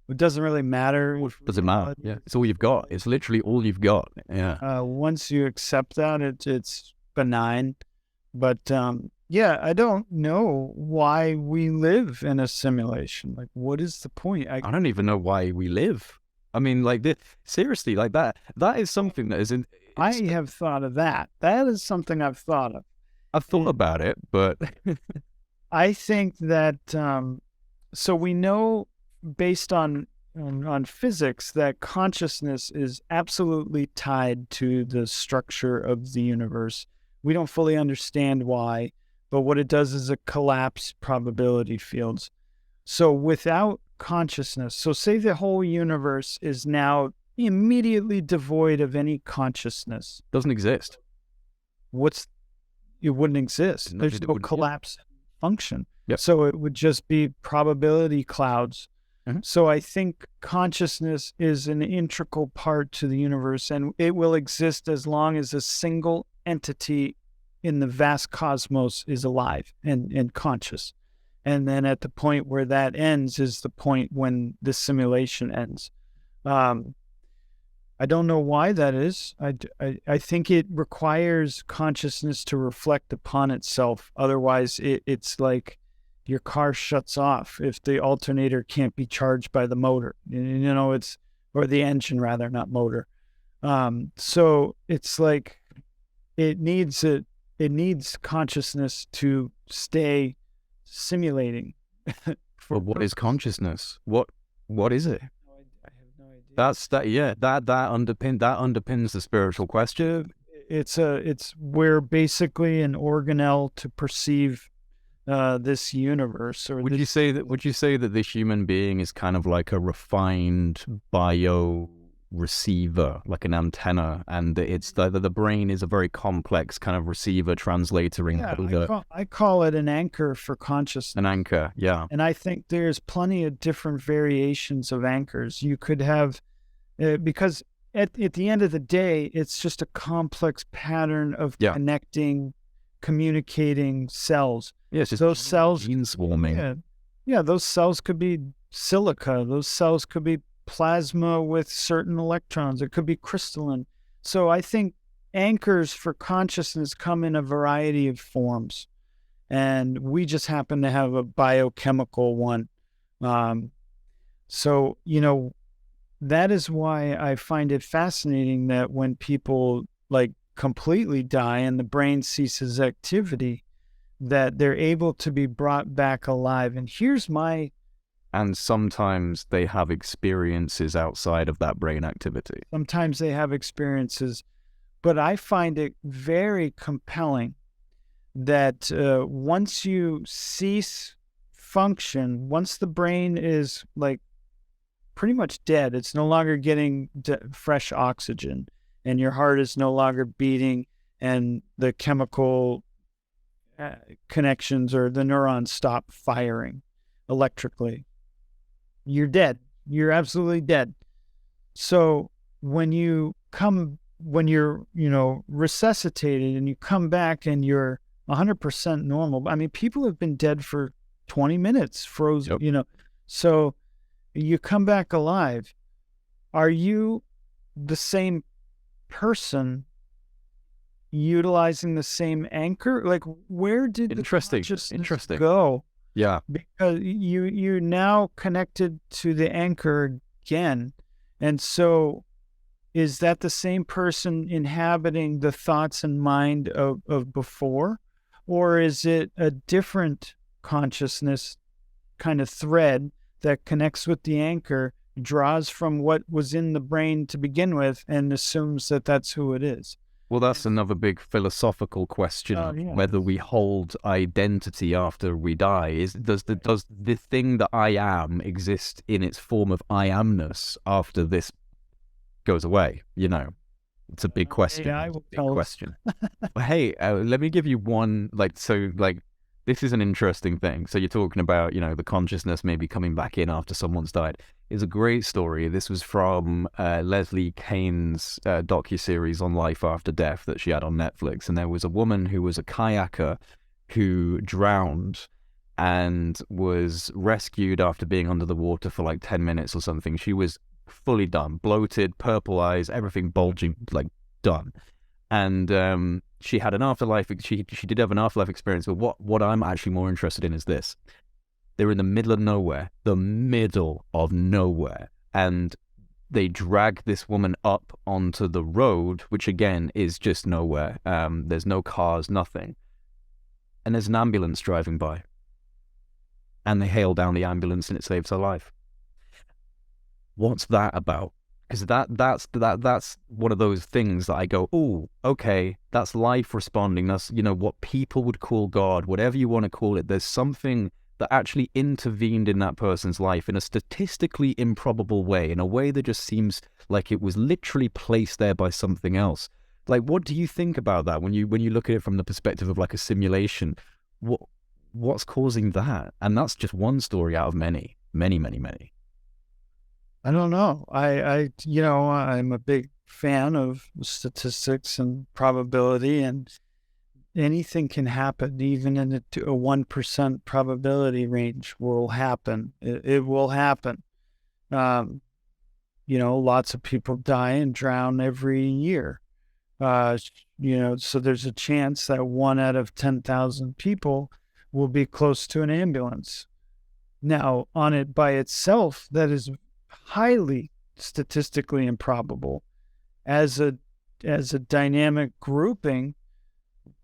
It doesn't really matter. Doesn't matter. Yeah, it's all you've got. It's literally all you've got. Yeah. Once you accept that, it's benign. But I don't know why we live in a simulation. Like, what is the point? I don't even know why we live. I mean, like, seriously, like that is something that is in. I have thought of that. That is something I've thought of. I've thought about it, but I think that so we know, based on physics, that consciousness is absolutely tied to the structure of the universe. We don't fully understand why, but what it does is it collapses probability fields. So without consciousness, so say the whole universe is now immediately devoid of any consciousness. Doesn't exist. It wouldn't exist. There's no collapse function. Yep. So it would just be probability clouds. Mm-hmm. So I think consciousness is an integral part to the universe, and it will exist as long as a single entity in the vast cosmos is alive and conscious. And then at the point where that ends is the point when the simulation ends. I don't know why that is. I think it requires consciousness to reflect upon itself. Otherwise, it's like your car shuts off if the alternator can't be charged by the motor. Or the engine rather, not motor. So it's like it needs consciousness to stay simulating. But what is consciousness? What is it? I have no idea. That underpins the spiritual question. We're basically an organelle to perceive this universe. Or would you say that this human being is kind of like a refined bio receiver, like an antenna, and it's the brain is a very complex kind of receiver translator. I call it an anchor for consciousness. An anchor, yeah. And I think there's plenty of different variations of anchors. You could have, because at the end of the day, it's just a complex pattern of connecting, communicating cells. Yes, those cells, gene swarming. Yeah, those cells could be silica. Those cells could be plasma with certain electrons. It could be crystalline. So I think anchors for consciousness come in a variety of forms, and we just happen to have a biochemical one. So that is why I find it fascinating that when people like completely die and the brain ceases activity, that they're able to be brought back alive. And sometimes they have experiences outside of that brain activity. Sometimes they have experiences, but I find it very compelling that once you cease function, once the brain is like pretty much dead, it's no longer getting fresh oxygen, and your heart is no longer beating, and the chemical connections or the neurons stop firing electrically. You're dead. You're absolutely dead. So when you're resuscitated and you come back and you're 100% normal. I mean, people have been dead for 20 minutes, frozen, so you come back alive. Are you the same person utilizing the same anchor? Like, where did the consciousness go? Yeah. Because you now connected to the anchor again. And so is that the same person inhabiting the thoughts and mind of before? Or is it a different consciousness kind of thread that connects with the anchor, draws from what was in the brain to begin with, and assumes that that's who it is? Well, that's another big philosophical question, whether we hold identity after we die. Does the thing that I am exist in its form of I amness after this goes away? It's a big question. Big question. Hey, let me give you one, this is an interesting thing. So you're talking about, the consciousness maybe coming back in after someone's died. It's a great story. This was from Leslie Kane's docuseries on life after death that she had on Netflix. And there was a woman who was a kayaker who drowned, and was rescued after being under the water for like 10 minutes or something. She was fully done, bloated, purple eyes, everything bulging, like done. And she had an afterlife. She did have an afterlife experience. But what I'm actually more interested in is this: they're in the middle of nowhere, and they drag this woman up onto the road, which again is just nowhere. There's no cars, nothing. And there's an ambulance driving by. And they hail down the ambulance and it saves her life. What's that about? Because that's one of those things that I go, oh, okay, that's life responding. That's, what people would call God, whatever you want to call it. There's something that actually intervened in that person's life in a statistically improbable way, in a way that just seems like it was literally placed there by something else. Like, what do you think about that when you look at it from the perspective of like a simulation? What's causing that? And that's just one story out of many. I don't know. I'm a big fan of statistics and probability, and anything can happen, even in a 1% probability range will happen. It will happen. Lots of people die and drown every year. So there's a chance that 1 out of 10,000 people will be close to an ambulance. Now, on it by itself, that is highly statistically improbable. As a dynamic grouping,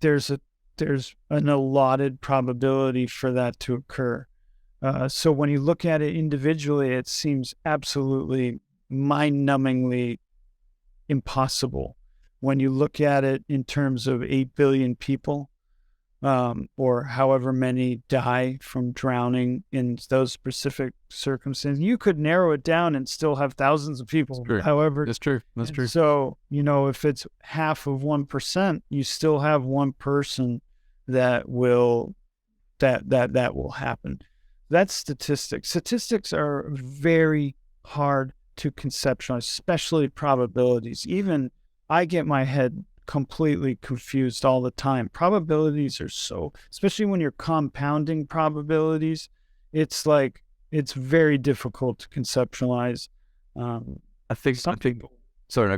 there's an allotted probability for that to occur. So when you look at it individually, it seems absolutely mind-numbingly impossible. When you look at it in terms of 8 billion people, or however many die from drowning in those specific circumstances, you could narrow it down and still have thousands of people. However, that's true. So, if it's half of 1%, you still have one person that will happen. That's statistics. Statistics are very hard to conceptualize, especially probabilities. Even I get my head completely confused all the time. Probabilities are especially when you're compounding probabilities, it's very difficult to conceptualize. I think sorry,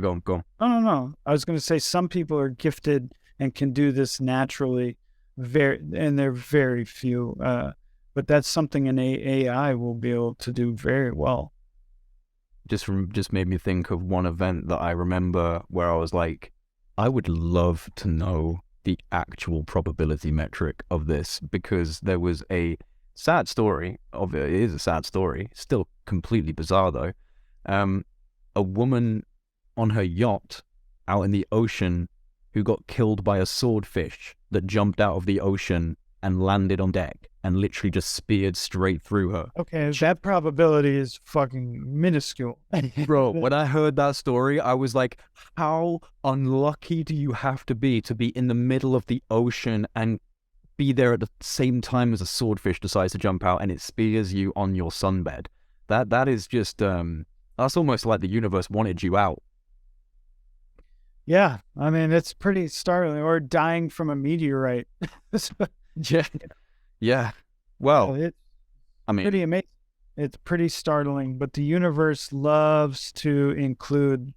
no, go on. No. I was going to say some people are gifted and can do this naturally, and they're very few. But that's something an AI will be able to do very well. Just made me think of one event that I remember where I was like, I would love to know the actual probability metric of this, because there was a sad story of it. It is a sad story, still completely bizarre though. A woman on her yacht out in the ocean who got killed by a swordfish that jumped out of the ocean and landed on deck and literally just speared straight through her. Okay, that probability is fucking minuscule. Bro, when I heard that story, I was like, how unlucky do you have to be in the middle of the ocean and be there at the same time as a swordfish decides to jump out and it spears you on your sunbed? That is just, that's almost like the universe wanted you out. Yeah, I mean, it's pretty startling. Or dying from a meteorite. Yeah. Well, it's pretty amazing. It's pretty startling, but the universe loves to include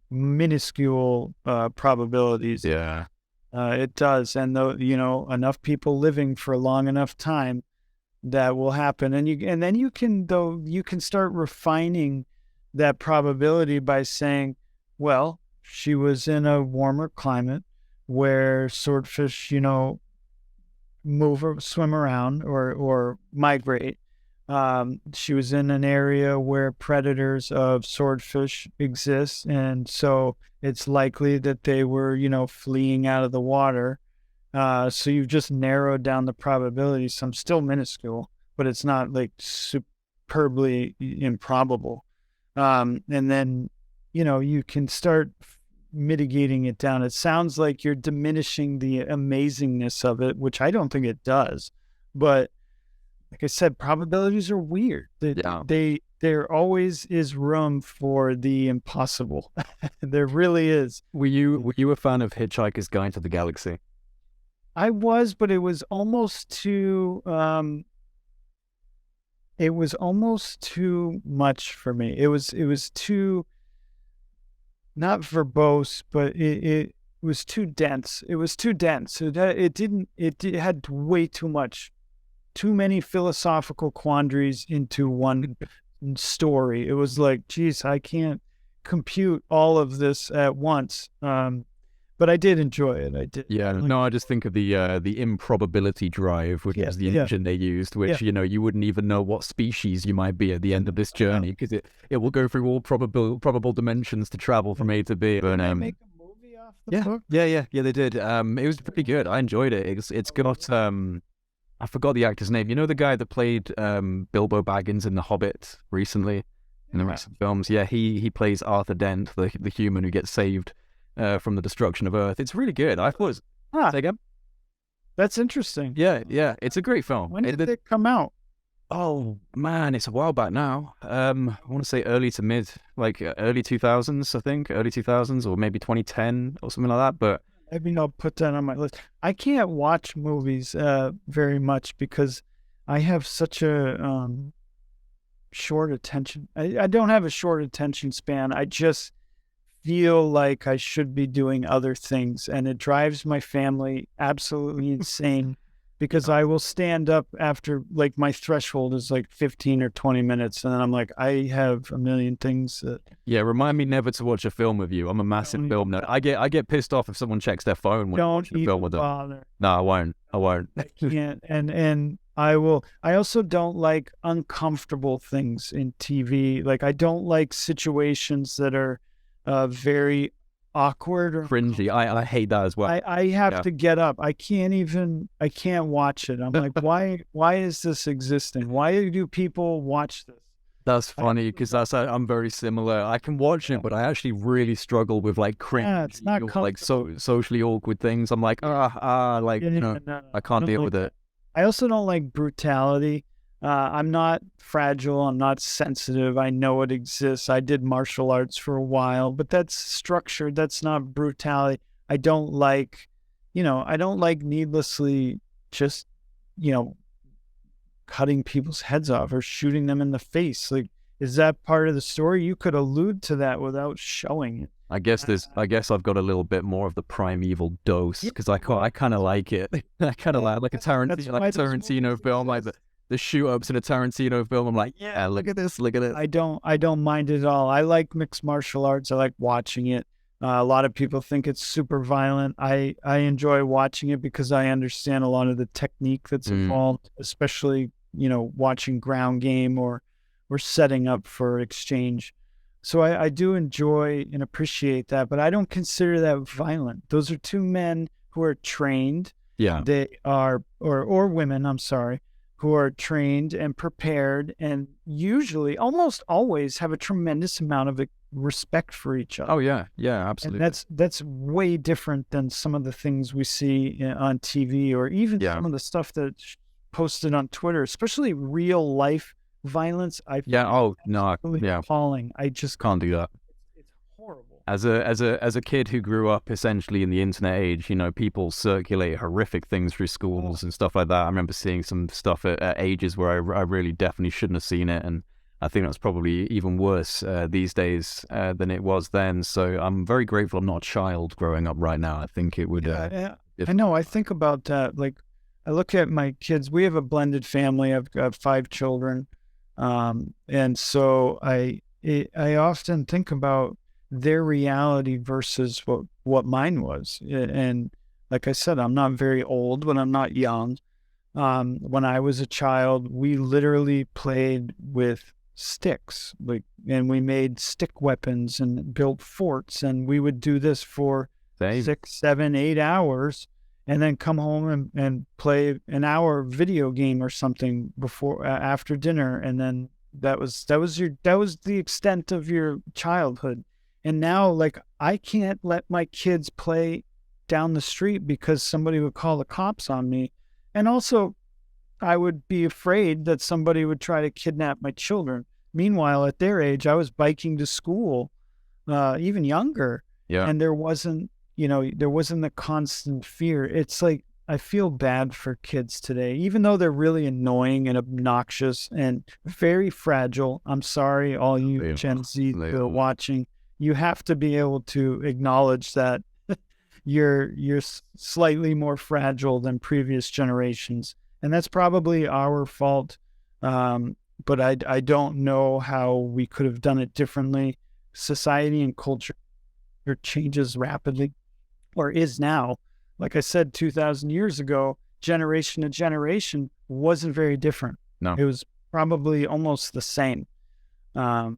minuscule probabilities. Yeah. It does. And though, enough people living for a long enough time, that will happen. And then you can start refining that probability by saying, well, she was in a warmer climate where swordfish, move or swim around or migrate. She was in an area where predators of swordfish exist, and so it's likely that they were, fleeing out of the water. So you've just narrowed down the probability. Some still minuscule, but it's not like superbly improbable. And then, you can start mitigating it down. It sounds like you're diminishing the amazingness of it, which I don't think it does. But like I said, probabilities are weird. There always is room for the impossible. There really is. Were you a fan of Hitchhiker's Guide to the Galaxy? I was, but it was almost too. It was almost too much for me. It was too, not verbose, but it was too dense. It was too dense. It had way too much, too many philosophical quandaries into one story. It was like, geez, I can't compute all of this at once. But I did enjoy it. I did. Yeah, no, I just think of the improbability drive, which was the engine they used, which you wouldn't even know what species you might be at the end of this journey, because it will go through all probable dimensions to travel from A to B. But Did they make a movie off the book? Yeah, they did. It was pretty good. I enjoyed it. It's got I forgot the actor's name. You know the guy that played Bilbo Baggins in The Hobbit recently in the recent films? Yeah, he plays Arthur Dent, the human who gets saved from the destruction of Earth. It's really good. I thought it was... Say again? That's interesting. Yeah. It's a great film. When did it come out? Oh, man, it's a while back now. I want to say early to mid, like early 2000s, I think. Early 2000s or maybe 2010 or something like that. But maybe I'll put that on my list. I can't watch movies very much because I have such a short attention. I don't have a short attention span. I just feel like I should be doing other things, and it drives my family absolutely insane because I will stand up after, like, my threshold is like 15 or 20 minutes, and then I'm like, I have a million things that... Yeah, remind me never to watch a film with you. I'm a massive film nerd. I get pissed off if someone checks their phone when watching a film with them. Bother. No, I won't. I can't. And I also don't like uncomfortable things in TV. Like, I don't like situations that are very awkward or cringy. I hate that as well. I have to get up. I can't watch it. I'm like, why is this existing? Why do people watch this? That's funny because I'm very similar. I can watch it, but I actually really struggle with like cringe, it's not like socially awkward things. I'm like, no, I can't deal with it. I also don't like brutality. I'm not fragile. I'm not sensitive. I know it exists. I did martial arts for a while, but that's structured. That's not brutality. I don't like needlessly just, cutting people's heads off or shooting them in the face. Like, is that part of the story? You could allude to that without showing it. I guess I've got a little bit more of the primeval dose because I kind of like it. I kind of like a Tarantino film, like the shoot-ups in a Tarantino film. I'm like, yeah, look at this. I don't mind it at all. I like mixed martial arts. I like watching it. A lot of people think it's super violent. I enjoy watching it because I understand a lot of the technique that's involved, especially, watching ground game or setting up for exchange. So I do enjoy and appreciate that, but I don't consider that violent. Those are two men who are trained. Yeah. They are, or women, I'm sorry, who are trained and prepared and usually, almost always, have a tremendous amount of respect for each other. Oh, yeah. Yeah, absolutely. And that's way different than some of the things we see on TV or even some of the stuff that's posted on Twitter, especially real life violence. Appalling. I just can't do that. It's horrible. As a kid who grew up essentially in the internet age, people circulate horrific things through schools and stuff like that. I remember seeing some stuff at ages where I really definitely shouldn't have seen it, and I think that's probably even worse these days than it was then. So I'm very grateful I'm not a child growing up right now. I think it would... I know. I think about that. Like, I look at my kids. We have a blended family. I've got 5 children. And so I often think about their reality versus what mine was. And like I said, I'm not very old, but I'm not young. When I was a child, we literally played with sticks, and we made stick weapons and built forts, and we would do this for 6, 7, 8 hours, and then come home and play an hour video game or something after dinner, and then that was the extent of your childhood. And now, like, I can't let my kids play down the street because somebody would call the cops on me, and also I would be afraid that somebody would try to kidnap my children. Meanwhile, at their age, I was biking to school, even younger. Yeah. And there wasn't the constant fear. It's like I feel bad for kids today, even though they're really annoying and obnoxious and very fragile. I'm sorry, all you Gen Z watching. You have to be able to acknowledge that you're slightly more fragile than previous generations, and that's probably our fault. But I don't know how we could have done it differently. Society and culture changes rapidly, or is now. Like I said, 2,000 years ago, generation to generation wasn't very different. No. It was probably almost the same. No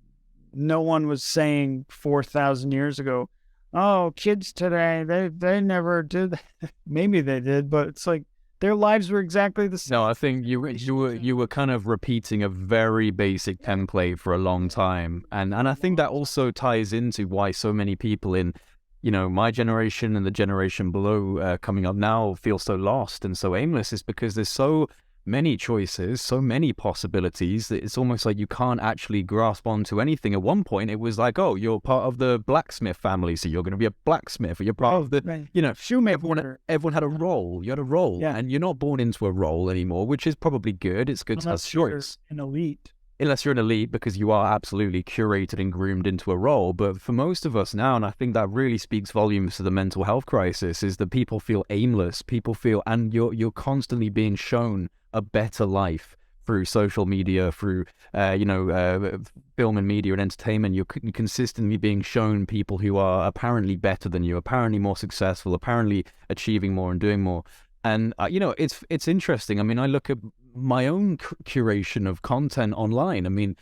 one was saying 4,000 years ago, oh, kids today, they never did. Maybe they did, but it's like their lives were exactly the same. No, I think you were kind of repeating a very basic template for a long time. And I think that also ties into why so many people in, my generation and the generation below coming up now feel so lost and so aimless, is because there's so many choices, so many possibilities that it's almost like you can't actually grasp onto anything. At one point, it was like, oh, you're part of the blacksmith family, so you're going to be a blacksmith, or you're part of the, shoemaker. Everyone had a role. You had a role, and you're not born into a role anymore, which is probably good. It's good to have choice. An elite. Unless you're an elite, because you are absolutely curated and groomed into a role. But for most of us now, and I think that really speaks volumes to the mental health crisis, is that people feel aimless. People feel, and you're constantly being shown a better life through social media, through film and media and entertainment. You're consistently being shown people who are apparently better than you, apparently more successful, apparently achieving more and doing more. And it's interesting. I mean, I look at my own curation of content online. I mean,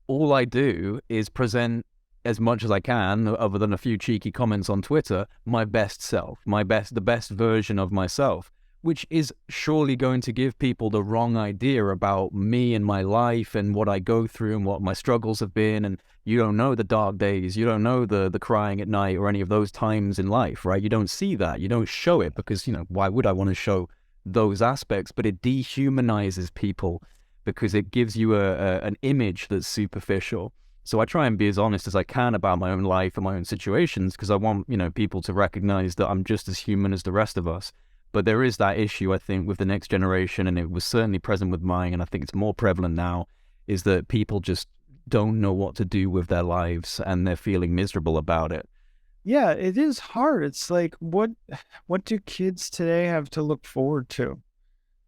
all I do is present as much as I can, other than a few cheeky comments on Twitter, my best self, the best version of myself, which is surely going to give people the wrong idea about me and my life and what I go through and what my struggles have been. And you don't know the dark days, you don't know the crying at night or any of those times in life, right? You don't see that, you don't show it, because, why would I want to show those aspects? But it dehumanizes people because it gives you an image that's superficial. So I try and be as honest as I can about my own life and my own situations, because I want, people to recognize that I'm just as human as the rest of us. But there is that issue, I think, with the next generation, and it was certainly present with mine, and I think it's more prevalent now, is that people just don't know what to do with their lives, and they're feeling miserable about it. Yeah, it is hard. It's like, what do kids today have to look forward to?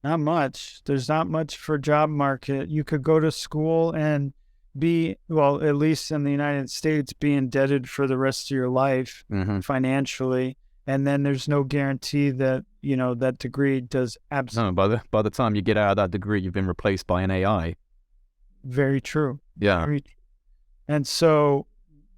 Not much. There's not much for job market. You could go to school and be, well, at least in the United States, be indebted for the rest of your life financially. And then there's no guarantee that, that degree does absolutely. No, by the time you get out of that degree, you've been replaced by an AI. Very true. Yeah. Very true. And so,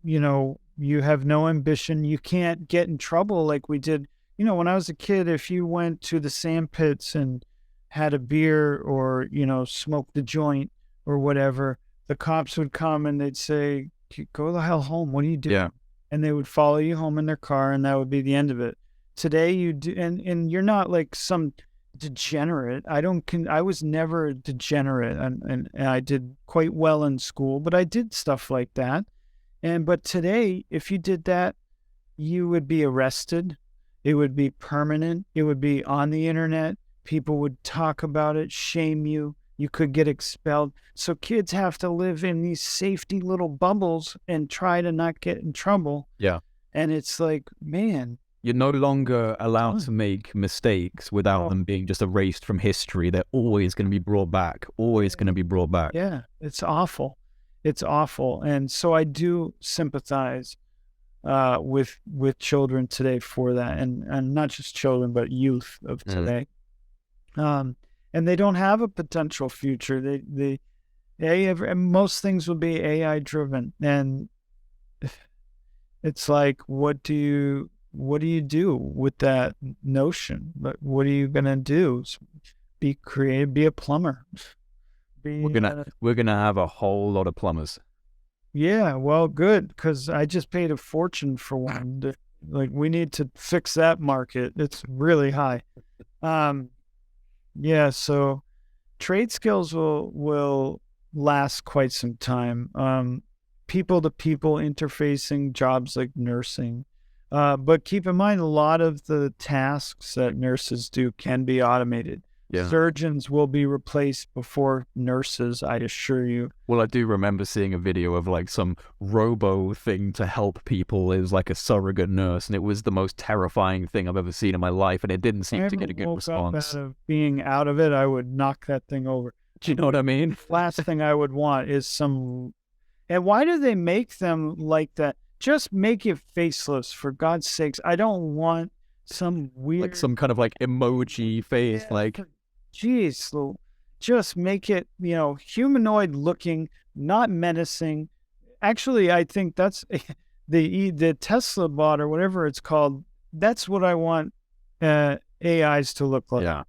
you have no ambition. You can't get in trouble like we did. When I was a kid, if you went to the sand pits and had a beer or, smoked a joint or whatever, the cops would come and they'd say, go the hell home. What are you doing? Yeah. And they would follow you home in their car, and that would be the end of it. Today, you do, and you're not like some degenerate. I was never a degenerate, and I did quite well in school, but I did stuff like that. But today, if you did that, you would be arrested. It would be permanent. It would be on the internet. People would talk about it, shame you. You could get expelled. So kids have to live in these safety little bubbles and try to not get in trouble. Yeah. And it's like, man. You're no longer allowed to make mistakes without them being just erased from history. They're always going to be brought back, Yeah, it's awful. It's awful. And so I do sympathize with children today for that. And not just children, but youth of today. And they don't have a potential future. Most things will be AI driven, and it's like, what do you do with that notion? But what are you gonna do? Be creative. Be a plumber. We're gonna have a whole lot of plumbers. Yeah, well, good, because I just paid a fortune for one. Like, we need to fix that market. It's really high. Yeah, so trade skills will last quite some time. People to people interfacing jobs like nursing But keep in mind, a lot of the tasks that nurses do can be automated. Yeah. Surgeons will be replaced before nurses, I assure you. Well, I do remember seeing a video of like some robo thing to help people. It was like a surrogate nurse, and it was the most terrifying thing I've ever seen in my life, and it didn't seem to get a good response. Out of being out of it, I would knock that thing over. Do you know what I mean? Last thing I would want is some... And why do they make them like that? Just make it faceless, for God's sakes. I don't want some weird... Like some kind of like emoji face, like... Geez, just make it, humanoid looking, not menacing. Actually, I think that's the Tesla bot or whatever it's called. That's what I want AIs to look like. Yeah.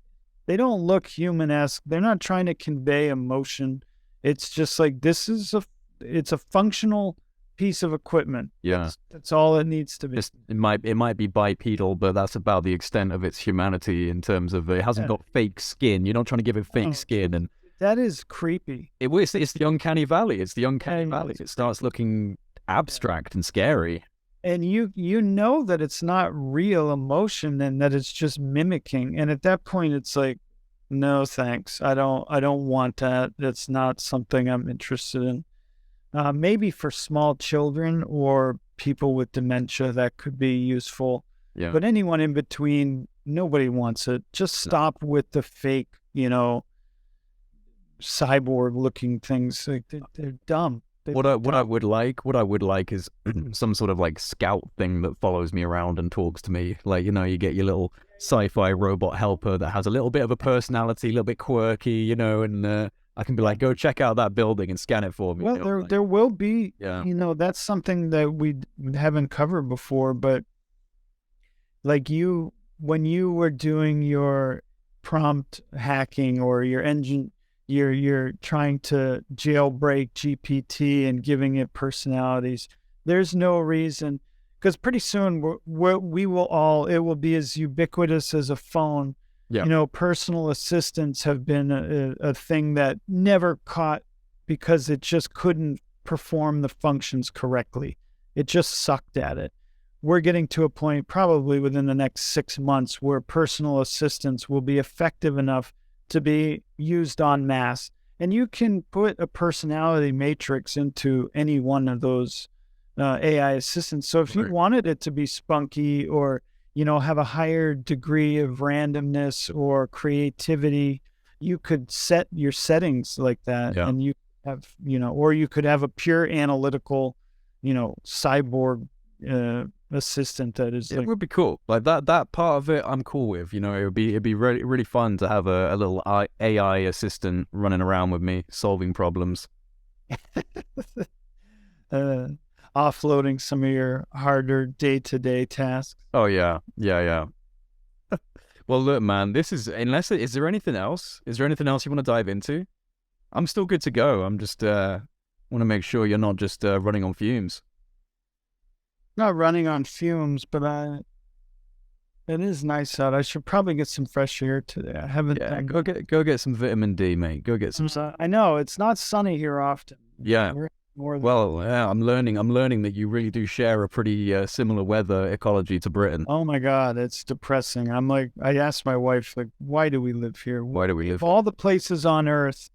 They don't look human-esque. They're not trying to convey emotion. It's just like, it's a functional piece of equipment. Yeah. That's all it needs to be. It might be bipedal, but that's about the extent of its humanity in terms of it hasn't got fake skin. You're not trying to give it fake skin, and that is creepy. It's the uncanny valley. It's the uncanny valley. It starts looking abstract and scary. And you know that it's not real emotion and that it's just mimicking. And at that point, it's like, no, thanks. I don't want that. That's not something I'm interested in. Maybe for small children or people with dementia, that could be useful. Yeah. But anyone in between, nobody wants it. Just stop with the fake, cyborg-looking things. Like they're dumb. What I would like is some sort of like scout thing that follows me around and talks to me. Like, you get your little sci-fi robot helper that has a little bit of a personality, a little bit quirky, and I can be like, go check out that building and scan it for me. Well, there will be, that's something that we haven't covered before, but like when you were doing your prompt hacking or your engine, you're trying to jailbreak GPT and giving it personalities. There's no reason, because pretty soon it will be as ubiquitous as a phone. Yeah. Personal assistants have been a thing that never caught because it just couldn't perform the functions correctly. It just sucked at it. We're getting to a point probably within the next 6 months where personal assistants will be effective enough to be used en masse. And you can put a personality matrix into any one of those AI assistants. So if you wanted it to be spunky or have a higher degree of randomness or creativity, you could set your settings like that. Yeah. And you have, or you could have a pure analytical, cyborg assistant that is. It would be cool. Like that part of it, I'm cool with. It'd be really, really fun to have a little AI assistant running around with me, solving problems. Offloading some of your harder day-to-day tasks. Oh yeah. Well, look, man, is there anything else? Is there anything else you want to dive into? I'm still good to go. I'm just want to make sure you're not just running on fumes. Not running on fumes, but it is nice out. I should probably get some fresh air today. I haven't. Yeah, go get some vitamin D, mate. Go get some. I know it's not sunny here often. Yeah. Well, yeah, I'm learning that you really do share a pretty similar weather ecology to Britain. Oh my God, it's depressing. I asked my wife, like, why do we live here? Why do we live? Of all the places on Earth,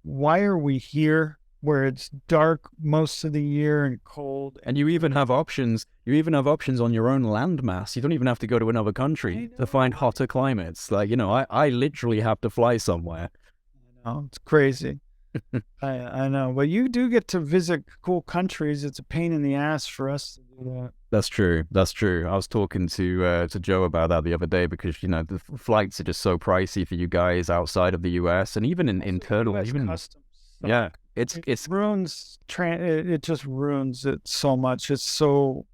why are we here where it's dark most of the year and cold? And you even have options. You even have options on your own landmass. You don't even have to go to another country to find hotter climates. Like, I literally have to fly somewhere. I know, it's crazy. I know, but you do get to visit cool countries. It's a pain in the ass for us to do that. That's true. I was talking to Joe about that the other day because the flights are just so pricey for you guys outside of the US and even in internal, even customs. Yeah, it just ruins it so much. It's so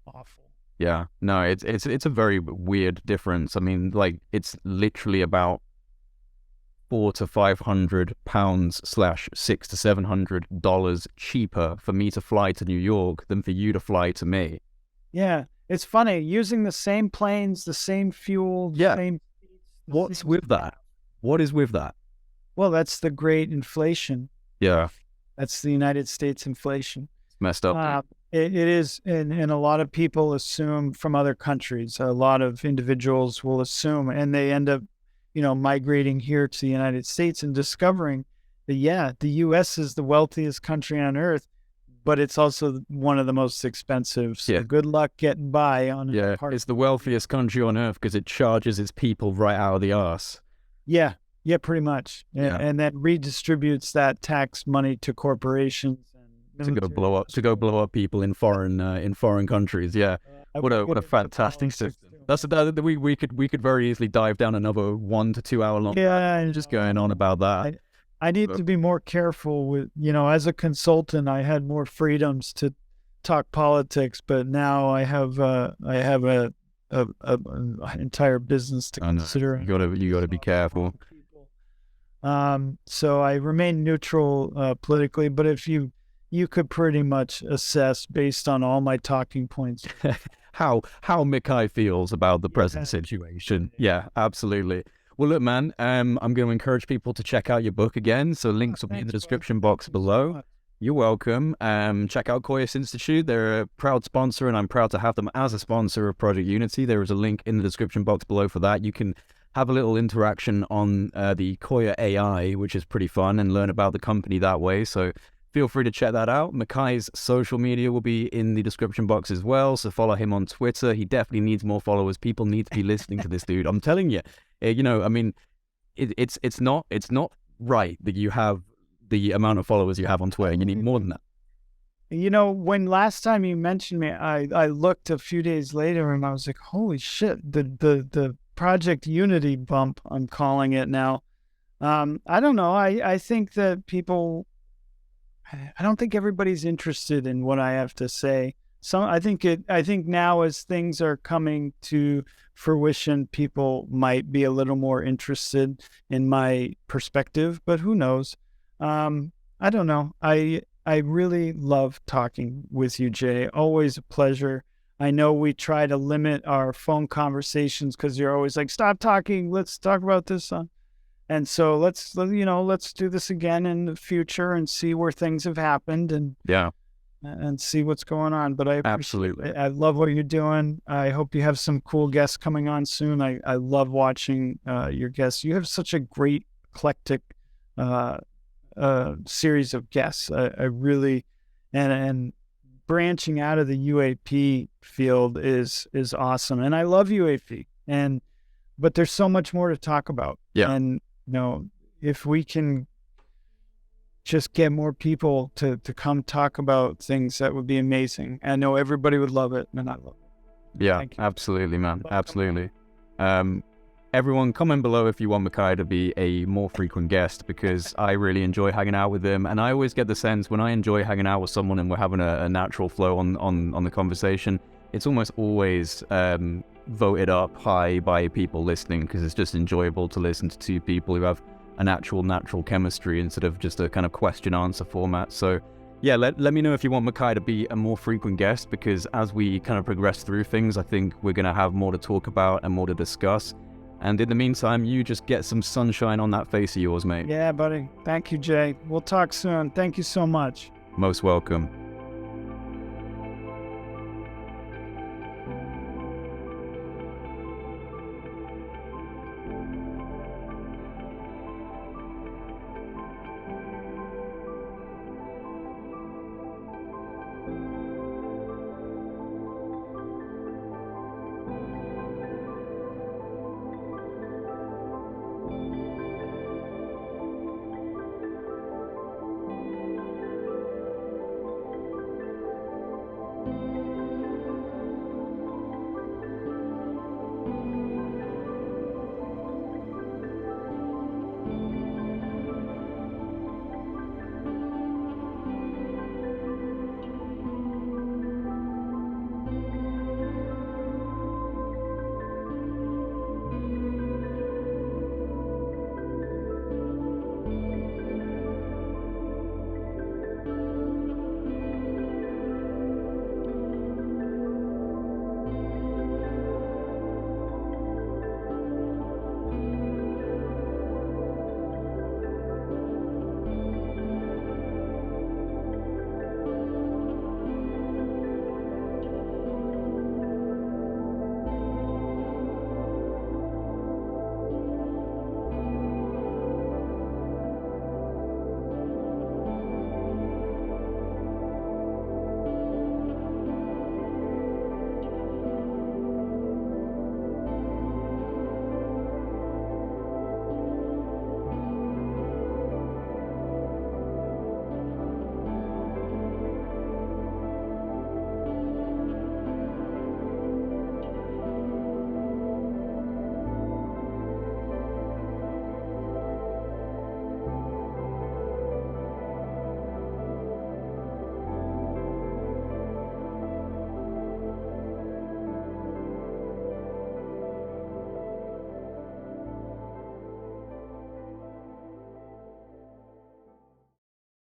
awful. Yeah, no, it's a very weird difference. I mean, like it's literally about £400 to £500 / $600 to $700 cheaper for me to fly to New York than for you to fly to me. Yeah, it's funny using the same planes, the same fuel. Yeah. Same. What's with that? What is with that? Well, that's the great inflation. Yeah, that's the United States inflation. It's messed up. It is, and a lot of people assume from other countries, a lot of individuals will assume, and they end up, migrating here to the United States and discovering that, yeah, the US is the wealthiest country on earth, but it's also one of the most expensive. So Yeah. good luck getting by on Yeah, a part. it's the wealthiest country on earth because it charges its people right out of the arse. Yeah, yeah, pretty much. Yeah. And then redistributes that tax money to corporations and To go blow up people in foreign countries. Yeah, what a fantastic system. That's we could very easily dive down another 1 to 2 hour long. Yeah, just going on about that. I need to be more careful with, as a consultant, I had more freedoms to talk politics, but now I have an entire business to consider. You gotta be careful. So I remain neutral politically, but if you could pretty much assess based on all my talking points how Michai feels about the present situation. Yeah, absolutely. Well, look, man, I'm going to encourage people to check out your book again. So links will be in the description box below. You're welcome. Check out Coeus Institute. They're a proud sponsor, and I'm proud to have them as a sponsor of Project Unity. There is a link in the description box below for that. You can have a little interaction on the Coeus AI, which is pretty fun, and learn about the company that way. So feel free to check that out. Michai's social media will be in the description box as well. So follow him on Twitter. He definitely needs more followers. People need to be listening to this dude. I'm telling you. I mean, it's not right that you have the amount of followers you have on Twitter. You need more than that. When last time you mentioned me, I looked a few days later and I was like, holy shit, the Project Unity bump, I'm calling it now. I don't know. I think that I don't think everybody's interested in what I have to say. I think now as things are coming to fruition, people might be a little more interested in my perspective, but who knows? I don't know. I really love talking with you, Jay. Always a pleasure. I know we try to limit our phone conversations because you're always like, stop talking. Let's talk about this. And so let's do this again in the future and see where things have happened and see what's going on. But I absolutely, I love what you're doing. I hope you have some cool guests coming on soon. I love watching your guests. You have such a great eclectic series of guests. I really, and branching out of the UAP field is awesome. And I love UAP, but there's so much more to talk about. Yeah. And if we can just get more people to come talk about things, that would be amazing. I know everybody would love it, and I love it. Yeah, absolutely, man. Absolutely. Everyone, comment below if you want Michai to be a more frequent guest, because I really enjoy hanging out with him. And I always get the sense when I enjoy hanging out with someone and we're having a natural flow on the conversation, it's almost always voted up high by people listening, because it's just enjoyable to listen to two people who have an actual natural chemistry instead of just a kind of question answer format. So yeah, let me know if you want Michai to be a more frequent guest, because as we kind of progress through things, I think we're going to have more to talk about and more to discuss. And in the meantime, you just get some sunshine on that face of yours, mate. Yeah, buddy. Thank you, Jay. We'll talk soon. Thank you so much. Most welcome.